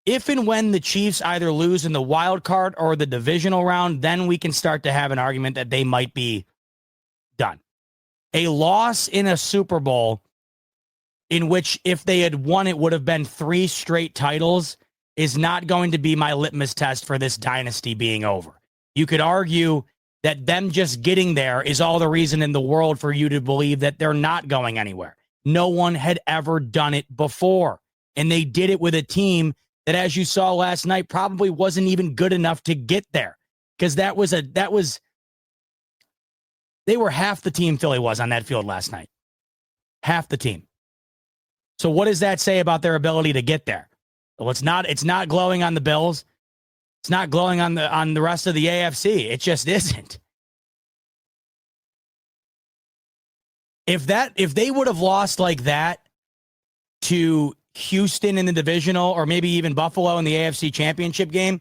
If and when the Chiefs either lose in the wild card or the divisional round, then we can start to have an argument that they might be done. A loss in a Super Bowl, in which if they had won, it would have been 3 straight titles, is not going to be my litmus test for this dynasty being over. You could argue that them just getting there is all the reason in the world for you to believe that they're not going anywhere. No one had ever done it before. And they did it with a team that, as you saw last night, probably wasn't even good enough to get there. Because they were half the team Philly was on that field last night. Half the team. So what does that say about their ability to get there? Well, it's not glowing on the Bills. It's not glowing on the rest of the AFC. It just isn't. If they would have lost like that to Houston in the divisional, or maybe even Buffalo in the AFC Championship game,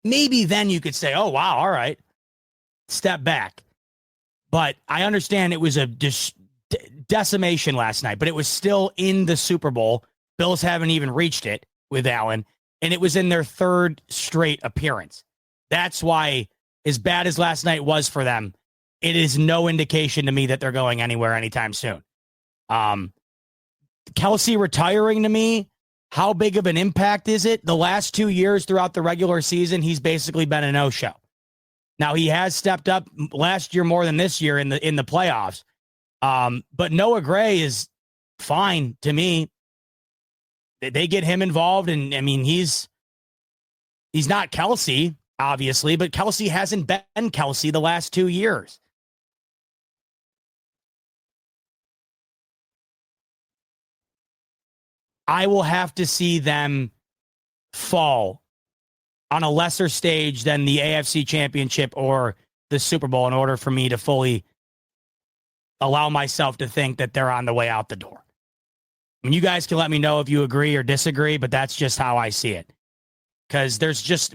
maybe then you could say, oh, wow, all right, step back. But I understand it was a decimation last night, but it was still in the Super Bowl. Bills haven't even reached it with Allen, and it was in their 3rd straight appearance. That's why, as bad as last night was for them, it is no indication to me that they're going anywhere anytime soon. Kelsey retiring to me, how big of an impact is it? The last 2 years throughout the regular season, he's basically been a no-show. Now, he has stepped up last year more than this year in the playoffs. But Noah Gray is fine to me. They get him involved, and I mean, he's not Kelsey, obviously, but Kelsey hasn't been Kelsey the last 2 years. I will have to see them fall on a lesser stage than the AFC Championship or the Super Bowl in order for me to fully allow myself to think that they're on the way out the door. I mean, you guys can let me know if you agree or disagree, but that's just how I see it. Because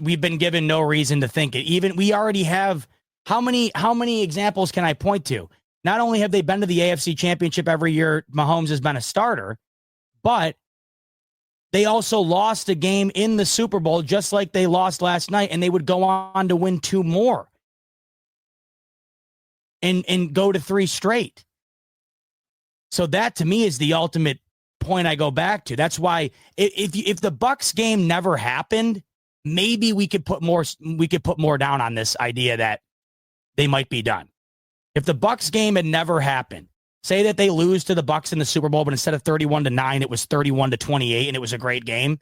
we've been given no reason to think it. Even we already have, how many examples can I point to? Not only have they been to the AFC Championship every year Mahomes has been a starter, but they also lost a game in the Super Bowl just like they lost last night, and they would go on to win 2 more and go to 3 straight. So that to me is the ultimate point I go back to. That's why if the Bucs game never happened, maybe we could put more down on this idea that they might be done. If the Bucs game had never happened, say that they lose to the Bucs in the Super Bowl, but instead of 31-9, it was 31-28, and it was a great game.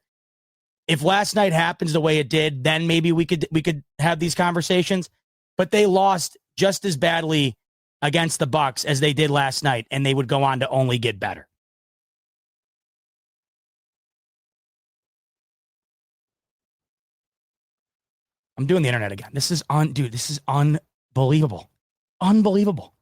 If last night happens the way it did, then maybe we could have these conversations. But they lost just as badly against the Bucs as they did last night, and they would go on to only get better. I'm doing the internet again. This is unbelievable. Unbelievable.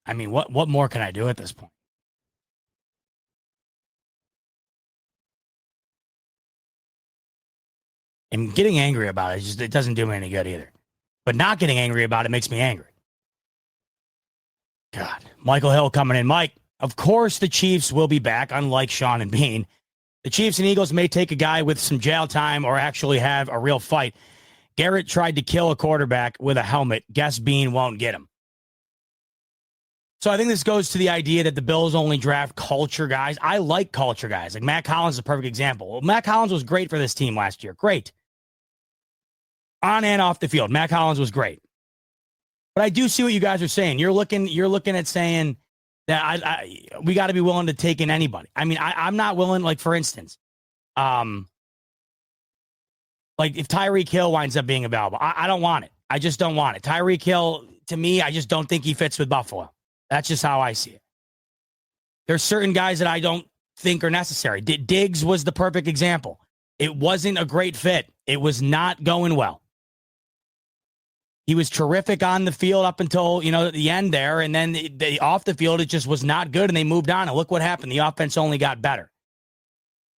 I mean, what more can I do at this point? And getting angry about it doesn't do me any good either. But not getting angry about it makes me angry. God. Michael Hill coming in. Mike, of course the Chiefs will be back, unlike Sean and Bean. The Chiefs and Eagles may take a guy with some jail time or actually have a real fight. Garrett tried to kill a quarterback with a helmet. Guess Bean won't get him. So I think this goes to the idea that the Bills only draft culture guys. I like culture guys. Like Matt Collins is a perfect example. Well, Matt Collins was great for this team last year. Great. On and off the field, Matt Collins was great. But I do see what you guys are saying. You're looking at saying that we got to be willing to take in anybody. I mean, I'm not willing, like, for instance, like if Tyreek Hill winds up being available, I don't want it. I just don't want it. Tyreek Hill, to me, I just don't think he fits with Buffalo. That's just how I see it. There's certain guys that I don't think are necessary. Diggs was the perfect example. It wasn't a great fit. It was not going well. He was terrific on the field up until, the end there. And then off the field, it just was not good. And they moved on. And look what happened. The offense only got better.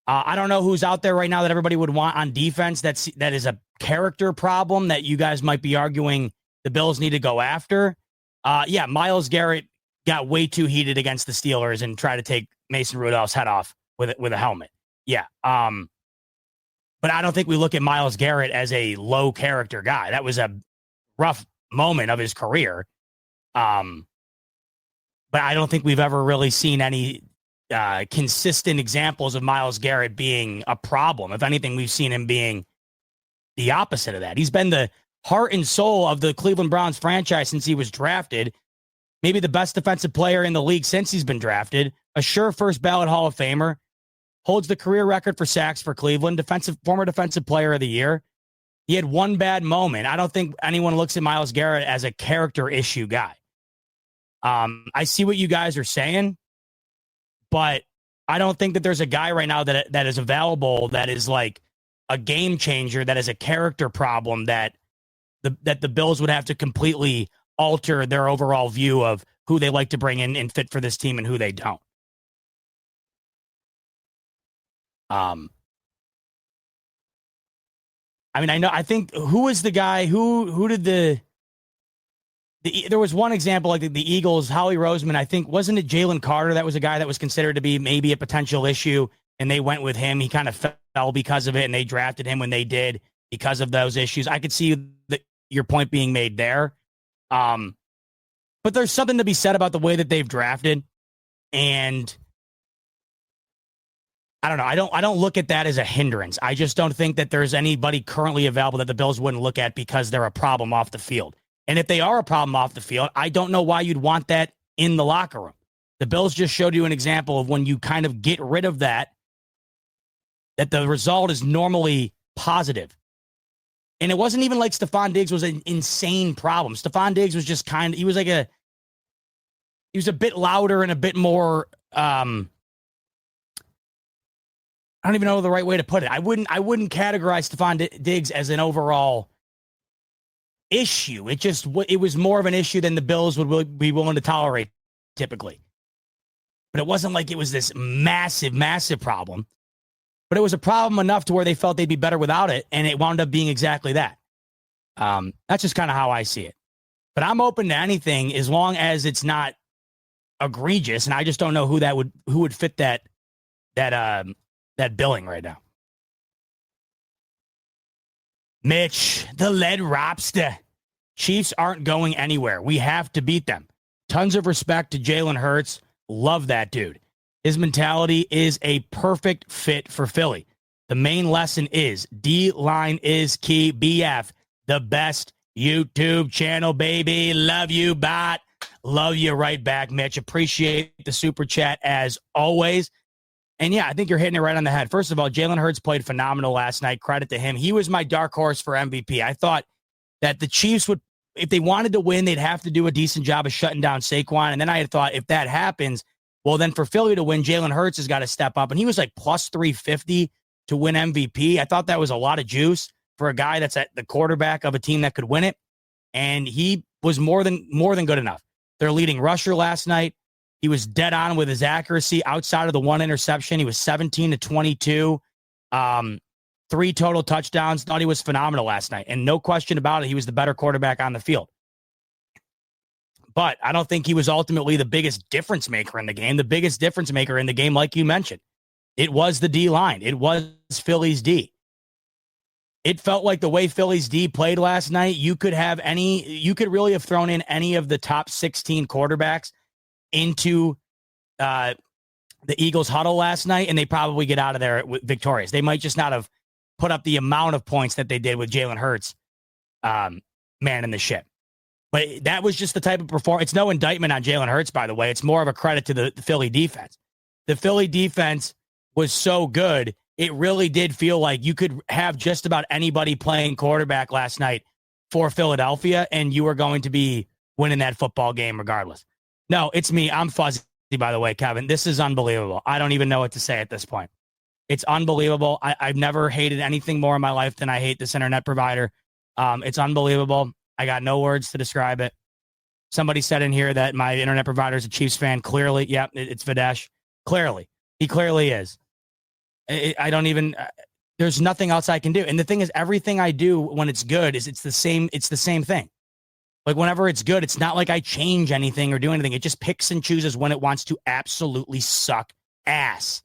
I don't know who's out there right now that everybody would want on defense. That is a character problem that you guys might be arguing the Bills need to go after. Myles Garrett got way too heated against the Steelers and tried to take Mason Rudolph's head off with a helmet. Yeah. But I don't think we look at Myles Garrett as a low character guy. That was a rough moment of his career. But I don't think we've ever really seen any consistent examples of Myles Garrett being a problem. If anything, we've seen him being the opposite of that. He's been the heart and soul of the Cleveland Browns franchise since he was drafted. Maybe the best defensive player in the league since he's been drafted. A sure first ballot Hall of Famer. Holds the career record for sacks for Cleveland. Former defensive player of the year. He had one bad moment. I don't think anyone looks at Myles Garrett as a character issue guy. I see what you guys are saying, but I don't think that there's a guy right now that is available that is like a game changer, that is a character problem that the Bills would have to completely alter their overall view of who they like to bring in and fit for this team and who they don't. I mean, I think who was the guy who did there was one example like the Eagles, Howie Roseman, I think, wasn't it Jalen Carter that was a guy that was considered to be maybe a potential issue, and they went with him. He kind of fell because of it, and they drafted him when they did because of those issues. I could see your point being made there. But there's something to be said about the way that they've drafted, and I don't know. I don't look at that as a hindrance. I just don't think that there's anybody currently available that the Bills wouldn't look at because they're a problem off the field. And if they are a problem off the field, I don't know why you'd want that in the locker room. The Bills just showed you an example of when you kind of get rid of that the result is normally positive. And it wasn't even like Stephon Diggs was an insane problem. Stephon Diggs was just he was a bit louder and a bit more, I don't even know the right way to put it. I wouldn't categorize Stephon Diggs as an overall issue. It was more of an issue than the Bills would be willing to tolerate typically. But it wasn't like it was this massive, massive problem. But it was a problem enough to where they felt they'd be better without it, and it wound up being exactly that. That's just kind of how I see it. But I'm open to anything as long as it's not egregious, and I just don't know who would fit that billing right now. Mitch, the lead lobster. Chiefs aren't going anywhere. We have to beat them. Tons of respect to Jalen Hurts. Love that dude. His mentality is a perfect fit for Philly. The main lesson is D-line is key. BF, the best YouTube channel, baby. Love you, bot. Love you right back, Mitch. Appreciate the super chat as always. And yeah, I think you're hitting it right on the head. First of all, Jalen Hurts played phenomenal last night. Credit to him. He was my dark horse for MVP. I thought that the Chiefs would, if they wanted to win, they'd have to do a decent job of shutting down Saquon. And then I had thought if that happens, well, then for Philly to win, Jalen Hurts has got to step up. And he was like plus 350 to win MVP. I thought that was a lot of juice for a guy that's at the quarterback of a team that could win it. And he was more than good enough. Their leading rusher last night, he was dead on with his accuracy outside of the one interception. He was 17 to 22, 3 total touchdowns. Thought he was phenomenal last night. And no question about it, he was the better quarterback on the field. But I don't think he was ultimately the biggest difference maker in the game. The biggest difference maker in the game, like you mentioned, it was the D-line. It was Philly's D. It felt like the way Philly's D played last night, you could really have thrown in any of the top 16 quarterbacks into the Eagles huddle last night, and they probably get out of there victorious. They might just not have put up the amount of points that they did with Jalen Hurts, man in the ship. But that was just the type of performance. It's no indictment on Jalen Hurts, by the way. It's more of a credit to the Philly defense. The Philly defense was so good, it really did feel like you could have just about anybody playing quarterback last night for Philadelphia, and you were going to be winning that football game regardless. No, it's me. I'm fuzzy, by the way, Kevin. This is unbelievable. I don't even know what to say at this point. It's unbelievable. I've never hated anything more in my life than I hate this internet provider. It's unbelievable. I got no words to describe it. Somebody said in here that my internet provider is a Chiefs fan. Clearly, yeah, it's Videsh. Clearly. He clearly is. I don't even, there's nothing else I can do. And the thing is, everything I do when it's good is it's the same thing. Like whenever it's good, it's not like I change anything or do anything. It just picks and chooses when it wants to absolutely suck ass.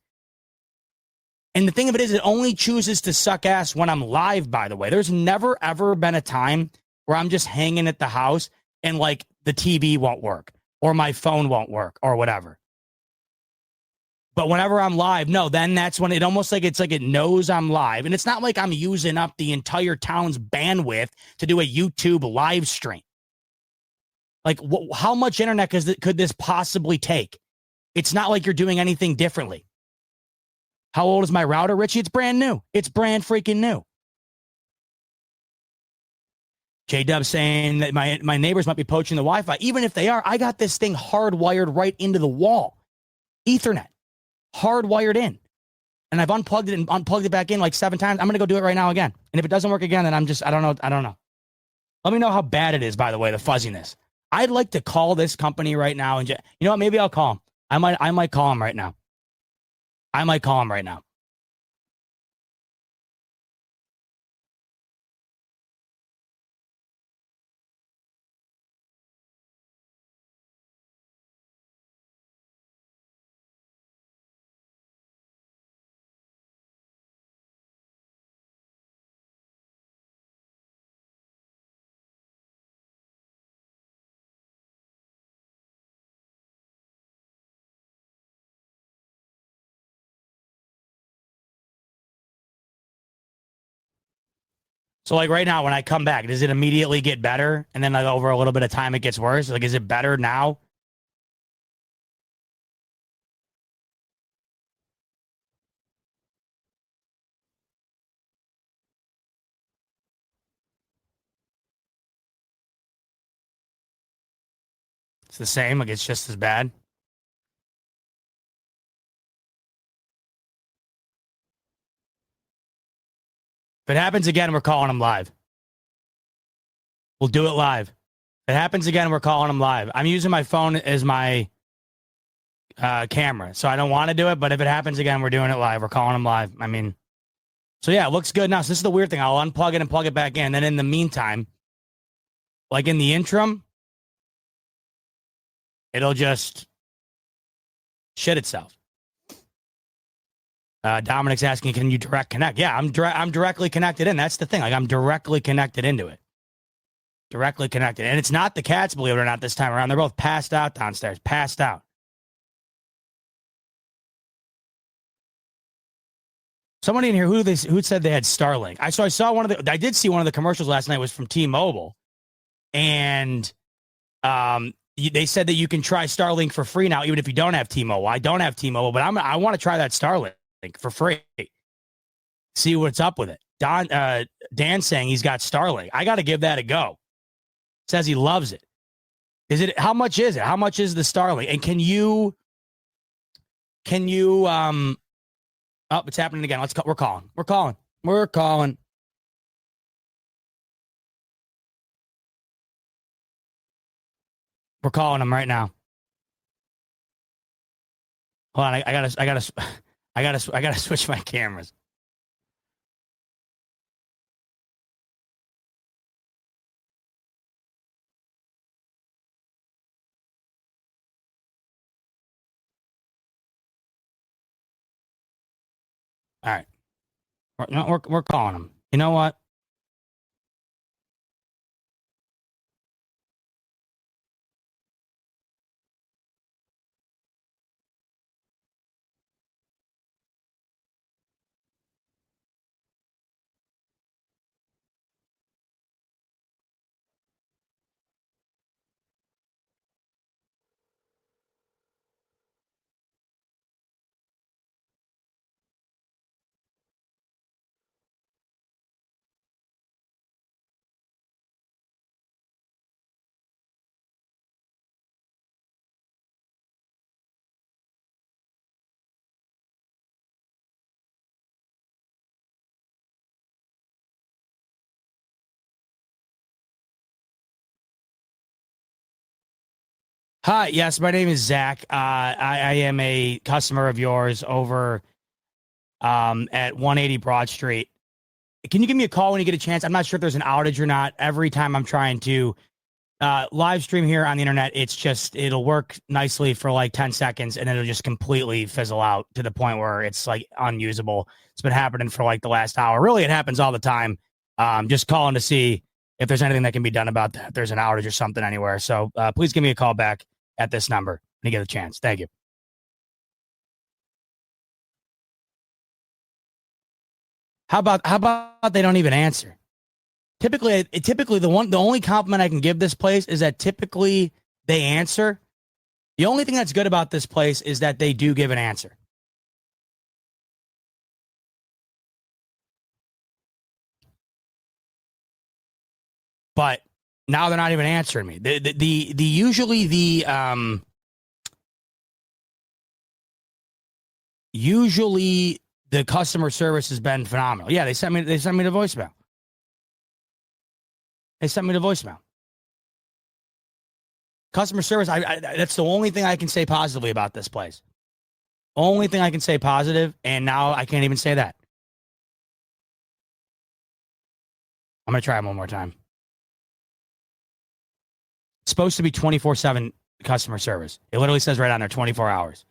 And the thing of it is, it only chooses to suck ass when I'm live, by the way. There's never, ever been a time where I'm just hanging at the house and like the TV won't work or my phone won't work or whatever. But whenever I'm live, no, then that's when it almost like it's like it knows I'm live. And it's not like I'm using up the entire town's bandwidth to do a YouTube live stream. Like, how much internet could this possibly take? It's not like you're doing anything differently. How old is my router, Richie? It's brand new. It's brand freaking new. J-Dub saying that my neighbors might be poaching the Wi-Fi. Even if they are, I got this thing hardwired right into the wall. Ethernet. hardwired in. And I've unplugged it and unplugged it back in like 7 times. I'm going to go do it right now again. And if it doesn't work again, then I don't know. Let me know how bad it is, by the way, the fuzziness. I'd like to call this company right now. And you know what? Maybe I'll call them. I might call them right now. So like right now, when I come back, does it immediately get better? And then like over a little bit of time, it gets worse? Like, is it better now? It's the same. Like, it's just as bad. If it happens again, we're calling them live. We'll do it live. If it happens again, we're calling them live. I'm using my phone as my camera, so I don't want to do it. But if it happens again, we're doing it live. We're calling them live. I mean, so yeah, it looks good now. So this is the weird thing. I'll unplug it and plug it back in. And then in the meantime, like in the interim, it'll just shit itself. Dominic's asking, can you direct connect? Yeah, I'm directly connected in. That's the thing. Like, I'm directly connected into it. Directly connected. And it's not the cats, believe it or not, this time around. They're both passed out downstairs. Passed out. Somebody in here, who said they had Starlink? I did see one of the commercials last night was from T-Mobile. And they said that you can try Starlink for free now, even if you don't have T-Mobile. I don't have T-Mobile, but I want to try that Starlink for free. See what's up with it. Dan's saying he's got Starlink. I got to give that a go. Says he loves it. How much is it? How much is the Starlink? And can you oh, it's happening again. We're calling. We're calling them right now. Hold on, I gotta switch my cameras. All right. We're calling them. You know what? Hi, yes, my name is Zach. I am a customer of yours over at 180 Broad Street. Can you give me a call when you get a chance? I'm not sure if there's an outage or not. Every time I'm trying to live stream here on the internet, it'll work nicely for like 10 seconds and then it'll just completely fizzle out to the point where it's like unusable. It's been happening for like the last hour. Really, it happens all the time. Just calling to see if there's anything that can be done about that. If there's an outage or something anywhere. So please give me a call back at this number when you get a chance. Thank you. How about they don't even answer? Typically the only compliment I can give this place is that typically they answer. The only thing that's good about this place is that they do give an answer. But now they're not even answering me. Usually the usually the customer service has been phenomenal. Yeah, they sent me the voicemail. They sent me the voicemail. Customer service, that's the only thing I can say positively about this place. Only thing I can say positive, and now I can't even say that. I'm going to try it one more time. It's supposed to be 24/7 customer service. It literally says right on there, 24 hours.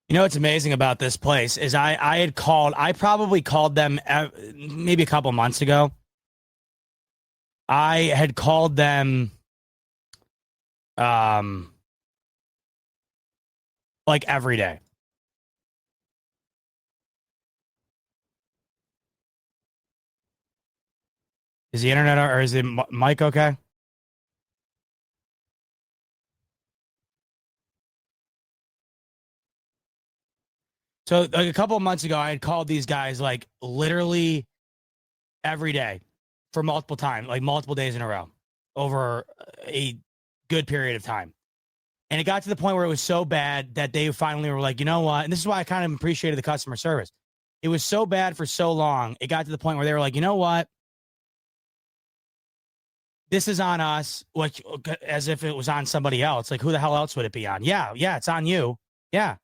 You know what's amazing about this place is I probably called them maybe a couple months ago. I had called them like every day. Is the internet or is the mic okay? So like a couple of months ago, I had called these guys like literally every day for multiple times, like multiple days in a row over a good period of time. And it got to the point where it was so bad that they finally were like, you know what? And this is why I kind of appreciated the customer service. It was so bad for so long. It got to the point where they were like, you know what? This is on us, like as if it was on somebody else. Like, who the hell else would it be on? Yeah, it's on you. Yeah.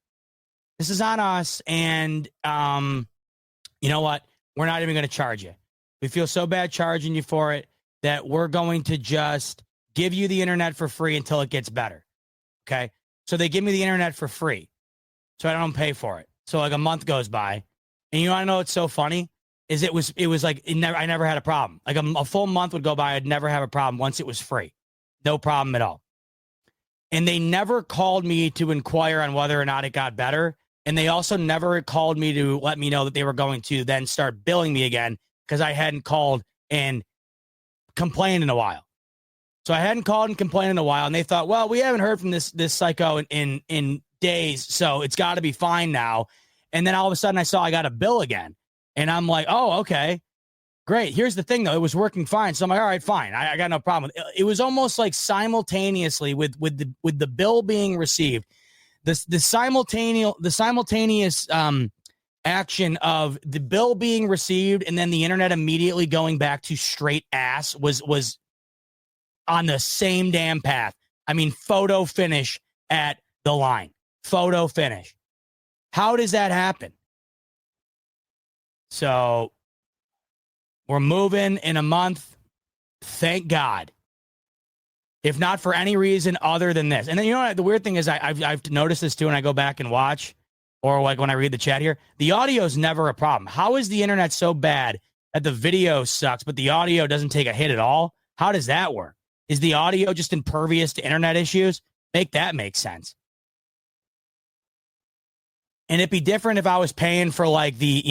This is on us. And you know what? We're not even going to charge you. We feel so bad charging you for it that we're going to just give you the internet for free until it gets better. Okay. So they give me the internet for free. So I don't pay for it. So like a month goes by. And you want to know what's so funny? Is it was like I never had a problem. Like a full month would go by, I'd never have a problem once it was free. No problem at all. And they never called me to inquire on whether or not it got better. And they also never called me to let me know that they were going to then start billing me again because I hadn't called and complained in a while. So I hadn't called and complained in a while. And they thought, well, we haven't heard from this psycho in days, so it's got to be fine now. And then all of a sudden I saw I got a bill again. And I'm like, oh, okay, great. Here's the thing, though. It was working fine. So I'm like, all right, fine. I got no problem. It was almost like simultaneously with the bill being received, the simultaneous action of the bill being received and then the internet immediately going back to straight ass was on the same damn path. I mean, photo finish at the line. Photo finish. How does that happen? So we're moving in a month. Thank God. If not for any reason other than this. And then, you know what? The weird thing is I've noticed this too when I go back and watch or like when I read the chat here. The audio is never a problem. How is the internet so bad that the video sucks, but the audio doesn't take a hit at all? How does that work? Is the audio just impervious to internet issues? Make that make sense. And it'd be different if I was paying for like the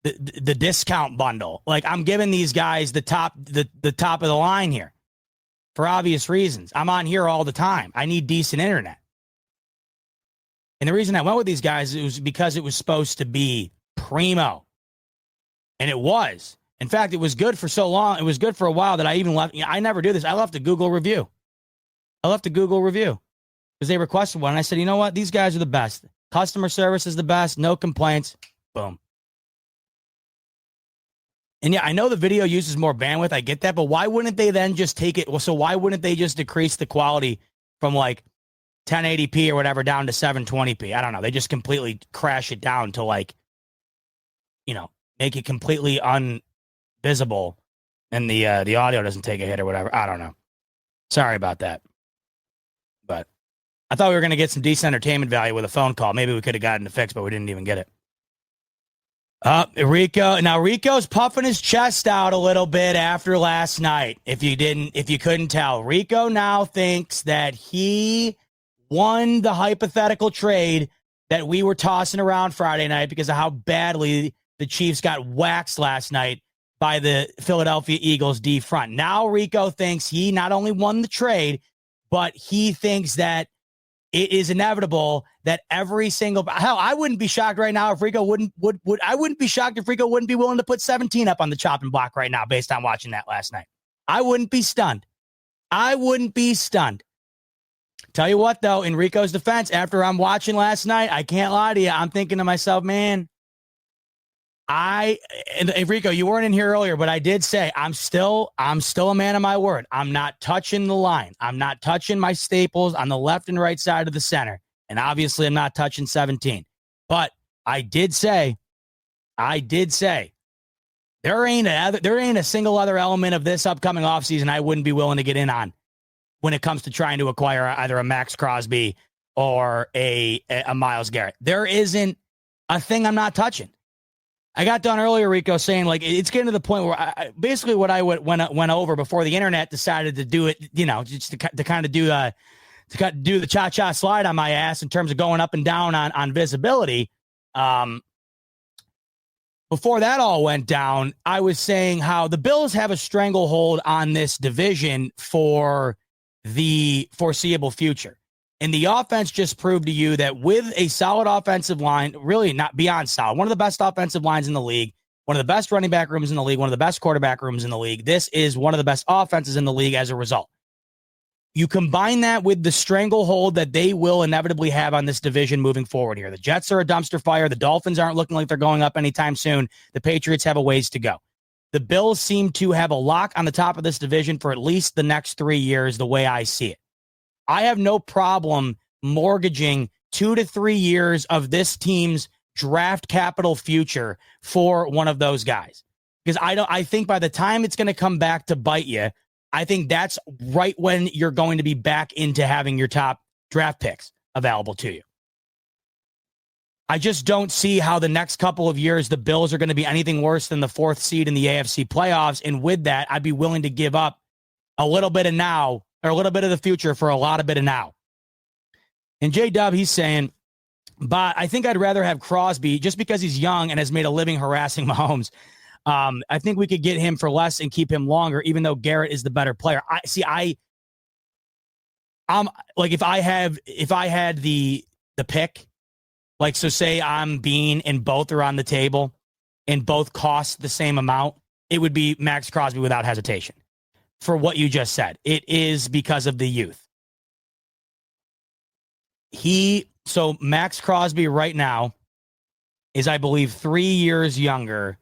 discount bundle. Like I'm giving these guys the top of the line here for obvious reasons. I'm on here all the time. I need decent internet. And the reason I went with these guys was because it was supposed to be primo. And it was. In fact, it was good for so long. It was good for a while that I even left. I never do this. I left a Google review. Because they requested one. And I said, you know what? These guys are the best. Customer service is the best. No complaints. Boom. And yeah, I know the video uses more bandwidth. I get that. But why wouldn't they then just take it? Well, so why wouldn't they just decrease the quality from like 1080p or whatever down to 720p? I don't know. They just completely crash it down to like, make it completely unvisible and the audio doesn't take a hit or whatever. I don't know. Sorry about that. But I thought we were going to get some decent entertainment value with a phone call. Maybe we could have gotten it fixed, but we didn't even get it. Rico. Now Rico's puffing his chest out a little bit after last night. If you couldn't tell, Rico now thinks that he won the hypothetical trade that we were tossing around Friday night because of how badly the Chiefs got waxed last night by the Philadelphia Eagles D front. Now Rico thinks he not only won the trade, but he thinks that it is inevitable that every single I wouldn't be shocked right now if Rico I wouldn't be shocked if Rico wouldn't be willing to put 17 up on the chopping block right now based on watching that last night. I wouldn't be stunned. Tell you what, though, in Rico's defense, after I'm watching last night, I can't lie to you. I'm thinking to myself, man, and Rico, you weren't in here earlier, but I did say I'm still a man of my word. I'm not touching the line. I'm not touching my staples on the left and right side of the center. And obviously I'm not touching 17. But I did say there ain't a single other element of this upcoming offseason I wouldn't be willing to get in on when it comes to trying to acquire either a Max Crosby or a Myles Garrett. There isn't a thing I'm not touching. I got done earlier, Rico, saying like it's getting to the point where basically what I went over before the internet decided to do it, just to kind of do the cha-cha slide on my ass in terms of going up and down on visibility. Before that all went down, I was saying how the Bills have a stranglehold on this division for the foreseeable future. And the offense just proved to you that with a solid offensive line, really not beyond solid, one of the best offensive lines in the league, one of the best running back rooms in the league, one of the best quarterback rooms in the league, this is one of the best offenses in the league as a result. You combine that with the stranglehold that they will inevitably have on this division moving forward here. The Jets are a dumpster fire. The Dolphins aren't looking like they're going up anytime soon. The Patriots have a ways to go. The Bills seem to have a lock on the top of this division for at least the next 3 years, the way I see it. I have no problem mortgaging 2 to 3 years of this team's draft capital future for one of those guys. Because I think by the time it's going to come back to bite you, I think that's right when you're going to be back into having your top draft picks available to you. I just don't see how the next couple of years the Bills are going to be anything worse than the 4th seed in the AFC playoffs. And with that, I'd be willing to give up a little bit of now or a little bit of the future for a lot of bit of now. And J-Dub, he's saying, but I think I'd rather have Crosby just because he's young and has made a living harassing Mahomes. I think we could get him for less and keep him longer, even though Garrett is the better player. I'm like, if I had the pick, like, so say I'm Bean and both are on the table and both cost the same amount, it would be Max Crosby without hesitation. For what you just said, it is because of the youth. So Max Crosby right now is, I believe, 3 years younger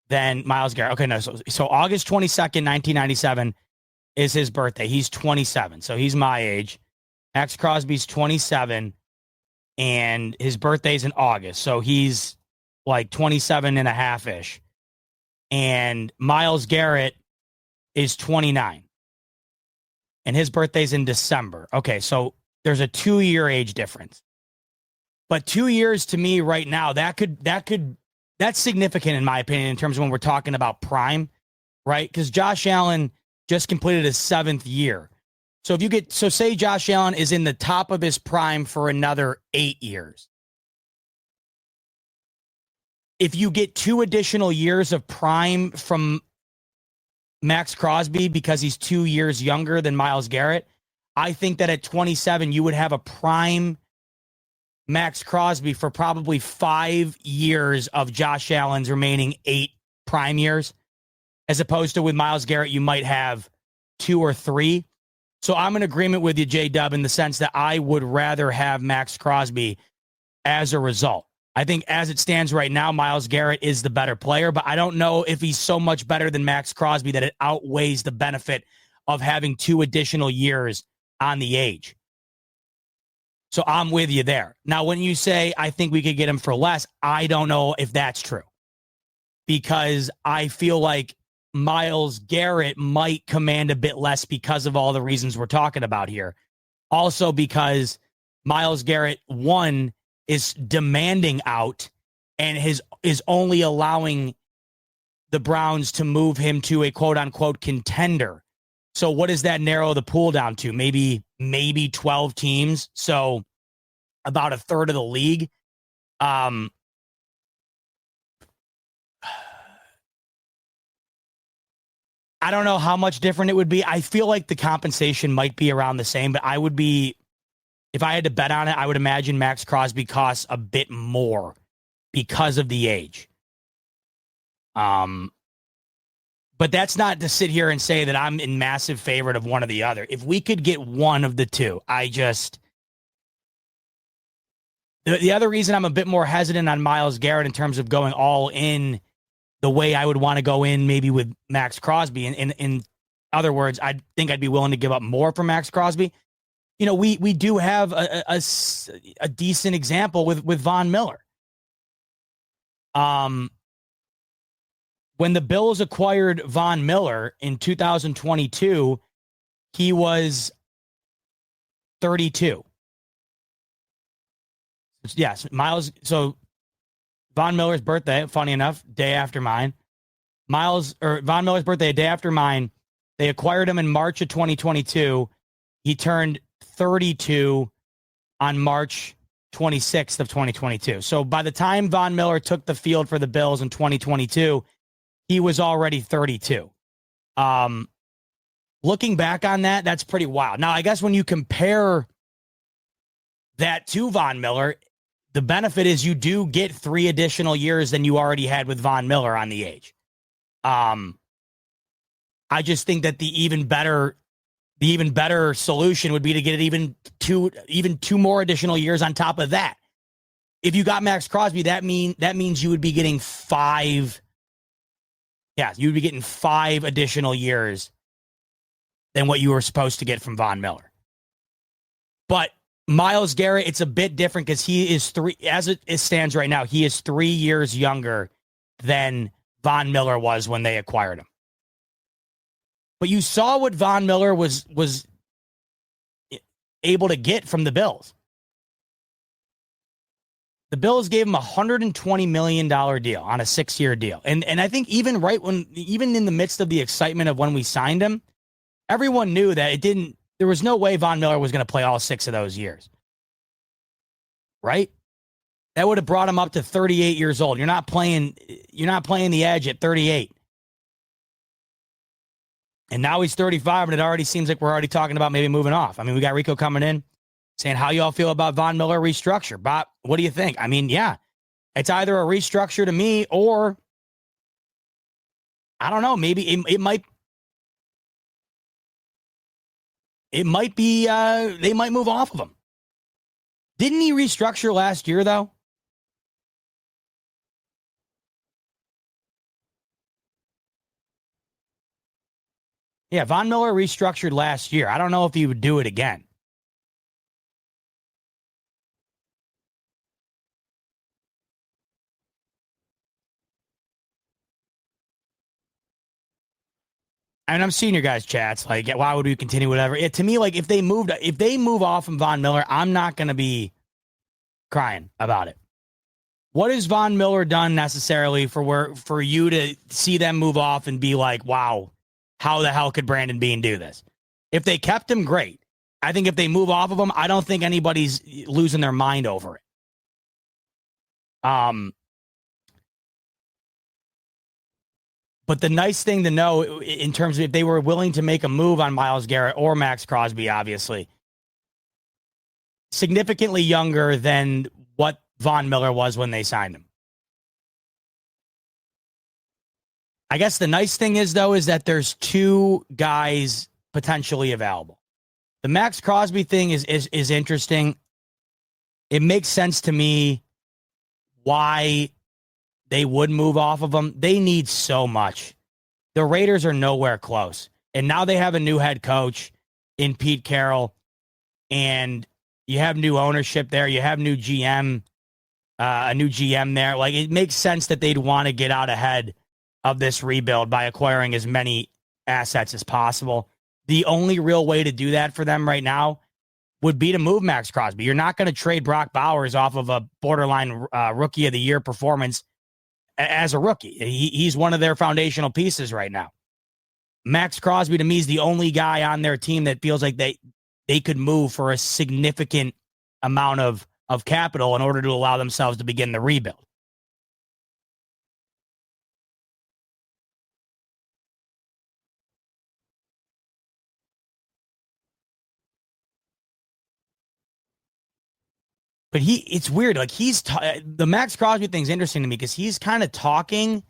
than Myles Garrett. Okay, no, so August 22nd, 1997 is his birthday. He's 27, so he's my age. Max Crosby's 27, and his birthday's in August, so he's like 27 and a half-ish. And Myles Garrett is 29, and his birthday's in December. Okay, so there's a 2-year age difference. But 2 years to me right now, that's significant in my opinion in terms of when we're talking about prime, right? Because Josh Allen just completed his 7th year. So say Josh Allen is in the top of his prime for another 8 years. if you get 2 additional years of prime from Max Crosby because he's 2 years younger than Myles Garrett, I think that at 27, you would have a prime Max Crosby for probably 5 years of Josh Allen's remaining 8 prime years, as opposed to with Myles Garrett, you might have 2 or 3. So I'm in agreement with you, J-Dub, in the sense that I would rather have Max Crosby as a result. I think as it stands right now, Myles Garrett is the better player, but I don't know if he's so much better than Max Crosby that it outweighs the benefit of having 2 additional years on the age. So I'm with you there. Now, when you say, I think we could get him for less, I don't know if that's true, because I feel like Myles Garrett might command a bit less because of all the reasons we're talking about here. Also because Myles Garrett, one, is demanding out and is only allowing the Browns to move him to a quote-unquote contender. So what does that narrow the pool down to? Maybe 12 teams, so about a third of the league. I don't know how much different it would be. I feel like the compensation might be around the same, but I would be, if I had to bet on it, I would imagine Max Crosby costs a bit more because of the age. But that's not to sit here and say that I'm in massive favor of one or the other. If we could get one of the two, the other reason I'm a bit more hesitant on Myles Garrett in terms of going all in the way I would want to go in maybe with Max Crosby. In other words, I think I'd be willing to give up more for Max Crosby. You know, we do have a decent example with Von Miller. When the Bills acquired Von Miller in 2022, he was 32. Yes, Myles. So Von Miller's birthday, funny enough, day after mine. Von Miller's birthday, a day after mine. They acquired him in March of 2022. He turned 32 on March 26th of 2022. So by the time Von Miller took the field for the Bills in 2022, he was already 32. Looking back on that, that's pretty wild. Now, I guess when you compare that to Von Miller, the benefit is you do get 3 additional years than you already had with Von Miller on the age. I just think that the even better solution would be to get even two more additional years on top of that. If you got Max Crosby, that means you would be getting 5. Yeah, you'd be getting 5 additional years than what you were supposed to get from Von Miller. But Myles Garrett, it's a bit different because he is 3, as it stands right now, he is 3 years younger than Von Miller was when they acquired him. But you saw what Von Miller was able to get from the Bills. The Bills gave him a $120 million deal on a 6-year deal. And I think even in the midst of the excitement of when we signed him, everyone knew that there was no way Von Miller was going to play all 6 of those years. Right? That would have brought him up to 38 years old. You're not playing the edge at 38. And now he's 35, and it already seems like we're already talking about maybe moving off. I mean, we got Rico coming in saying, how y'all feel about Von Miller restructure? Bob, what do you think? I mean, yeah, it's either a restructure to me or, I don't know, maybe it might be, they might move off of him. Didn't he restructure last year, though? Yeah, Von Miller restructured last year. I don't know if he would do it again. And I'm seeing your guys' chats. Like, why would we continue whatever? Yeah, to me, like, if they move off from Von Miller, I'm not going to be crying about it. What has Von Miller done necessarily for you to see them move off and be like, wow, how the hell could Brandon Beane do this? If they kept him, great. I think if they move off of him, I don't think anybody's losing their mind over it. But the nice thing to know in terms of if they were willing to make a move on Myles Garrett or Max Crosby, obviously, significantly younger than what Von Miller was when they signed him. I guess the nice thing is, though, is that there's two guys potentially available. The Max Crosby thing is interesting. It makes sense to me why they would move off of him. They need so much. The Raiders are nowhere close. And now they have a new head coach in Pete Carroll, and you have new ownership there. You have new GM, a new GM there. Like, it makes sense that they'd want to get out ahead of this rebuild by acquiring as many assets as possible. The only real way to do that for them right now would be to move Max Crosby. You're not going to trade Brock Bowers off of a borderline rookie of the year performance as a rookie. He's one of their foundational pieces right now. Max Crosby, to me, is the only guy on their team that feels like they could move for a significant amount of capital in order to allow themselves to begin the rebuild. But it's weird. Like, the Max Crosby thing's interesting to me because he's kind of talking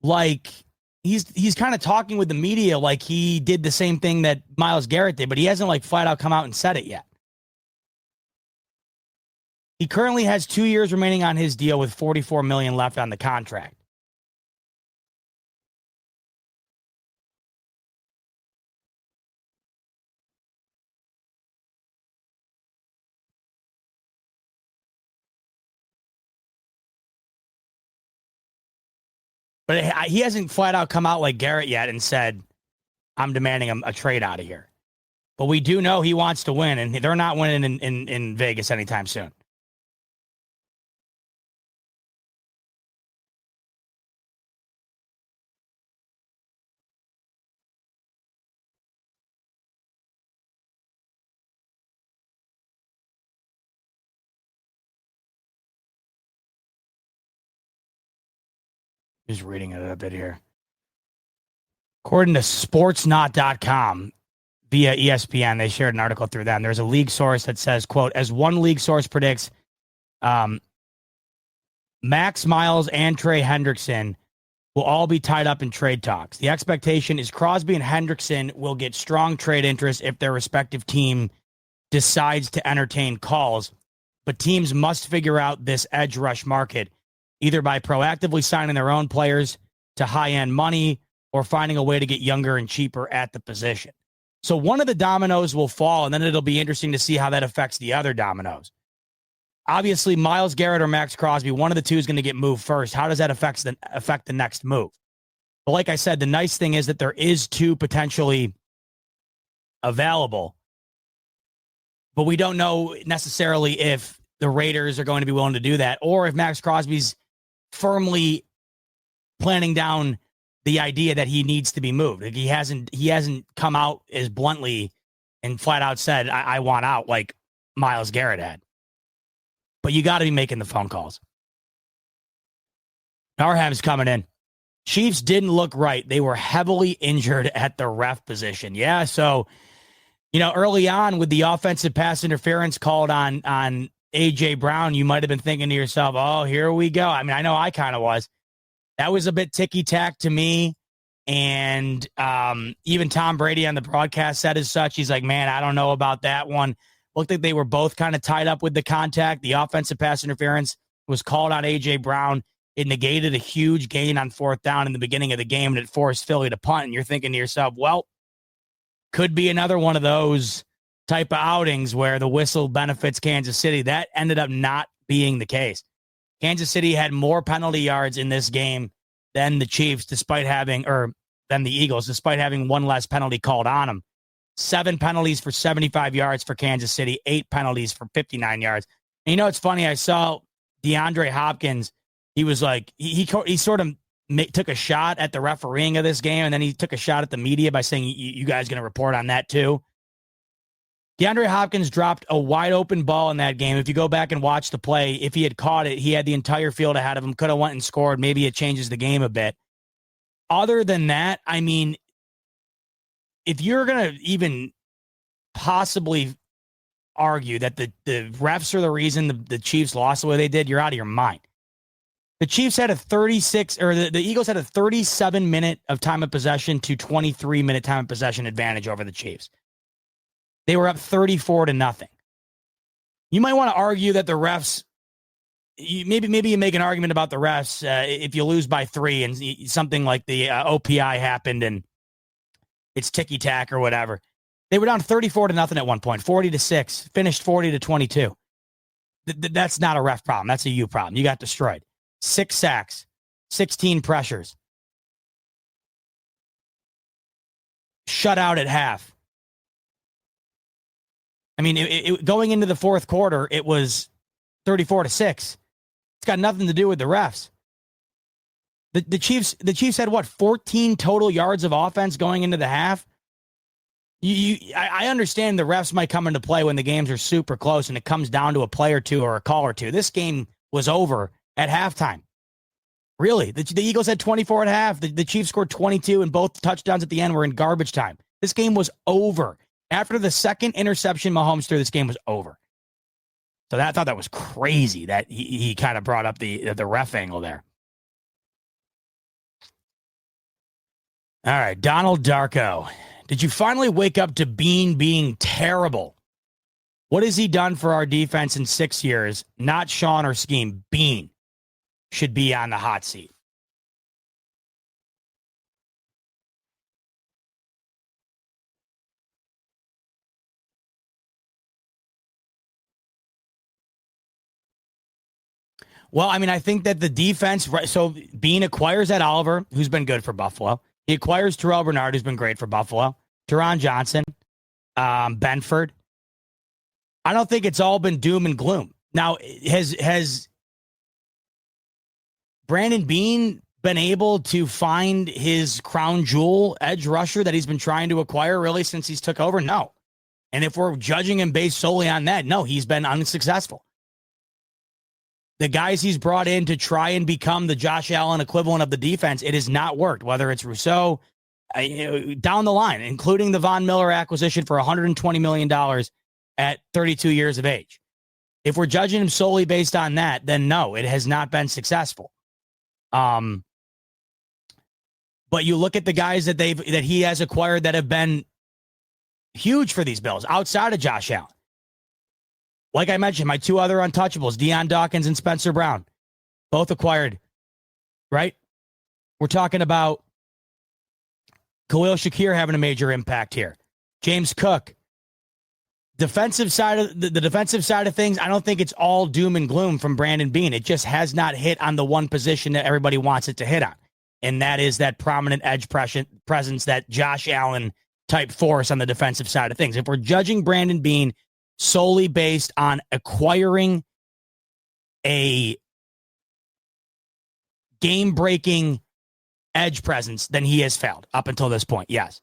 like he's kind of talking with the media like he did the same thing that Myles Garrett did, but he hasn't like flat out come out and said it yet. He currently has 2 years remaining on his deal with $44 million left on the contract. But he hasn't flat out come out like Garrett yet and said, I'm demanding a trade out of here. But we do know he wants to win, and they're not winning in Vegas anytime soon. Just reading it a bit here. According to sportsnot.com, via ESPN, they shared an article through them. There's a league source that says, quote, as one league source predicts, Max, Myles, and Trey Hendrickson will all be tied up in trade talks. The expectation is Crosby and Hendrickson will get strong trade interest if their respective team decides to entertain calls, but teams must figure out this edge rush market either by proactively signing their own players to high-end money or finding a way to get younger and cheaper at the position. So one of the dominoes will fall, and then it'll be interesting to see how that affects the other dominoes. Obviously, Myles Garrett or Max Crosby, one of the two is going to get moved first. How does that affect the next move? But like I said, the nice thing is that there is two potentially available, but we don't know necessarily if the Raiders are going to be willing to do that or if Max Crosby's firmly planning down the idea that he needs to be moved. Like, he hasn't come out as bluntly and flat out said, I want out like Myles Garrett had. But you got to be making the phone calls. Narham's coming in. Chiefs didn't look right. They were heavily injured at the ref position. Yeah, so, early on with the offensive pass interference called on A.J. Brown, you might have been thinking to yourself, oh, here we go. I mean, I know I kind of was. That was a bit ticky-tack to me. And even Tom Brady on the broadcast said as such. He's like, man, I don't know about that one. Looked like they were both kind of tied up with the contact. The offensive pass interference was called on A.J. Brown. It negated a huge gain on fourth down in the beginning of the game, and it forced Philly to punt. And you're thinking to yourself, well, could be another one of those type of outings where the whistle benefits Kansas City. That ended up not being the case. Kansas City had more penalty yards in this game than the Chiefs, than the Eagles, despite having one less penalty called on them. 7 penalties for 75 yards for Kansas City, 8 penalties for 59 yards. And it's funny. I saw DeAndre Hopkins. He was like, he sort of took a shot at the refereeing of this game, and then he took a shot at the media by saying, you guys going to report on that too? DeAndre Hopkins dropped a wide open ball in that game. If you go back and watch the play, if he had caught it, he had the entire field ahead of him, could have went and scored. Maybe it changes the game a bit. other than that, I mean, if you're going to even possibly argue that the refs are the reason the Chiefs lost the way they did, you're out of your mind. The Chiefs had a 36, or the Eagles had a 37-minute of time of possession to 23-minute time of possession advantage over the Chiefs. They were up 34-0. You might want to argue that the refs, maybe you make an argument about the refs if you lose by 3 and something like the OPI happened and it's ticky-tack or whatever. They were down 34-0 at one point, 40-6, finished 40-22. That's not a ref problem. That's a you problem. You got destroyed. 6 sacks, 16 pressures. Shut out at half. I mean, going into the fourth quarter, it was 34-6. It's got nothing to do with the refs. The Chiefs had what, 14 total yards of offense going into the half? I understand the refs might come into play when the games are super close and it comes down to a play or two or a call or two. This game was over at halftime. Really, the Eagles had 24 at half. The Chiefs scored 22, and both touchdowns at the end were in garbage time. This game was over. After the second interception Mahomes threw, this game was over. So I thought that was crazy that he kind of brought up the ref angle there. All right, Donald Darko. Did you finally wake up to Bean being terrible? What has he done for our defense in 6 years? Not Sean or scheme. Bean should be on the hot seat. Well, I mean, I think that the defense, right? So Bean acquires Ed Oliver, who's been good for Buffalo. He acquires Terrell Bernard, who's been great for Buffalo. Teron Johnson, Benford. I don't think it's all been doom and gloom. Now, has Brandon Bean been able to find his crown jewel edge rusher that he's been trying to acquire really since he's took over? No. And if we're judging him based solely on that, no, he's been unsuccessful. The guys he's brought in to try and become the Josh Allen equivalent of the defense, it has not worked, whether it's Rousseau, down the line, including the Von Miller acquisition for $120 million at 32 years of age. If we're judging him solely based on that, then no, it has not been successful. But you look at the guys that he has acquired that have been huge for these Bills outside of Josh Allen. Like I mentioned, my two other untouchables, Deion Dawkins and Spencer Brown, both acquired, right? We're talking about Khalil Shakir having a major impact here. James Cook. Defensive side of the defensive side of things, I don't think it's all doom and gloom from Brandon Bean. It just has not hit on the one position that everybody wants it to hit on. And that is that prominent edge presence, that Josh Allen type force on the defensive side of things. If we're judging Brandon Bean solely based on acquiring a game-breaking edge presence, then he has failed up until this point, yes.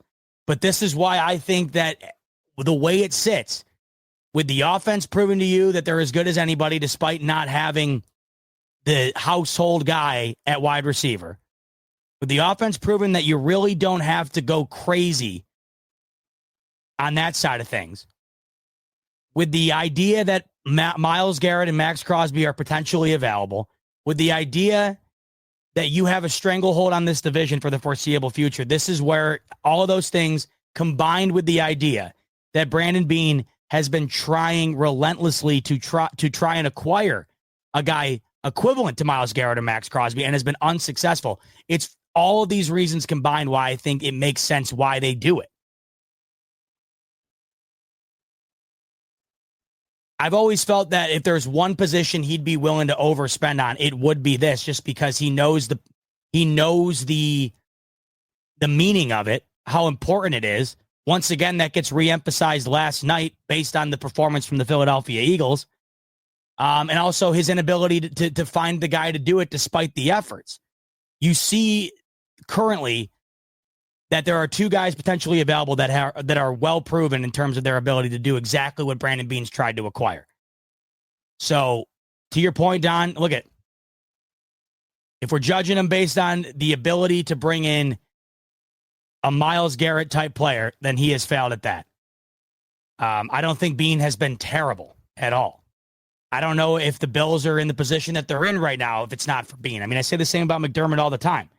But this is why I think that the way it sits, with the offense proving to you that they're as good as anybody despite not having the household guy at wide receiver, with the offense proving that you really don't have to go crazy on that side of things, with the idea that Myles Garrett and Max Crosby are potentially available, with the idea that you have a stranglehold on this division for the foreseeable future, this is where all of those things combined with the idea that Brandon Bean has been trying relentlessly to try and acquire a guy equivalent to Myles Garrett or Max Crosby and has been unsuccessful. It's all of these reasons combined why I think it makes sense why they do it. I've always felt that if there's one position he'd be willing to overspend on, it would be this, just because he knows the meaning of it, how important it is. Once again, that gets reemphasized last night based on the performance from the Philadelphia Eagles, and also his inability to find the guy to do it despite the efforts. You see currently that there are two guys potentially available that are well proven in terms of their ability to do exactly what Brandon Bean's tried to acquire. So, to your point, Don, look at If we're judging him based on the ability to bring in a Myles Garrett type player, then he has failed at that. I don't think Bean has been terrible at all. I don't know if the Bills are in the position that they're in right now if it's not for Bean. I mean, I say the same about McDermott all the time.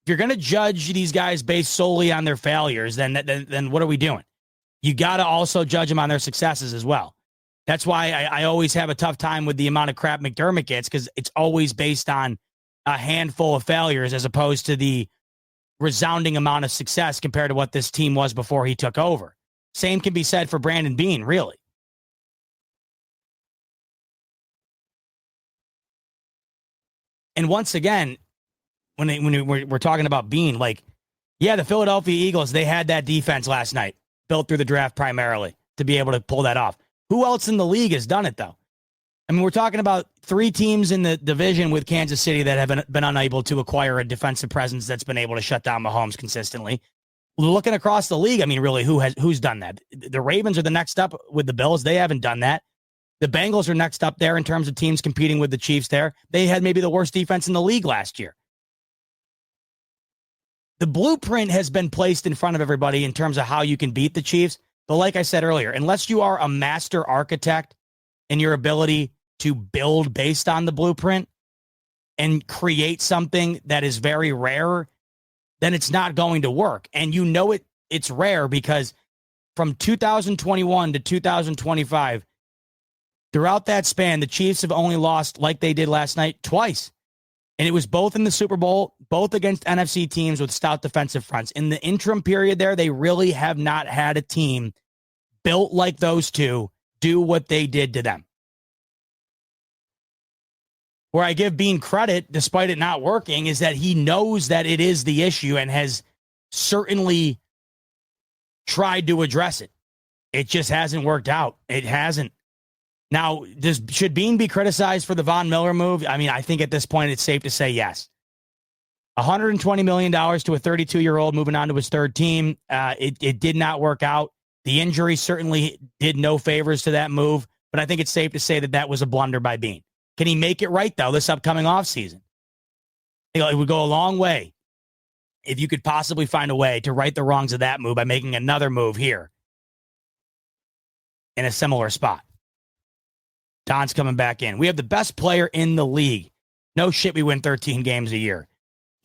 If you're going to judge these guys based solely on their failures, then what are we doing? You got to also judge them on their successes as well. That's why I always have a tough time with the amount of crap McDermott gets, because it's always based on a handful of failures as opposed to the resounding amount of success compared to what this team was before he took over. Same can be said for Brandon Bean, really. And once again, when we're talking about Bean, like, yeah, the Philadelphia Eagles, they had that defense last night, built through the draft primarily to be able to pull that off. Who else in the league has done it, though? I mean, we're talking about 3 teams in the division with Kansas City that have been unable to acquire a defensive presence that's been able to shut down Mahomes consistently. Looking across the league, I mean, really, who's done that? The Ravens are the next up with the Bills. They haven't done that. The Bengals are next up there in terms of teams competing with the Chiefs there. They had maybe the worst defense in the league last year. The blueprint has been placed in front of everybody in terms of how you can beat the Chiefs. But like I said earlier, unless you are a master architect in your ability to build based on the blueprint and create something that is very rare, then it's not going to work. And you know it's rare because from 2021 to 2025, throughout that span, the Chiefs have only lost, like they did last night, twice. And it was both in the Super Bowl, both against NFC teams with stout defensive fronts. In the interim period there, they really have not had a team built like those two do what they did to them. Where I give Bean credit, despite it not working, is that he knows that it is the issue and has certainly tried to address it. It just hasn't worked out. It hasn't. Now, should Bean be criticized for the Von Miller move? I mean, I think at this point it's safe to say yes. $120 million to a 32-year-old moving on to his third team. It did not work out. The injury certainly did no favors to that move, but I think it's safe to say that was a blunder by Bean. Can he make it right, though, this upcoming offseason? It would go a long way if you could possibly find a way to right the wrongs of that move by making another move here in a similar spot. Don's coming back in. We have the best player in the league. No shit, we win 13 games a year.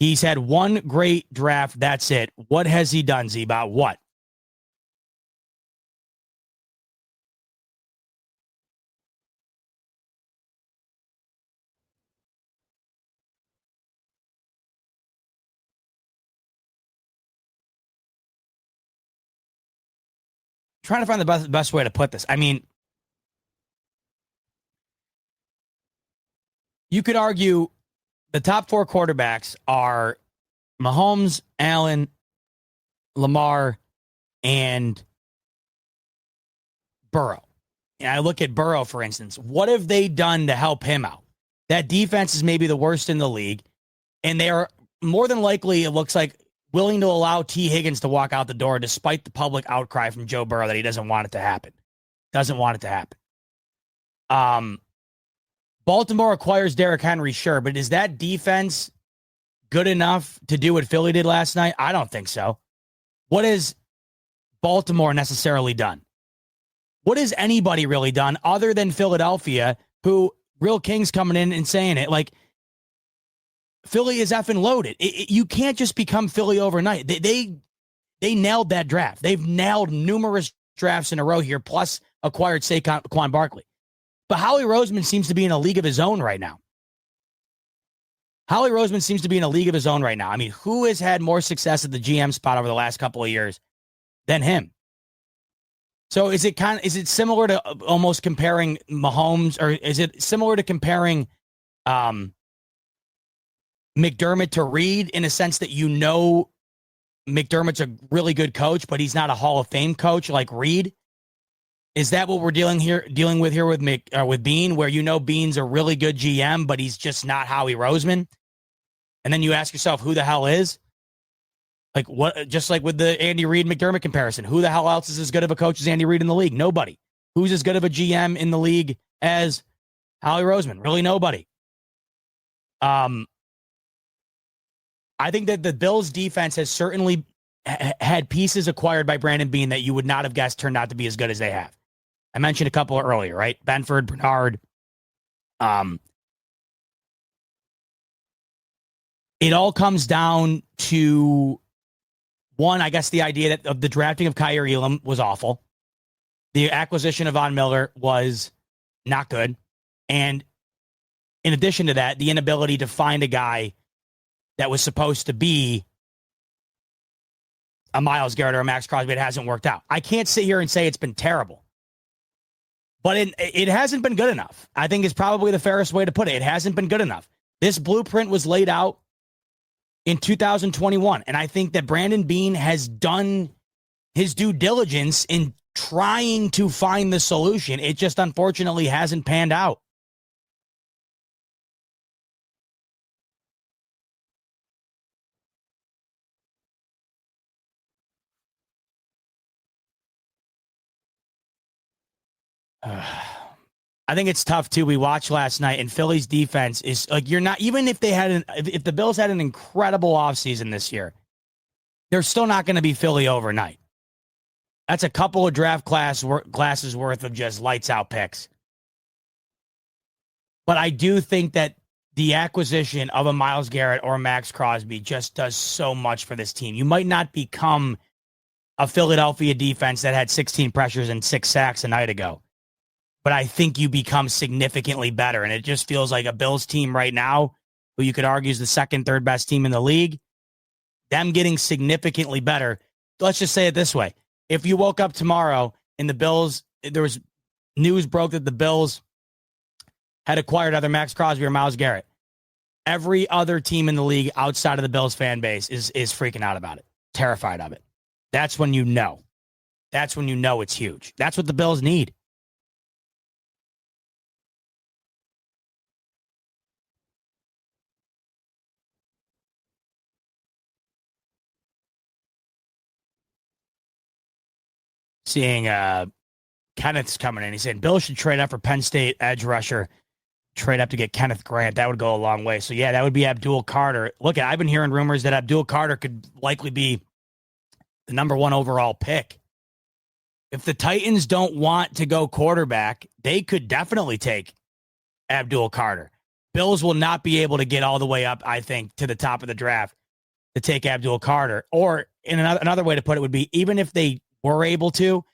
He's had one great draft. That's it. What has he done, Z-Bot? What? Trying to find the best way to put this. I mean, you could argue the top 4 quarterbacks are Mahomes, Allen, Lamar, and Burrow. And I look at Burrow, for instance. What have they done to help him out? That defense is maybe the worst in the league, and they are more than likely, it looks like, willing to allow T. Higgins to walk out the door despite the public outcry from Joe Burrow that he doesn't want it to happen. Doesn't want it to happen. Baltimore acquires Derrick Henry, sure, but is that defense good enough to do what Philly did last night? I don't think so. What has Baltimore necessarily done? What has anybody really done other than Philadelphia, who Real King's coming in and saying it, like, Philly is effing loaded. You can't just become Philly overnight. They nailed that draft. They've nailed numerous drafts in a row here, plus acquired Saquon Barkley. But Howie Roseman seems to be in a league of his own right now. Howie Roseman seems to be in a league of his own right now. I mean, who has had more success at the GM spot over the last couple of years than him? So is it similar to almost comparing Mahomes, or is it similar to comparing McDermott to Reed in a sense that McDermott's a really good coach, but he's not a Hall of Fame coach like Reed? Is that what we're dealing with here with Bean, where Bean's a really good GM, but he's just not Howie Roseman? And then you ask yourself, who the hell is? Like what? Just like with the Andy Reid McDermott comparison, who the hell else is as good of a coach as Andy Reid in the league? Nobody. Who's as good of a GM in the league as Howie Roseman? Really nobody. I think that the Bills defense has certainly had pieces acquired by Brandon Beane that you would not have guessed turned out to be as good as they have. I mentioned a couple earlier, right? Benford, Bernard. It all comes down to one, I guess the idea that of the drafting of Kyer Elam was awful. The acquisition of Von Miller was not good. And in addition to that, the inability to find a guy that was supposed to be a Myles Garrett or a Max Crosby, it hasn't worked out. I can't sit here and say it's been terrible, but it hasn't been good enough. I think is probably the fairest way to put it. It hasn't been good enough. This blueprint was laid out in 2021, and I think that Brandon Beane has done his due diligence in trying to find the solution. It just unfortunately hasn't panned out. I think it's tough too. We watched last night, and Philly's defense is like, you're not, even if they had if the Bills had an incredible offseason this year, they're still not going to be Philly overnight. That's a couple of draft classes worth of just lights out picks. But I do think that the acquisition of a Myles Garrett or a Max Crosby just does so much for this team. You might not become a Philadelphia defense that had 16 pressures and 6 sacks a night ago, but I think you become significantly better. And it just feels like a Bills team right now, who you could argue is the second, third best team in the league, them getting significantly better. Let's just say it this way. If you woke up tomorrow and the Bills, there was news broke that the Bills had acquired either Max Crosby or Myles Garrett, every other team in the league outside of the Bills fan base is freaking out about it, terrified of it. That's when you know. That's when you know it's huge. That's what the Bills need. Seeing Kenneth's coming in. He said, Bill should trade up for Penn State edge rusher, trade up to get Kenneth Grant. That would go a long way. So, yeah, that would be Abdul Carter. Look, I've been hearing rumors that Abdul Carter could likely be the number 1 overall pick. If the Titans don't want to go quarterback, they could definitely take Abdul Carter. Bills will not be able to get all the way up, I think, to the top of the draft to take Abdul Carter. Or in another way to put it would be, even if they were able to,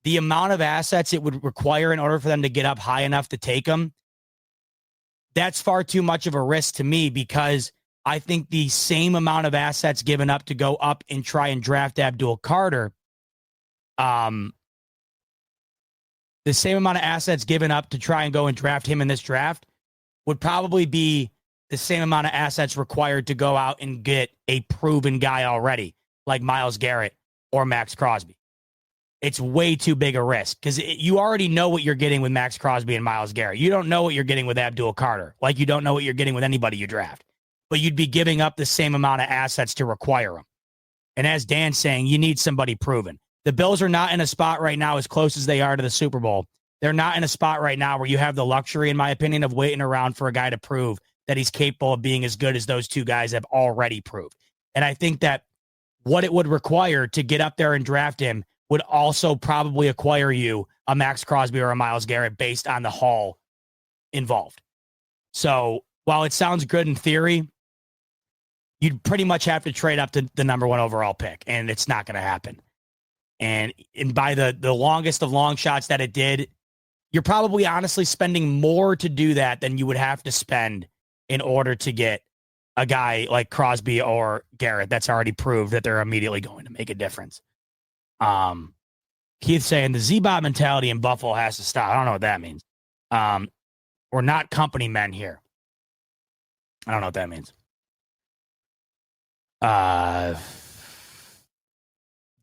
the amount of assets it would require in order for them to get up high enough to take them, that's far too much of a risk to me, because I think the same amount of assets given up to go up and try and draft Abdul Carter, the same amount of assets given up to try and go and draft him in this draft would probably be the same amount of assets required to go out and get a proven guy already, like Myles Garrett or Max Crosby. It's way too big a risk, because you already know what you're getting with Max Crosby and Myles Garrett. You don't know what you're getting with Abdul Carter, like you don't know what you're getting with anybody you draft. But you'd be giving up the same amount of assets to require them. And as Dan's saying, you need somebody proven. The Bills are not in a spot right now, as close as they are to the Super Bowl. They're not in a spot right now where you have the luxury, in my opinion, of waiting around for a guy to prove that he's capable of being as good as those two guys have already proved. And I think that what it would require to get up there and draft him would also probably acquire you a Max Crosby or a Myles Garrett based on the haul involved. So while it sounds good in theory, you'd pretty much have to trade up to the number 1 overall pick, and it's not going to happen. And by the longest of long shots that it did, you're probably honestly spending more to do that than you would have to spend in order to get a guy like Crosby or Garrett that's already proved that they're immediately going to make a difference. Keith saying the Z-Bot mentality in Buffalo has to stop. I don't know what that means. We're not company men here. I don't know what that means.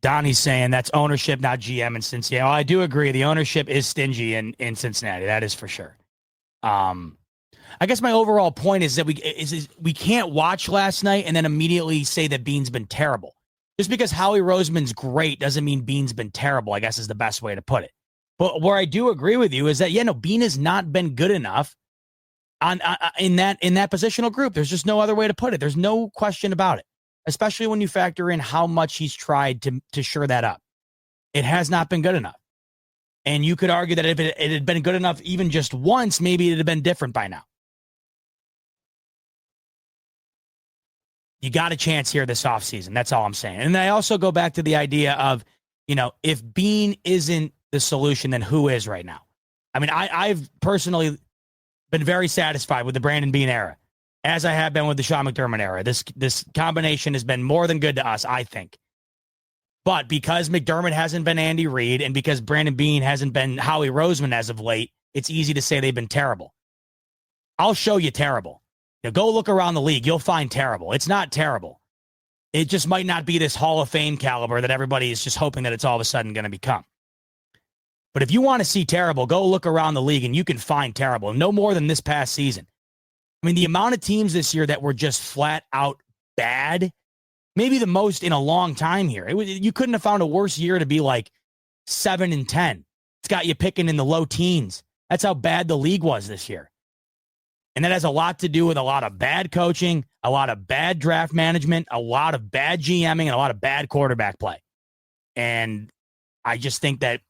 Donnie's saying that's ownership, not GM in Cincinnati. Well, I do agree. The ownership is stingy in Cincinnati. That is for sure. I guess my overall point is that we can't watch last night and then immediately say that Beane's been terrible. Just because Howie Roseman's great doesn't mean Beane's been terrible, I guess is the best way to put it. But where I do agree with you is that, Beane has not been good enough in that positional group. There's just no other way to put it. There's no question about it, especially when you factor in how much he's tried to shore that up. It has not been good enough. And you could argue that if it had been good enough even just once, maybe it would have been different by now. You got a chance here this offseason. That's all I'm saying. And I also go back to the idea of, if Bean isn't the solution, then who is right now? I mean, I've personally been very satisfied with the Brandon Bean era, as I have been with the Sean McDermott era. This combination has been more than good to us, I think. But because McDermott hasn't been Andy Reid and because Brandon Bean hasn't been Howie Roseman as of late, it's easy to say they've been terrible. I'll show you terrible. Go look around the league. You'll find terrible. It's not terrible. It just might not be this Hall of Fame caliber that everybody is just hoping that it's all of a sudden going to become. But if you want to see terrible, go look around the league and you can find terrible. No more than this past season. I mean, the amount of teams this year that were just flat out bad, maybe the most in a long time here. You couldn't have found a worse year to be like 7-10. It's got you picking in the low teens. That's how bad the league was this year. And that has a lot to do with a lot of bad coaching, a lot of bad draft management, a lot of bad GMing, and a lot of bad quarterback play. And I just think that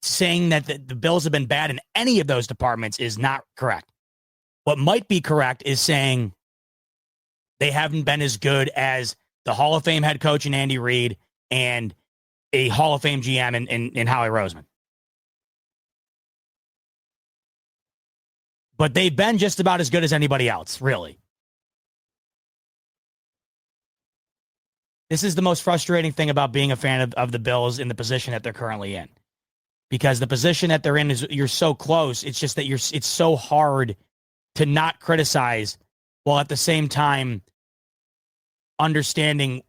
saying that the Bills have been bad in any of those departments is not correct. What might be correct is saying they haven't been as good as the Hall of Fame head coach in Andy Reid and a Hall of Fame GM in Howie Roseman. But they've been just about as good as anybody else, really. This is the most frustrating thing about being a fan of the Bills in the position that they're currently in. Because the position that they're in is you're so close. It's just that it's so hard to not criticize while at the same time understanding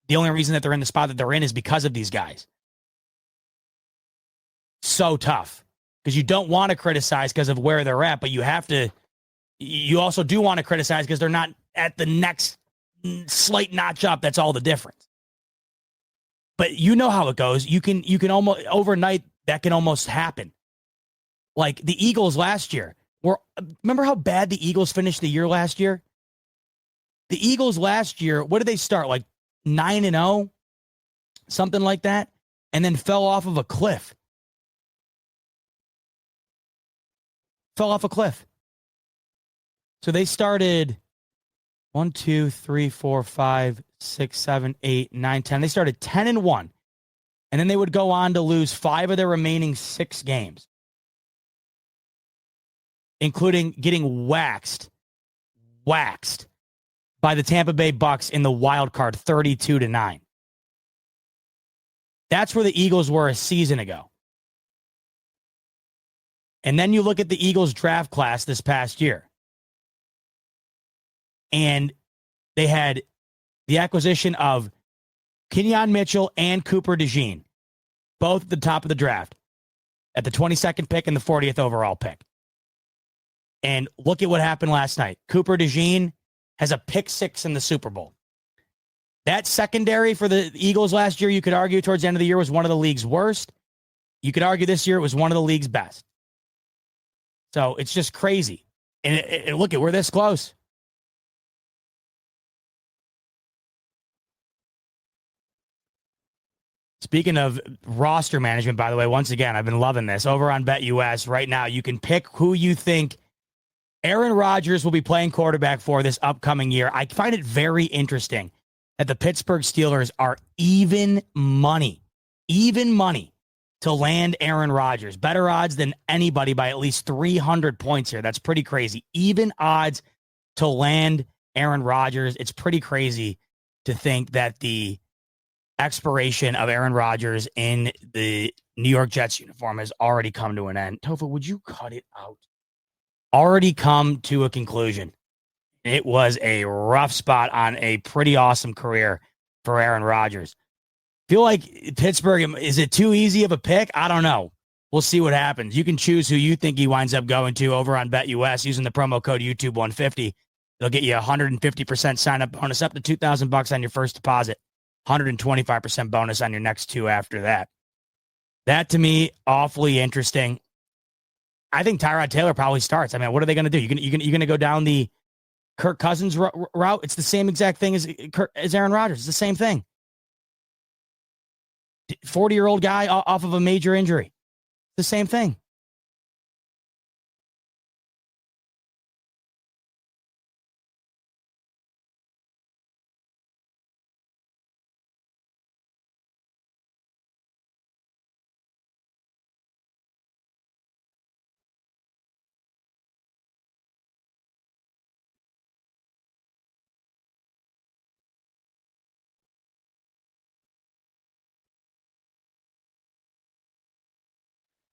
the only reason that they're in the spot that they're in is because of these guys. So tough. Because you don't want to criticize because of where they're at, but you also do want to criticize because they're not at the next slight notch up. That's all the difference. But you know how it goes. You can almost overnight, that can almost happen. Like the Eagles last year. Remember how bad the Eagles finished the year last year? The Eagles last year, what did they start? Like 9-0? Something like that? And then fell off of a cliff. Fell off a cliff. So they started 1, 2, 3, 4, 5, 6, 7, 8, 9, 10. They started 10-1. And then they would go on to lose 5 of their remaining 6 games, including getting waxed by the Tampa Bay Bucks in the wild card 32-9. That's where the Eagles were a season ago. And then you look at the Eagles draft class this past year. And they had the acquisition of Kenyon Mitchell and Cooper DeJean, both at the top of the draft, at the 22nd pick and the 40th overall pick. And look at what happened last night. Cooper DeJean has a pick 6 in the Super Bowl. That secondary for the Eagles last year, you could argue towards the end of the year, was one of the league's worst. You could argue this year it was one of the league's best. So it's just crazy. And look at, we're this close. Speaking of roster management, by the way, once again, I've been loving this. Over on BetUS right now, you can pick who you think Aaron Rodgers will be playing quarterback for this upcoming year. I find it very interesting that the Pittsburgh Steelers are even money to land Aaron Rodgers. Better odds than anybody by at least 300 points here. That's pretty crazy. Even odds to land Aaron Rodgers. It's pretty crazy to think that the expiration of Aaron Rodgers in the New York Jets uniform has already come to an end. Topher, would you cut it out? Already come to a conclusion. It was a rough spot on a pretty awesome career for Aaron Rodgers. Feel like Pittsburgh, is it too easy of a pick? I don't know. We'll see what happens. You can choose who you think he winds up going to over on BetUS using the promo code YouTube150. They'll get you a 150% sign-up bonus up to $2,000 on your first deposit. 125% bonus on your next 2 after that. That, to me, awfully interesting. I think Tyrod Taylor probably starts. I mean, what are they going to do? You're going to go down the Kirk Cousins route? It's the same exact thing as Aaron Rodgers. It's the same thing. 40-year-old guy off of a major injury. The same thing.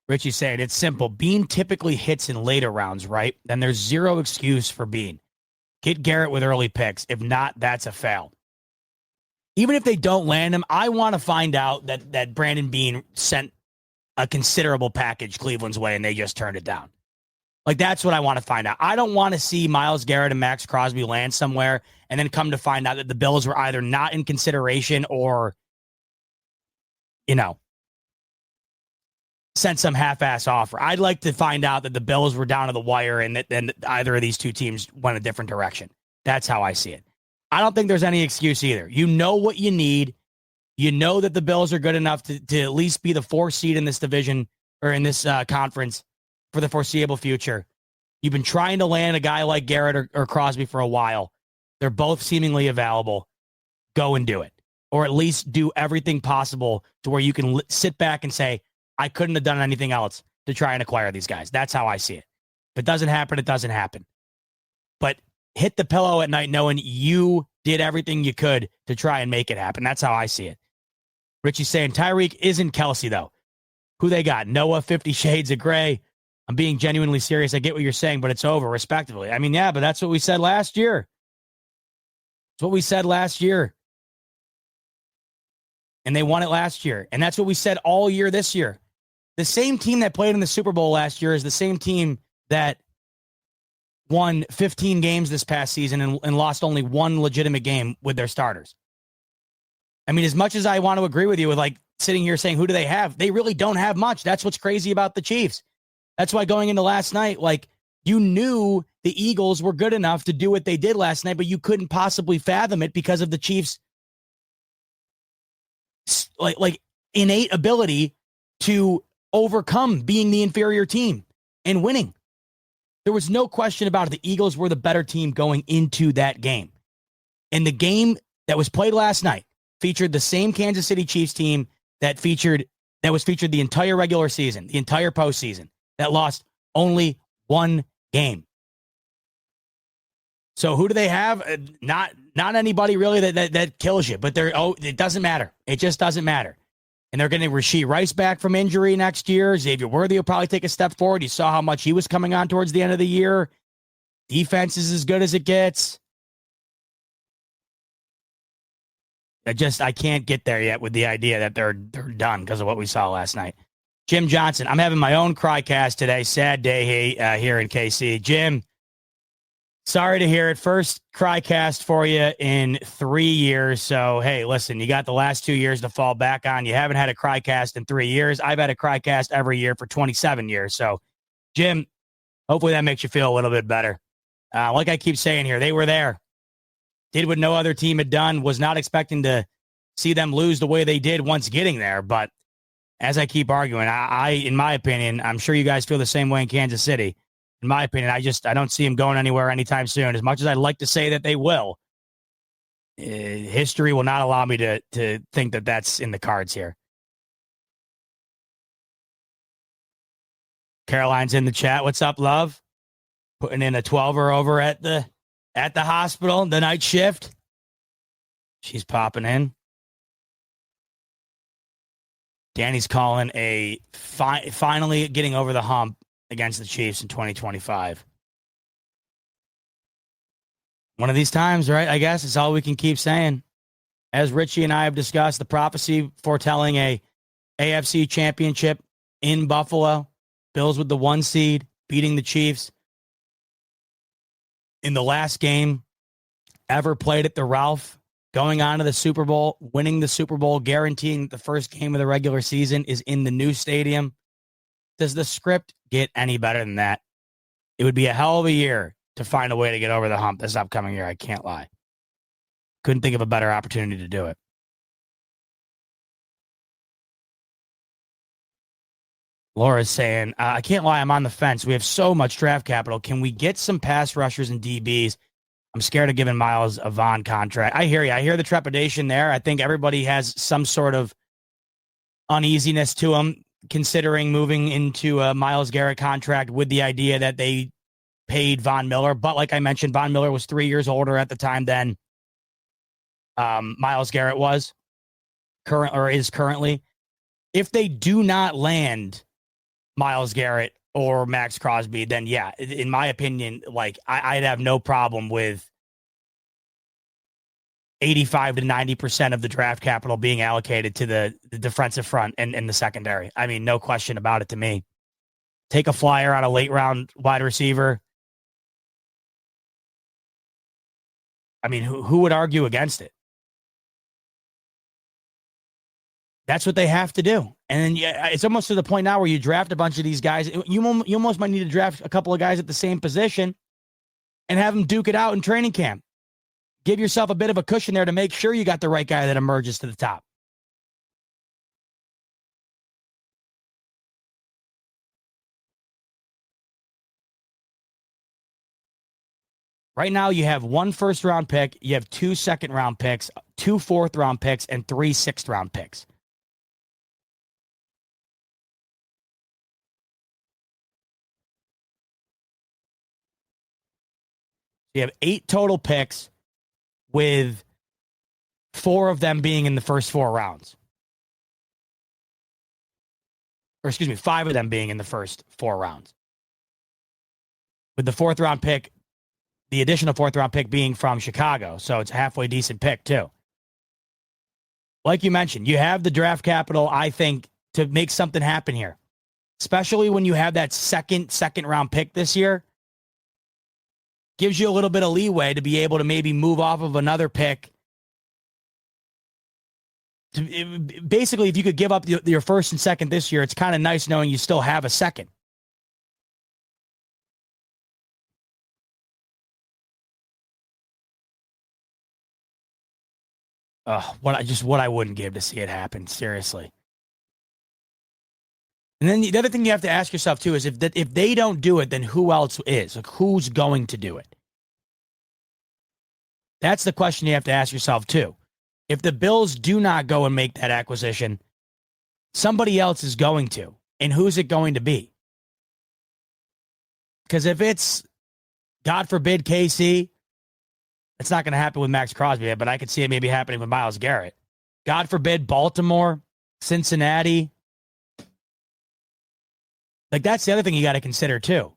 Richie said it's simple. Bean typically hits in later rounds, right? Then there's zero excuse for Bean. Get Garrett with early picks. If not, that's a fail. Even if they don't land him, I want to find out that Brandon Bean sent a considerable package Cleveland's way and they just turned it down. Like, that's what I want to find out. I don't want to see Myles Garrett and Max Crosby land somewhere and then come to find out that the Bills were either not in consideration or, sent some half-ass offer. I'd like to find out that the Bills were down to the wire and that either of these two teams went a different direction. That's how I see it. I don't think there's any excuse either. You know what you need. You know that the Bills are good enough to at least be the 4th seed in this division or in this conference for the foreseeable future. You've been trying to land a guy like Garrett or Crosby for a while. They're both seemingly available. Go and do it. Or at least do everything possible to where you can sit back and say, I couldn't have done anything else to try and acquire these guys. That's how I see it. If it doesn't happen, it doesn't happen. But hit the pillow at night knowing you did everything you could to try and make it happen. That's how I see it. Richie's saying Tyreek isn't Kelsey, though. Who they got? Noah, 50 Shades of Gray. I'm being genuinely serious. I get what you're saying, but it's over, respectively. I mean, yeah, but that's what we said last year. That's what we said last year. And they won it last year. And that's what we said all year this year. The same team that played in the Super Bowl last year is the same team that won 15 games this past season and lost only one legitimate game with their starters. I mean, as much as I want to agree with you with like sitting here saying, who do they have? They really don't have much. That's what's crazy about the Chiefs. That's why going into last night, like, you knew the Eagles were good enough to do what they did last night, but you couldn't possibly fathom it because of the Chiefs' like innate ability to overcome being the inferior team and winning. There was no question about it. The Eagles were the better team going into that game. And the game that was played last night featured the same Kansas City Chiefs team that was featured the entire regular season, the entire postseason, that lost only one game. So who do they have? Not anybody really that kills you, but it doesn't matter. It just doesn't matter. And they're getting Rashee Rice back from injury next year. Xavier Worthy will probably take a step forward. You saw how much he was coming on towards the end of the year. Defense is as good as it gets. I can't get there yet with the idea that they're done because of what we saw last night. Jim Johnson, I'm having my own crycast today. Sad day here in KC. Jim, sorry to hear it. First crycast for you in 3 years. So, hey, listen, you got the last 2 years to fall back on. You haven't had a crycast in 3 years. I've had a crycast every year for 27 years. So, Jim, hopefully that makes you feel a little bit better. Like I keep saying here, they were there. Did what no other team had done. Was not expecting to see them lose the way they did once getting there. But as I keep arguing, I in my opinion, I'm sure you guys feel the same way in Kansas City. In my opinion, I don't see them going anywhere anytime soon. As much as I'd like to say that they will, history will not allow me to think that that's in the cards here. Caroline's in the chat. What's up, love? Putting in a 12-er over at the hospital, the night shift. She's popping in. Danny's calling finally getting over the hump against the Chiefs in 2025. One of these times, right? I guess it's all we can keep saying. As Richie and I have discussed, the prophecy foretelling a AFC championship in Buffalo. Bills with the 1 seed, beating the Chiefs in the last game ever played at the Ralph, going on to the Super Bowl, winning the Super Bowl, guaranteeing that the first game of the regular season is in the new stadium. Does the script get any better than that? It would be a hell of a year to find a way to get over the hump this upcoming year. I can't lie. Couldn't think of a better opportunity to do it. Laura's saying, I can't lie, I'm on the fence. We have so much draft capital. Can we get some pass rushers and DBs? I'm scared of giving Miles a Vaughn contract. I hear you. I hear the trepidation there. I think everybody has some sort of uneasiness to them, considering moving into a Myles Garrett contract with the idea that they paid Von Miller. But like I mentioned, Von Miller was 3 years older at the time than Myles Garrett was currently. If they do not land Myles Garrett or Max Crosby, then yeah, in my opinion, like I'd have no problem with 85 to 90% of the draft capital being allocated to the defensive front and the secondary. I mean, no question about it to me. Take a flyer on a late round wide receiver. I mean, who would argue against it? That's what they have to do. And then it's almost to the point now where you draft a bunch of these guys. You almost might need to draft a couple of guys at the same position and have them duke it out in training camp. Give yourself a bit of a cushion there to make sure you got the right guy that emerges to the top. Right now, you have 1 first-round pick, you have 2 second-round picks, 2 fourth-round picks, and 3 sixth-round picks. You have 8 total picks, with 4 of them being in the first 4 rounds. Or excuse me, 5 of them being in the first 4 rounds. With the 4th-round pick, the additional 4th-round pick being from Chicago. So it's a halfway decent pick, too. Like you mentioned, you have the draft capital, I think, to make something happen here. Especially when you have that second-round pick this year. Gives you a little bit of leeway to be able to maybe move off of another pick. Basically, if you could give up your first and second this year, it's kind of nice knowing you still have a second. What I wouldn't give to see it happen, seriously. And then the other thing you have to ask yourself too is if they don't do it, then who else is? Like, who's going to do it? That's the question you have to ask yourself too. If the Bills do not go and make that acquisition, somebody else is going to. And who's it going to be? Because if it's, God forbid, KC, it's not going to happen with Max Crosby, but I could see it maybe happening with Myles Garrett. God forbid, Baltimore, Cincinnati. Like, that's the other thing you got to consider, too.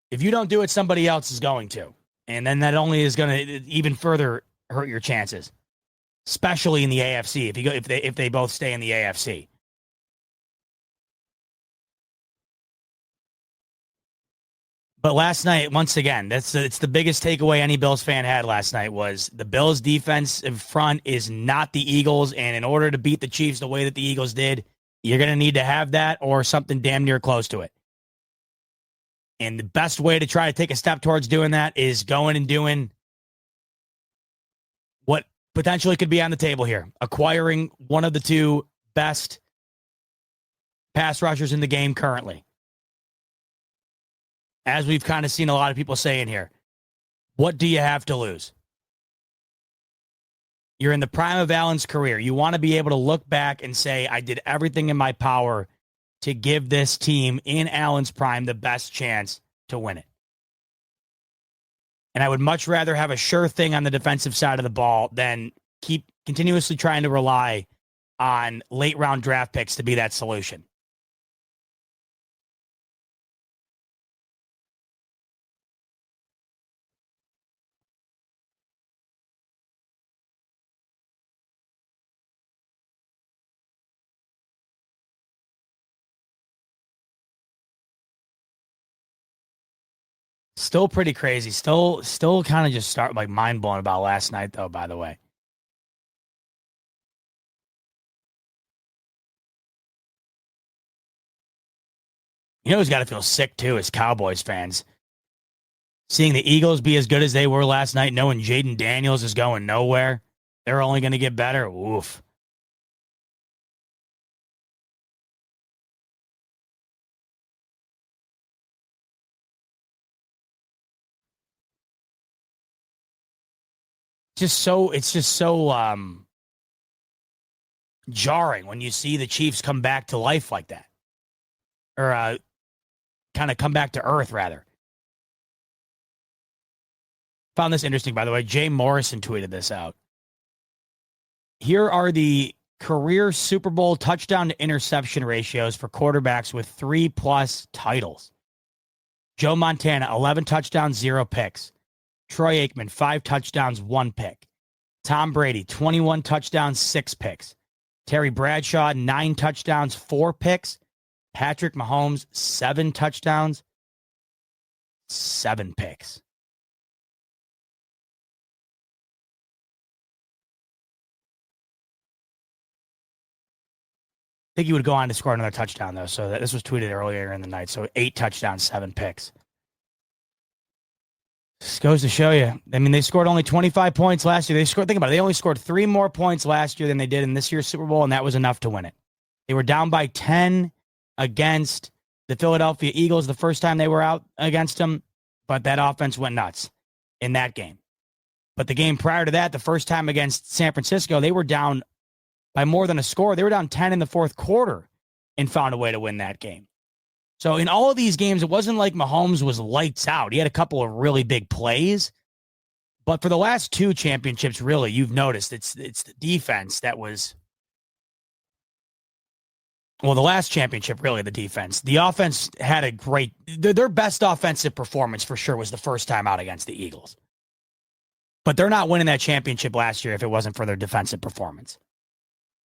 If you don't do it, somebody else is going to. And then that only is going to even further hurt your chances, especially in the AFC, if they both stay in the AFC. But last night, once again, it's the biggest takeaway any Bills fan had last night was the Bills' defense in front is not the Eagles, and in order to beat the Chiefs the way that the Eagles did, you're going to need to have that or something damn near close to it. And the best way to try to take a step towards doing that is going and doing what potentially could be on the table here, acquiring one of the 2 best pass rushers in the game currently. As we've kind of seen a lot of people saying here, what do you have to lose? You're in the prime of Allen's career. You want to be able to look back and say, I did everything in my power to give this team in Allen's prime the best chance to win it. And I would much rather have a sure thing on the defensive side of the ball than keep continuously trying to rely on late round draft picks to be that solution. Still pretty crazy. Still kind of just mind blowing about last night, though, by the way. You know who's got to feel sick, too, is Cowboys fans. Seeing the Eagles be as good as they were last night, knowing Jaden Daniels is going nowhere. They're only going to get better. Oof. It's just so jarring when you see the Chiefs come back to life like that. Or kind of come back to earth, rather. Found this interesting, by the way. Jay Morrison tweeted this out. Here are the career Super Bowl touchdown to interception ratios for quarterbacks with 3+ titles. Joe Montana, 11 touchdowns, 0 picks. Troy Aikman, 5 touchdowns, 1 pick. Tom Brady, 21 touchdowns, 6 picks. Terry Bradshaw, 9 touchdowns, 4 picks. Patrick Mahomes, 7 touchdowns, 7 picks. I think he would go on to score another touchdown, though. So this was tweeted earlier in the night. So 8 touchdowns, 7 picks. This goes to show you. I mean, they scored only 25 points last year. Think about it. They only scored 3 more points last year than they did in this year's Super Bowl, and that was enough to win it. They were down by 10 against the Philadelphia Eagles the first time they were out against them, but that offense went nuts in that game. But the game prior to that, the first time against San Francisco, they were down by more than a score. They were down 10 in the fourth quarter and found a way to win that game. So in all of these games, it wasn't like Mahomes was lights out. He had a couple of really big plays. But for the last 2 championships, really, you've noticed it's the defense that was... Well, the last championship, really, the defense. The offense had a great... Their best offensive performance, for sure, was the first time out against the Eagles. But they're not winning that championship last year if it wasn't for their defensive performance.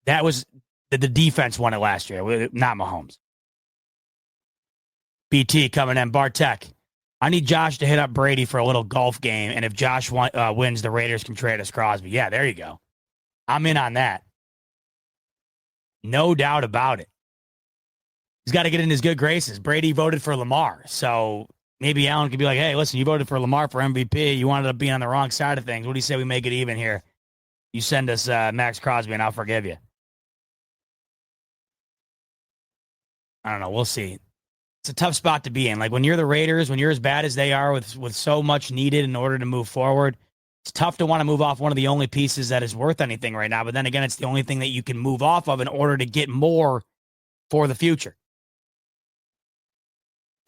That was... The defense won it last year, not Mahomes. BT coming in. Bartek, I need Josh to hit up Brady for a little golf game, and if Josh wins, the Raiders can trade us Crosby. Yeah, there you go. I'm in on that. No doubt about it. He's got to get in his good graces. Brady voted for Lamar, so maybe Allen could be like, hey, listen, you voted for Lamar for MVP. You wanted to be on the wrong side of things. What do you say we make it even here? You send us Max Crosby, and I'll forgive you. I don't know. We'll see. It's a tough spot to be in. Like when you're the Raiders, when you're as bad as they are with so much needed in order to move forward, it's tough to want to move off one of the only pieces that is worth anything right now. But then again, it's the only thing that you can move off of in order to get more for the future.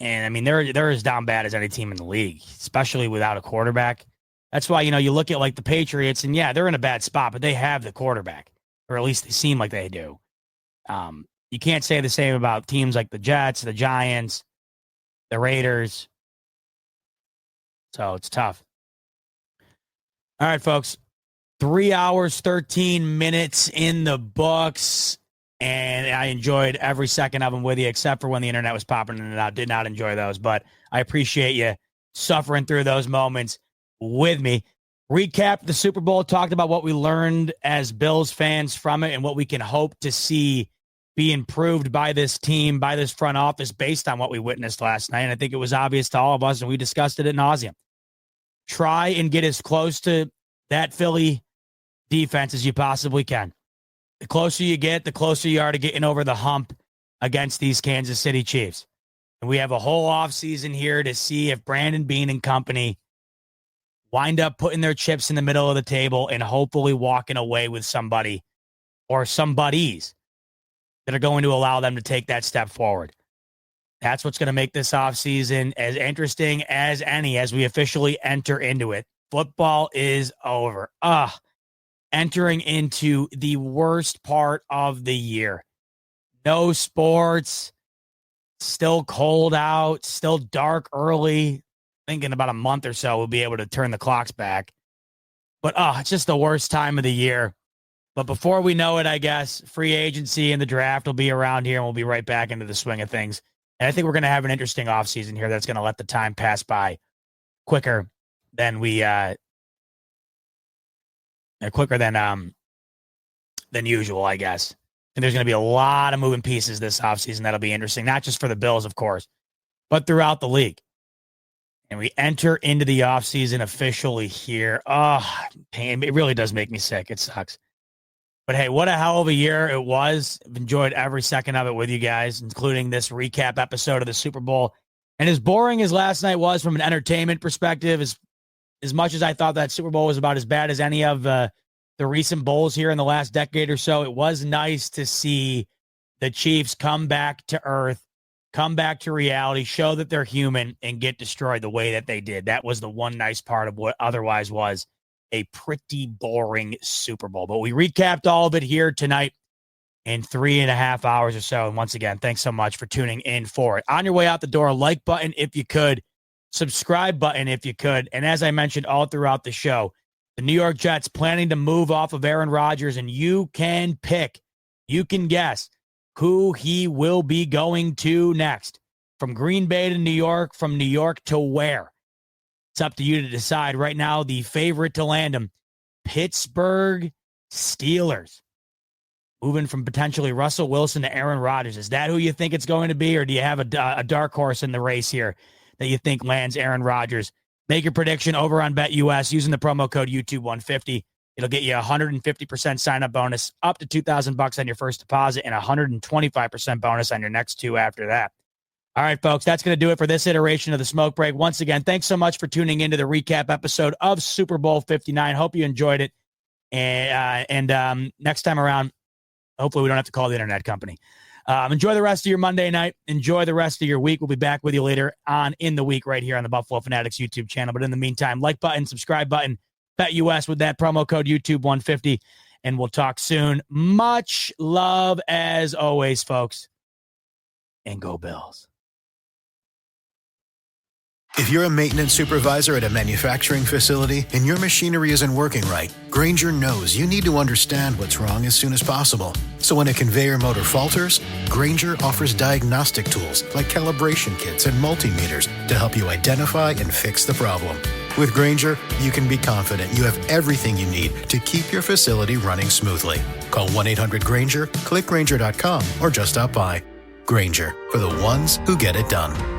And I mean, they're as down bad as any team in the league, especially without a quarterback. That's why, you look at like the Patriots and yeah, they're in a bad spot, but they have the quarterback, or at least they seem like they do. You can't say the same about teams like the Jets, the Giants, the Raiders. So it's tough. All right, folks. 3 hours, 13 minutes in the books. And I enjoyed every second of them with you, except for when the internet was popping in and out. Did not enjoy those, but I appreciate you suffering through those moments with me. Recap the Super Bowl, talked about what we learned as Bills fans from it and what we can hope to see be improved by this team, by this front office, based on what we witnessed last night. And I think it was obvious to all of us, and we discussed it ad nauseum. Try and get as close to that Philly defense as you possibly can. The closer you get, the closer you are to getting over the hump against these Kansas City Chiefs. And we have a whole offseason here to see if Brandon Beane and company wind up putting their chips in the middle of the table and hopefully walking away with somebody or somebodies that are going to allow them to take that step forward. That's what's going to make this offseason as interesting as any as we officially enter into it. Football is over. Entering into the worst part of the year. No sports, still cold out, still dark early. Thinking about a month or so, we'll be able to turn the clocks back. But it's just the worst time of the year. But before we know it, I guess, free agency and the draft will be around here, and we'll be right back into the swing of things. And I think we're going to have an interesting offseason here that's going to let the time pass by quicker than than usual, I guess. And there's going to be a lot of moving pieces this offseason that'll be interesting, not just for the Bills, of course, but throughout the league. And we enter into the offseason officially here. Oh, pain. It really does make me sick. It sucks. But hey, what a hell of a year it was. I've enjoyed every second of it with you guys, including this recap episode of the Super Bowl. And as boring as last night was from an entertainment perspective, as much as I thought that Super Bowl was about as bad as any of the recent bowls here in the last decade or so, it was nice to see the Chiefs come back to earth, come back to reality, show that they're human, and get destroyed the way that they did. That was the one nice part of what otherwise was a pretty boring Super Bowl. But we recapped all of it here tonight in 3.5 hours or so. And once again, thanks so much for tuning in for it. On your way out the door, like button if you could, subscribe button if you could. And as I mentioned all throughout the show, the New York Jets planning to move off of Aaron Rodgers, and you can pick, you can guess who he will be going to next. From Green Bay to New York, from New York to where? It's up to you to decide. Right now, the favorite to land him, Pittsburgh Steelers. Moving from potentially Russell Wilson to Aaron Rodgers. Is that who you think it's going to be, or do you have a dark horse in the race here that you think lands Aaron Rodgers? Make your prediction over on BetUS using the promo code YouTube150. It'll get you a 150% sign-up bonus, up to $2,000 on your first deposit, and a 125% bonus on your next two after that. All right, folks, that's going to do it for this iteration of the Smoke Break. Once again, thanks so much for tuning into the recap episode of Super Bowl 59. Hope you enjoyed it. And next time around, hopefully we don't have to call the internet company. Enjoy the rest of your Monday night. Enjoy the rest of your week. We'll be back with you later on in the week right here on the Buffalo Fanatics YouTube channel. But in the meantime, like button, subscribe button, BetUS with that promo code YouTube150, and we'll talk soon. Much love as always, folks, and go Bills. If you're a maintenance supervisor at a manufacturing facility and your machinery isn't working right, Grainger knows you need to understand what's wrong as soon as possible. So when a conveyor motor falters, Grainger offers diagnostic tools like calibration kits and multimeters to help you identify and fix the problem. With Grainger, you can be confident you have everything you need to keep your facility running smoothly. Call 1-800-GRAINGER, click Grainger.com, or just stop by. Grainger, for the ones who get it done.